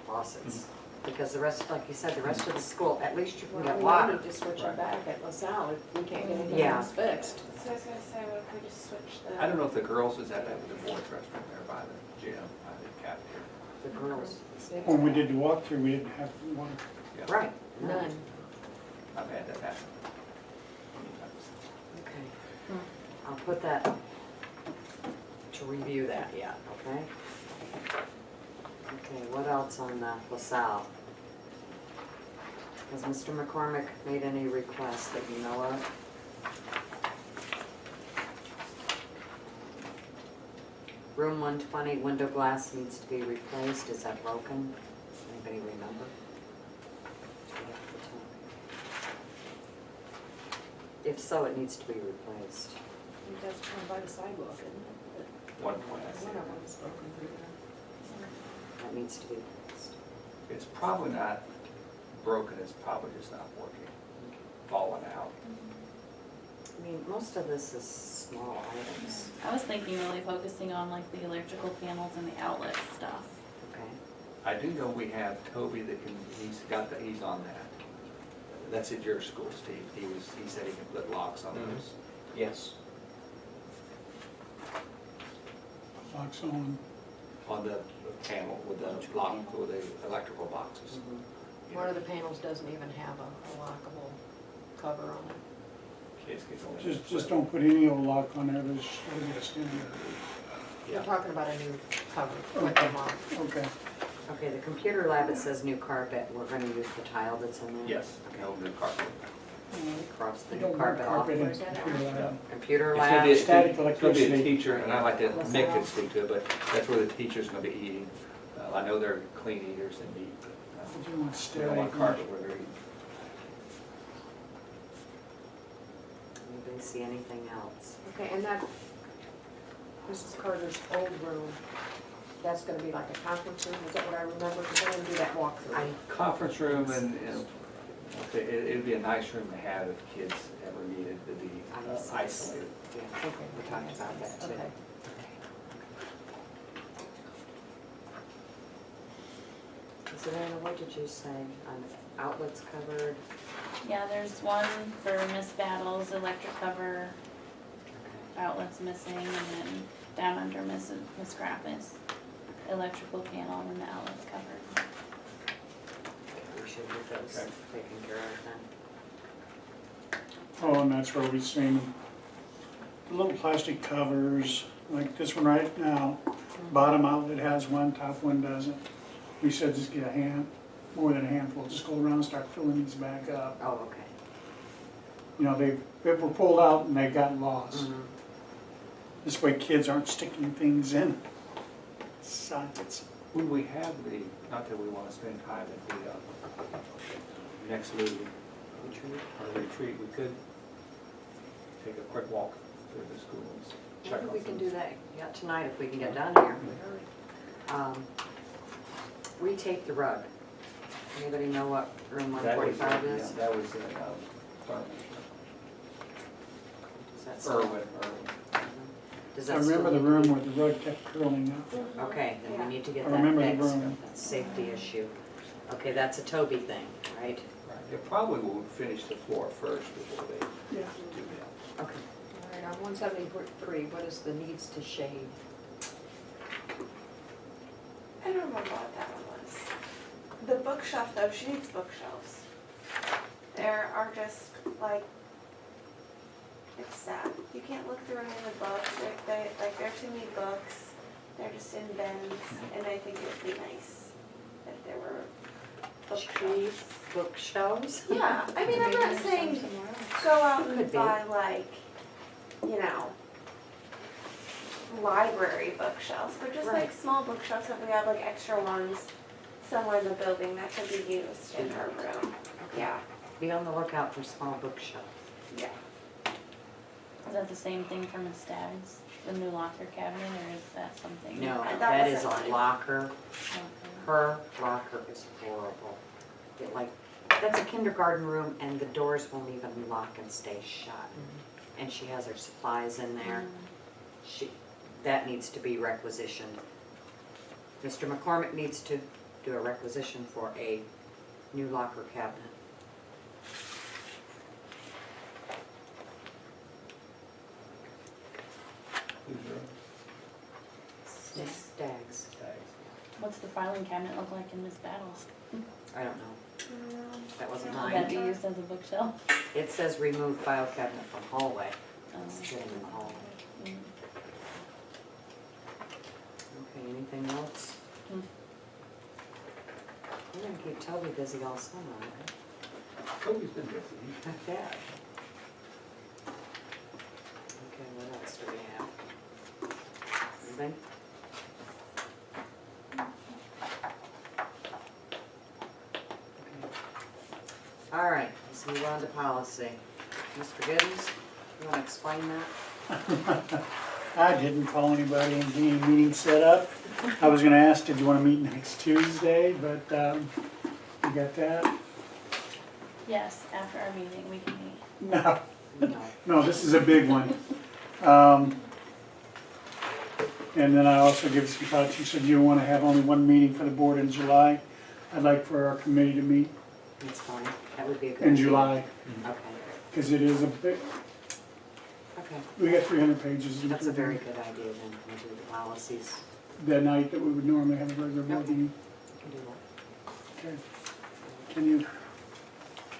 faucets. Because the rest, like you said, the rest of the school, at least you can get We water. need to switch it back at LaSalle if we can't get anything Yeah. else fixed. So I was gonna say, what if we just switch the. I don't know if the girls was at the boys' restroom there by the gym, by the cafeteria. The girls. When we did the walkthrough, we didn't have water. Yeah. Right. None. I've had that happen. Okay. I'll put that to review that yet, okay? Okay, what else on LaSalle? Has Mr. McCormick made any requests that you know of? Room 120, window glass needs to be replaced. Is that broken? Anybody remember? If so, it needs to be replaced. I think that's kind of by the sidewalk, isn't it? One point I see. One of them's broken through there. That needs to be replaced. It's probably not broken, it's probably just not working, falling out. I mean, most of this is small items, I was thinking really focusing on like the electrical panels and the outlet stuff. okay? I do know we have Toby that can, he's on that. That's at your school, Steve. He said he can put locks on those. Yes. Locks on The panel with the lock, with the electrical boxes. One of the panels doesn't even have a lockable cover on it. Kids can go in. just don't put any old lock on there, there's, there's, We're talking about a new cover with them on. okay. Okay, the computer lab, it says new carpet, we're gonna use the tile that's in there? Yes, no new carpet. Cross the You new don't want carpet off. carpet in Where's that at? computer lab. Computer It's gonna be lab, Static it's gonna be a electricity. teacher, and I like to, Mick could speak to it, but that's where the teacher's gonna be eating. I know they're clean eaters and eat, but You want we don't want static. carpet where they're eating. anybody see anything else? Okay, and that, Mrs. Carter's old room, that's gonna be like a conference room, is that what I remember? Because I didn't do that walkthrough. Conference room and it'd be a nice room to have if kids ever needed to be isolated. Yeah, Okay. we talked about that too. Okay. Savannah, what did you say? Outlets covered? Yeah, there's one for Miss Battles, electric cover, outlets missing, and then down under Miss Grappus, electrical panel and the outlets covered. We should get those Okay. taken care of then. Oh, and that's where we've seen the little plastic covers, like this one right now. Bottom outlet has one, top one doesn't. We said just get more than a handful, just go around and start filling these back up. Oh, okay. You know, they were pulled out and they got lost. Mhm. This way kids aren't sticking things in sockets. When we have not that we wanna spend time at the next meeting or retreat, we could take a quick walk through the schools. check Maybe on we can things. do that, yeah, tonight if we can get done here. Retake the rug. Anybody know what room That was, 145 is? yeah, that was in, Does that still- Irwin. Does I that still remember the need to room be- where the rug kept curling up. Okay, then we need to get I that remember the fixed. room. That's a safety issue. Okay, that's a Toby thing, right? Right, they probably will finish the floor first before they Yeah. do that. Okay. All right, on 173, what is the needs to shade? I don't remember what that one was. The bookshelf though, she needs bookshelves. There are just like, it's sad. You can't look through any of the books. They're too many books. They're just in bins, and I think it would be nice if there were bookshelves. Bookshelves? Yeah, I mean, I'm not saying go out Could and be. buy like, you know, library bookshelves, but just Right. like small bookshelves that we have like extra ones somewhere in the building that could be used in her room. Yeah, Be on the lookout for small bookshelves. yeah. Is that the same thing for Miss Staggs, the new locker cabinet, or is that something? No, That that is wasn't a mine. locker. Okay. Her locker is horrible. That's a kindergarten room and the doors won't even lock and stay shut. And she has her supplies in there. That needs to be requisitioned. Mr. McCormick needs to do a requisition for a new locker cabinet. Who's your Staggs. Staggs? What's the filing cabinet look like in Miss Battles? I don't know. That wasn't Will that be mine. used as a bookshelf? It says remove file cabinet from hallway. Oh. It's sitting in the hallway. Mm. Okay, anything else? Mm. We're gonna keep Toby busy all summer, right? Toby's been busy. Not bad. Okay, what else do we have? Anything? Okay. All right, let's move on to policy. Mr. Giddens, you wanna explain that? I didn't call anybody and get any meeting set up. I was gonna ask, did you wanna meet next Tuesday, but, you got that? Yes, after our meeting, we can meet. No, No. no, this is a big one. And then I also give some thoughts, you said you wanna have only one meeting for the board in July. I'd like for our committee to meet That's fine, that would be a good. in idea. July, Okay, because it is a big, okay. we got 300 pages. That's a very good idea then, we'll do the policies. The night that we would normally have a regular board meeting. We can do that. Okay. Can you,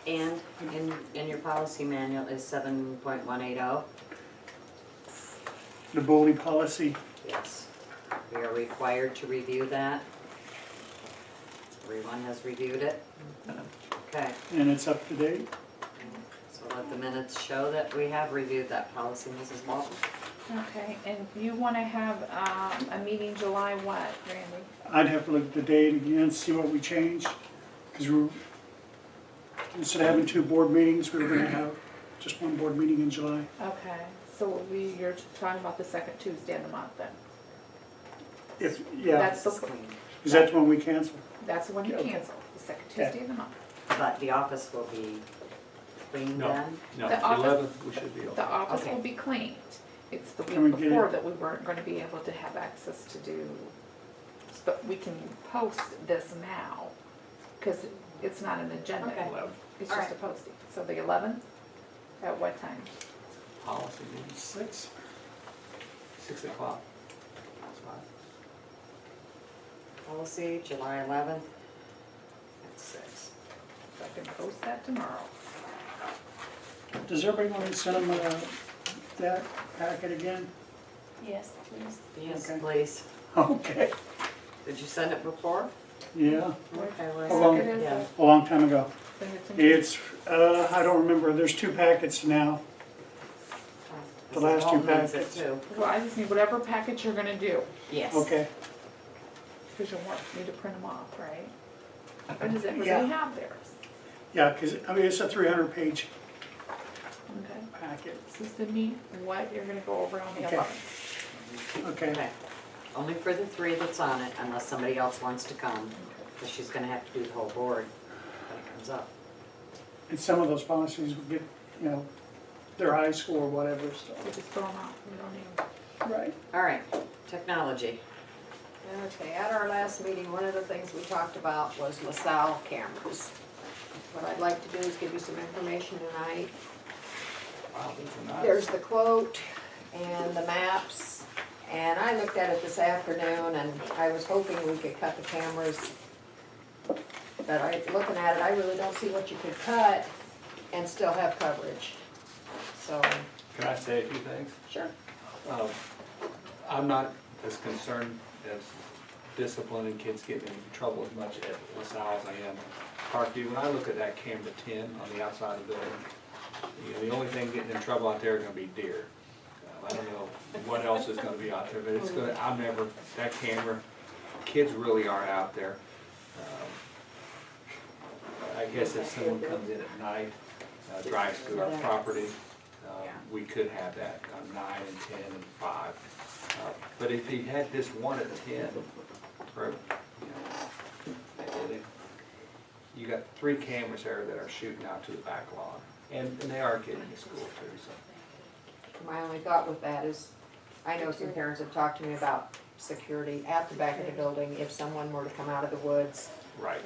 And in your policy manual is 7.180? the bully policy, Yes. We are required to review that. Everyone has reviewed it? Okay, and it's up to date? so let the minutes show that we have reviewed that policy, Mrs. Walton. Okay, and you wanna have, a meeting July what, Randy? I'd have to look at the date again, see what we changed, because instead of having 2 board meetings, we were gonna have just 1 board meeting in July. Okay, so you're talking about the second Tuesday of the month then? Yeah, That's the, because that's when we cancel. that's the one you Okay. cancel, the second Tuesday of the month. But the office will be clean No. then? No, The office- 11th, we should be The okay. office Okay. will be cleaned. It's the Can we week get before it? that we weren't gonna be able to have access to do, but we can post this now, cause it's not an agenda, Okay. it's All just a right. posting. So the 11th, at what time? Policy meeting, 6? 6 o'clock. That's fine. Policy, July 11th at 6. So I can post that tomorrow. Does everybody want to send them that packet again? Yes, please. Yes, Okay. please. Okay, Did you send it before? yeah, Okay, How long? Second is, Yeah. a long time ago. send it to me. It's, I don't remember, there's 2 packets now. The Mrs. last 2 Walton needs it packets. too. Well, I just need whatever package you're gonna do, Yes. Okay, cause you'll want me to print them off, right? Or does everybody Yeah. have theirs? yeah, because, I mean, it's a 300-page Okay, packet. so send me what you're gonna go over on the Okay. 11th. Okay, Okay. Only for the 3 that's on it, unless somebody else wants to come, because she's gonna have to do the whole board when it comes up. and some of those policies would get, you know, their high score or whatever, so. We just throw them out, we don't need them. Right. All right, technology. Okay, at our last meeting, one of the things we talked about was LaSalle cameras. What I'd like to do is give you some information tonight. Wow, these are nice. There's the quote and the maps, and I looked at it this afternoon, and I was hoping we could cut the cameras. But looking at it, I really don't see what you could cut and still have coverage. So, Can I say a few things? sure. I'm not as concerned as disciplining kids getting into trouble as much at LaSalle as I am Parkview. When I look at that camera 10 on the outside of the building, you know, the only thing getting in trouble out there are gonna be deer. I don't know what else is gonna be out there, but it's gonna, that camera, kids really are out there. I guess if someone comes in at night, drives through our property, we could have that on 9 and 10 and 5. But if he had this one at 10, or, you got 3 cameras there that are shooting out to the back lawn, and they are getting to school too, so. My only thought with that is, I know some parents have talked to me about security at the back of the building if someone were to come out of the woods. Right.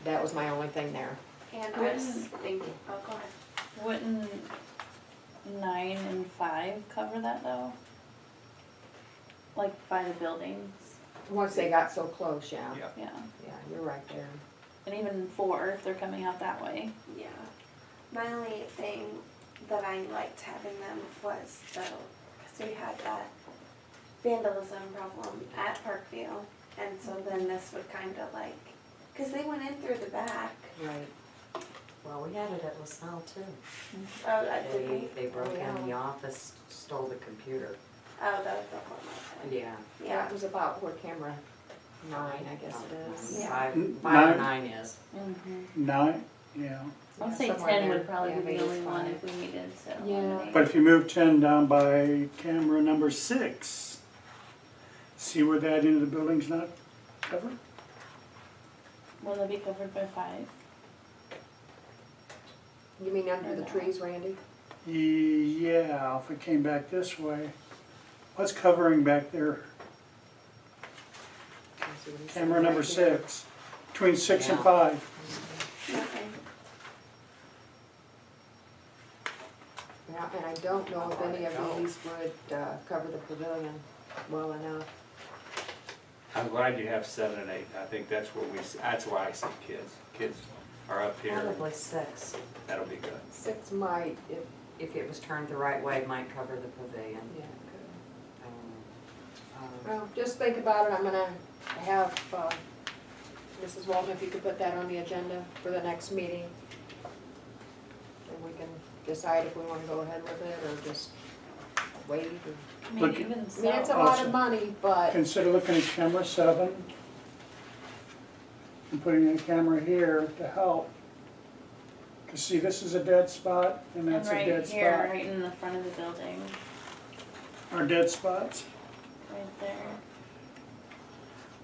That was my only thing there. And I was thinking, oh, go ahead. Wouldn't 9 and 5 cover that though? Like by the buildings, Once they got so close, yeah. Yeah. yeah. Yeah, you're right there. And even 4 if they're coming out that way. Yeah. My only thing that I liked having them was because we had that vandalism problem at Parkview. And so then this would kind of like, because they went in through the back. Right. Well, we had it at LaSalle too. Oh, that did we? They broke in the office, stole the computer. Oh, that was the one. Yeah. Yeah. It was about where camera 9, I guess it is. Yeah. 5 Nine. or 9 is. Mm-hmm. 9, yeah. I'll Yeah, say somewhere 10 there. would probably Yeah, be maybe the only it's one 5. if we needed to Yeah. eliminate. But if you move 10 down by camera number 6, see where that end of the building's not covered? Will they be covered by 5? You mean under the trees, Randy? Yeah, if it came back this way. What's covering back there? Camera number 6, between 6 and Yeah. 5. Okay. don't know if any of these would cover the pavilion well enough. I'm glad you have 7 and 8. I think that's where that's why I see kids. Kids are up here. Probably 6. That'll be good. 6 might, if, If it was turned the right way, it might cover the pavilion. yeah, Um, well, just think about it. I'm gonna have, Mrs. Walton, if you could put that on the agenda for the next meeting. And we can decide if we wanna go ahead with it or just wait. Or- I mean, Look- even I mean, it's a so, lot Also- of money, but, Consider looking at camera 7 and putting a camera here to help. Cause see, this is a dead spot and and that's a right dead here, spot. right in the front of the building, Our dead spots. right there.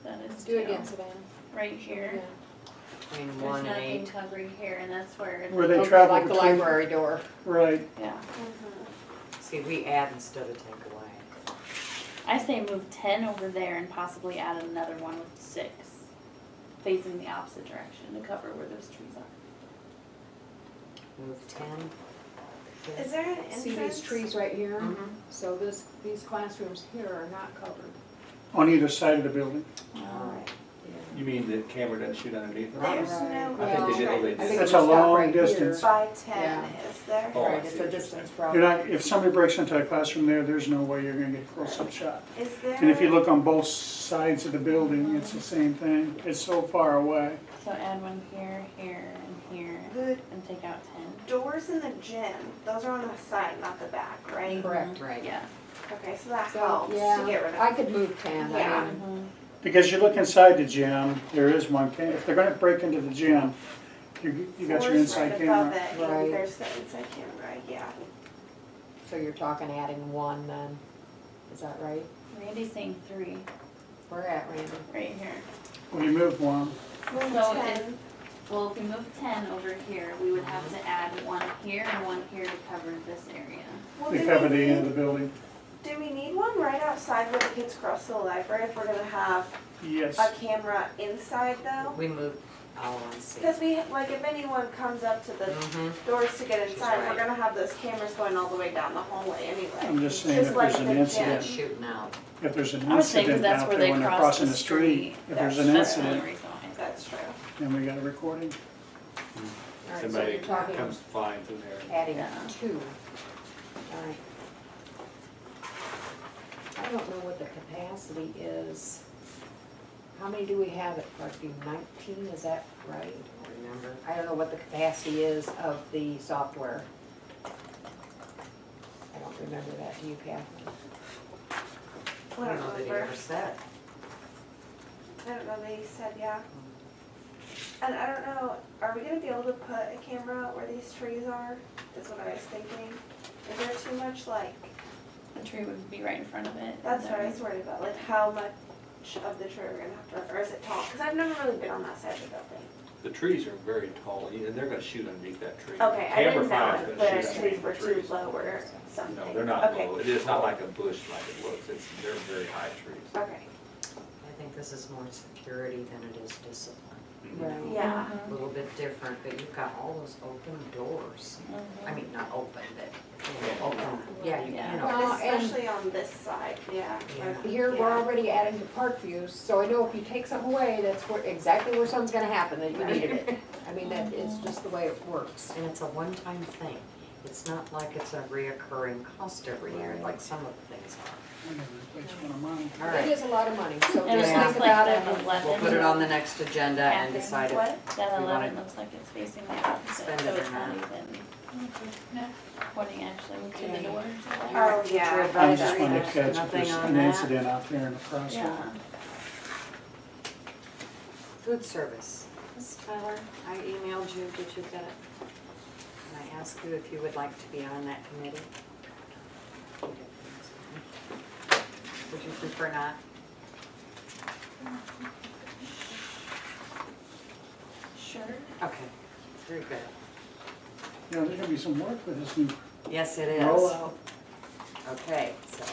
That is do it too. again, Savannah. Right here. Yeah. Between There's 1 and nothing 8. covering here, and that's where. Where they Looks travel like the between. library door. Right. Yeah. See, we add instead of take away. I say move 10 over there and possibly add another one with 6, facing the opposite direction to cover where those trees are. Move 10. Is there an entrance? See these trees right here? Mhm. So these classrooms here are not covered. On either side of the building. Alright. You mean the camera doesn't shoot underneath them? There's Right. no I think they did, oh, they I think did. That's we a stop long right here. distance. by 10, Yeah. is there? Oh, I Right, see it's what a you're distance saying. problem. You're not, if somebody breaks into a classroom there, there's no way you're gonna get a close-up shot. Is there? And if you look on both sides of the building, it's the same thing. It's so far away. So add one here, here, and here, The and take out 10. doors in the gym, those are on the side, not the back, right? Correct. Right. Yeah. Okay, so that So, helps to yeah, get rid of. I could move 10. Yeah. I mean, Because you look inside the gym, there is one if they're gonna break into the gym, you got your Floor's inside right camera. above it, Right. and there's the inside camera, yeah. so you're talking adding 1 then, is that right? Randy's saying 3, Where at, Randy? right here. Well, you move one. Move So 10. Well, if we move 10 over here, we would have to add one here and one here to cover this area. Well, They do cover we the end of need- the building. Do we need one right outside where the kids cross to the library if we're gonna have Yes. a camera inside though? We move, oh, I see. Because we, like, if anyone comes up to the Mhm. doors to get She's inside, we're right. gonna have those cameras going all the way down the hallway anyway. I'm just saying Just if like there's an the gym. incident, Shooting out. if there's an I would say 'cause incident that's out where there they when they're cross crossing the the street, if there's an That's the only incident, reason why. That's true. then we got a recording. All right, so Somebody you're talking comes flying through there. adding Yeah. 2. All right. I don't know what the capacity is. How many do we have at Parkview? 19, is that right? I don't remember. I don't know what the capacity is of the software. I don't remember that, do you, Catherine? I don't know that he ever said. I don't know, they said, yeah. And I don't know, are we gonna be able to put a camera where these trees are? That's what I was thinking. Is there too much, like, The tree would be right in front of it. that's what I was worried about, like how much of the tree we're gonna have to, or is it tall? Because I've never really been on that side of the building. The trees are very tall, and they're gonna shoot underneath that tree. Okay, I Camera didn't know fire's if gonna the shoot trees underneath were the too trees. low or something. No, they're not Okay. low. It is not like a bush like it looks. They're very high trees. Okay, I think this is more security than it is discipline. Right. yeah. A little bit different, but you've got all those open doors. I mean, not open, but open, yeah, you Yeah. know. Well, and- Especially on this side, yeah. Yeah. Here, we're Yeah. already adding to Parkview, so I know if you take something away, that's where, exactly where something's gonna happen, that you needed it. I mean, that is just the way it works. And it's a one-time thing. It's not like it's a reoccurring cost every year, like some of the things are. I never replaced one of mine. All It right, is a lot of money, so And it just Yeah. think looks like about it. that 11. we'll put it on the next agenda and Catherine, decide if, What? That We 11 wanna looks like it's facing the opposite, spend so it or it's not not. even pointing actually to the Yeah. doors. Oh, future yeah. I'm advisory, just wanting to there's catch if nothing there's on an that. incident out there in the crosswalk. Yeah. Food service. Ms. Tyler, I emailed you, did you get it? And I asked you if you would like to be on that committee. Would you prefer not? Sure. Okay, very good. You know, there's gonna be some work with this new Yes, it is. rollout. Okay, so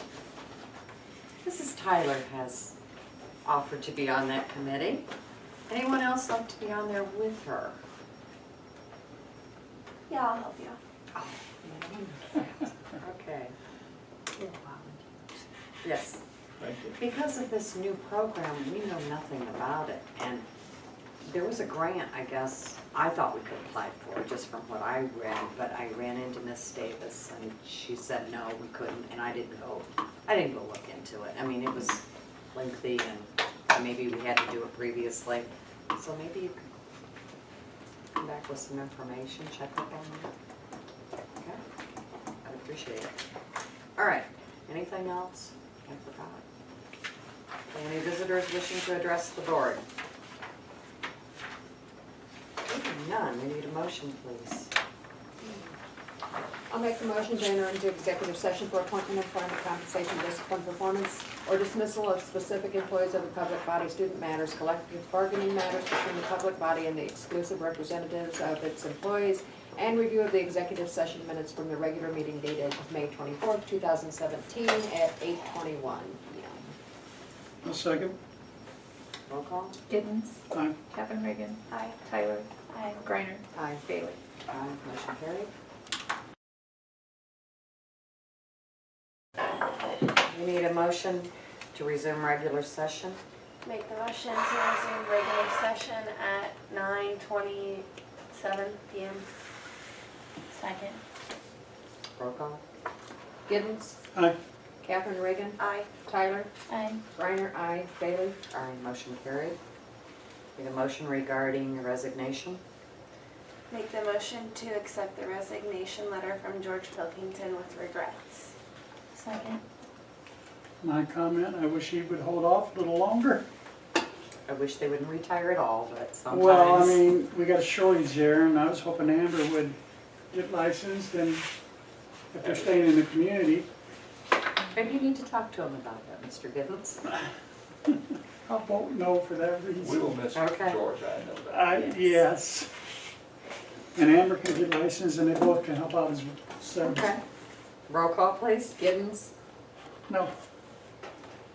Mrs. Tyler has offered to be on that committee. Anyone else like to be on there with her? Yeah, I'll help you. Oh, okay. Yes. Thank you. Because of this new program, we know nothing about it, and there was a grant, I guess, I thought we could apply for, just from what I read, but I ran into Miss Davis, and she said, no, we couldn't, and I didn't go look into it. I mean, it was lengthy, and maybe we had to do it previously, so maybe you could come back with some information, check up on that. Okay, I'd appreciate it. All right, anything else? I forgot. Any visitors wishing to address the board? None, we need a motion, please. I'll make the motion to enter into executive session for appointment, employment, compensation, discipline, performance, or dismissal of specific employees of the public body, student matters, collective bargaining matters between the public body and the exclusive representatives of its employees, and review of the executive session minutes from the regular meeting dated May 24th, 2017 at 8:21 p.m. A second. Roll call. Giddens. Aye. Catherine Reagan. Aye. Tyler. Aye. Griner. Aye. Bailey. Aye, motion carried. We need a motion to resume regular session. Make the motion to resume regular session at 9:27 p.m. Second. Roll call. Giddens. Aye. Catherine Reagan. Aye. Tyler. Aye. Griner. Aye. Bailey. Aye, motion carried. Need a motion regarding the resignation. Make the motion to accept the resignation letter from George Pilkington with regrets. Second. My comment, I wish he would hold off a little longer. I wish they wouldn't retire at all, but sometimes. Well, I mean, we got a shortage there, and I was hoping Amber would get licensed, and if they're staying in the community. Maybe you need to talk to him about that, Mr. Giddens. I won't know for that We reason. will miss Okay. George, I know that. Yes. And Amber can get licensed, and they both can help out as sons. Okay. Roll call, please. Giddens. No,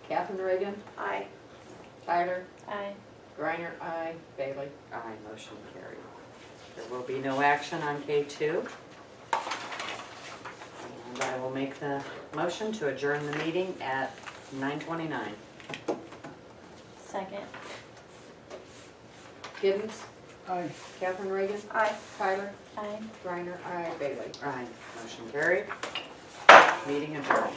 Catherine Reagan. Aye. Tyler. Aye. Griner. Aye. Bailey. Aye, motion carried. There will be no action on K2. And I will make the motion to adjourn the meeting at 9:29. Second. Giddens. aye. Catherine Reagan. Aye. Tyler. Aye. Griner. Aye. Bailey. Aye, motion carried. Meeting adjourned.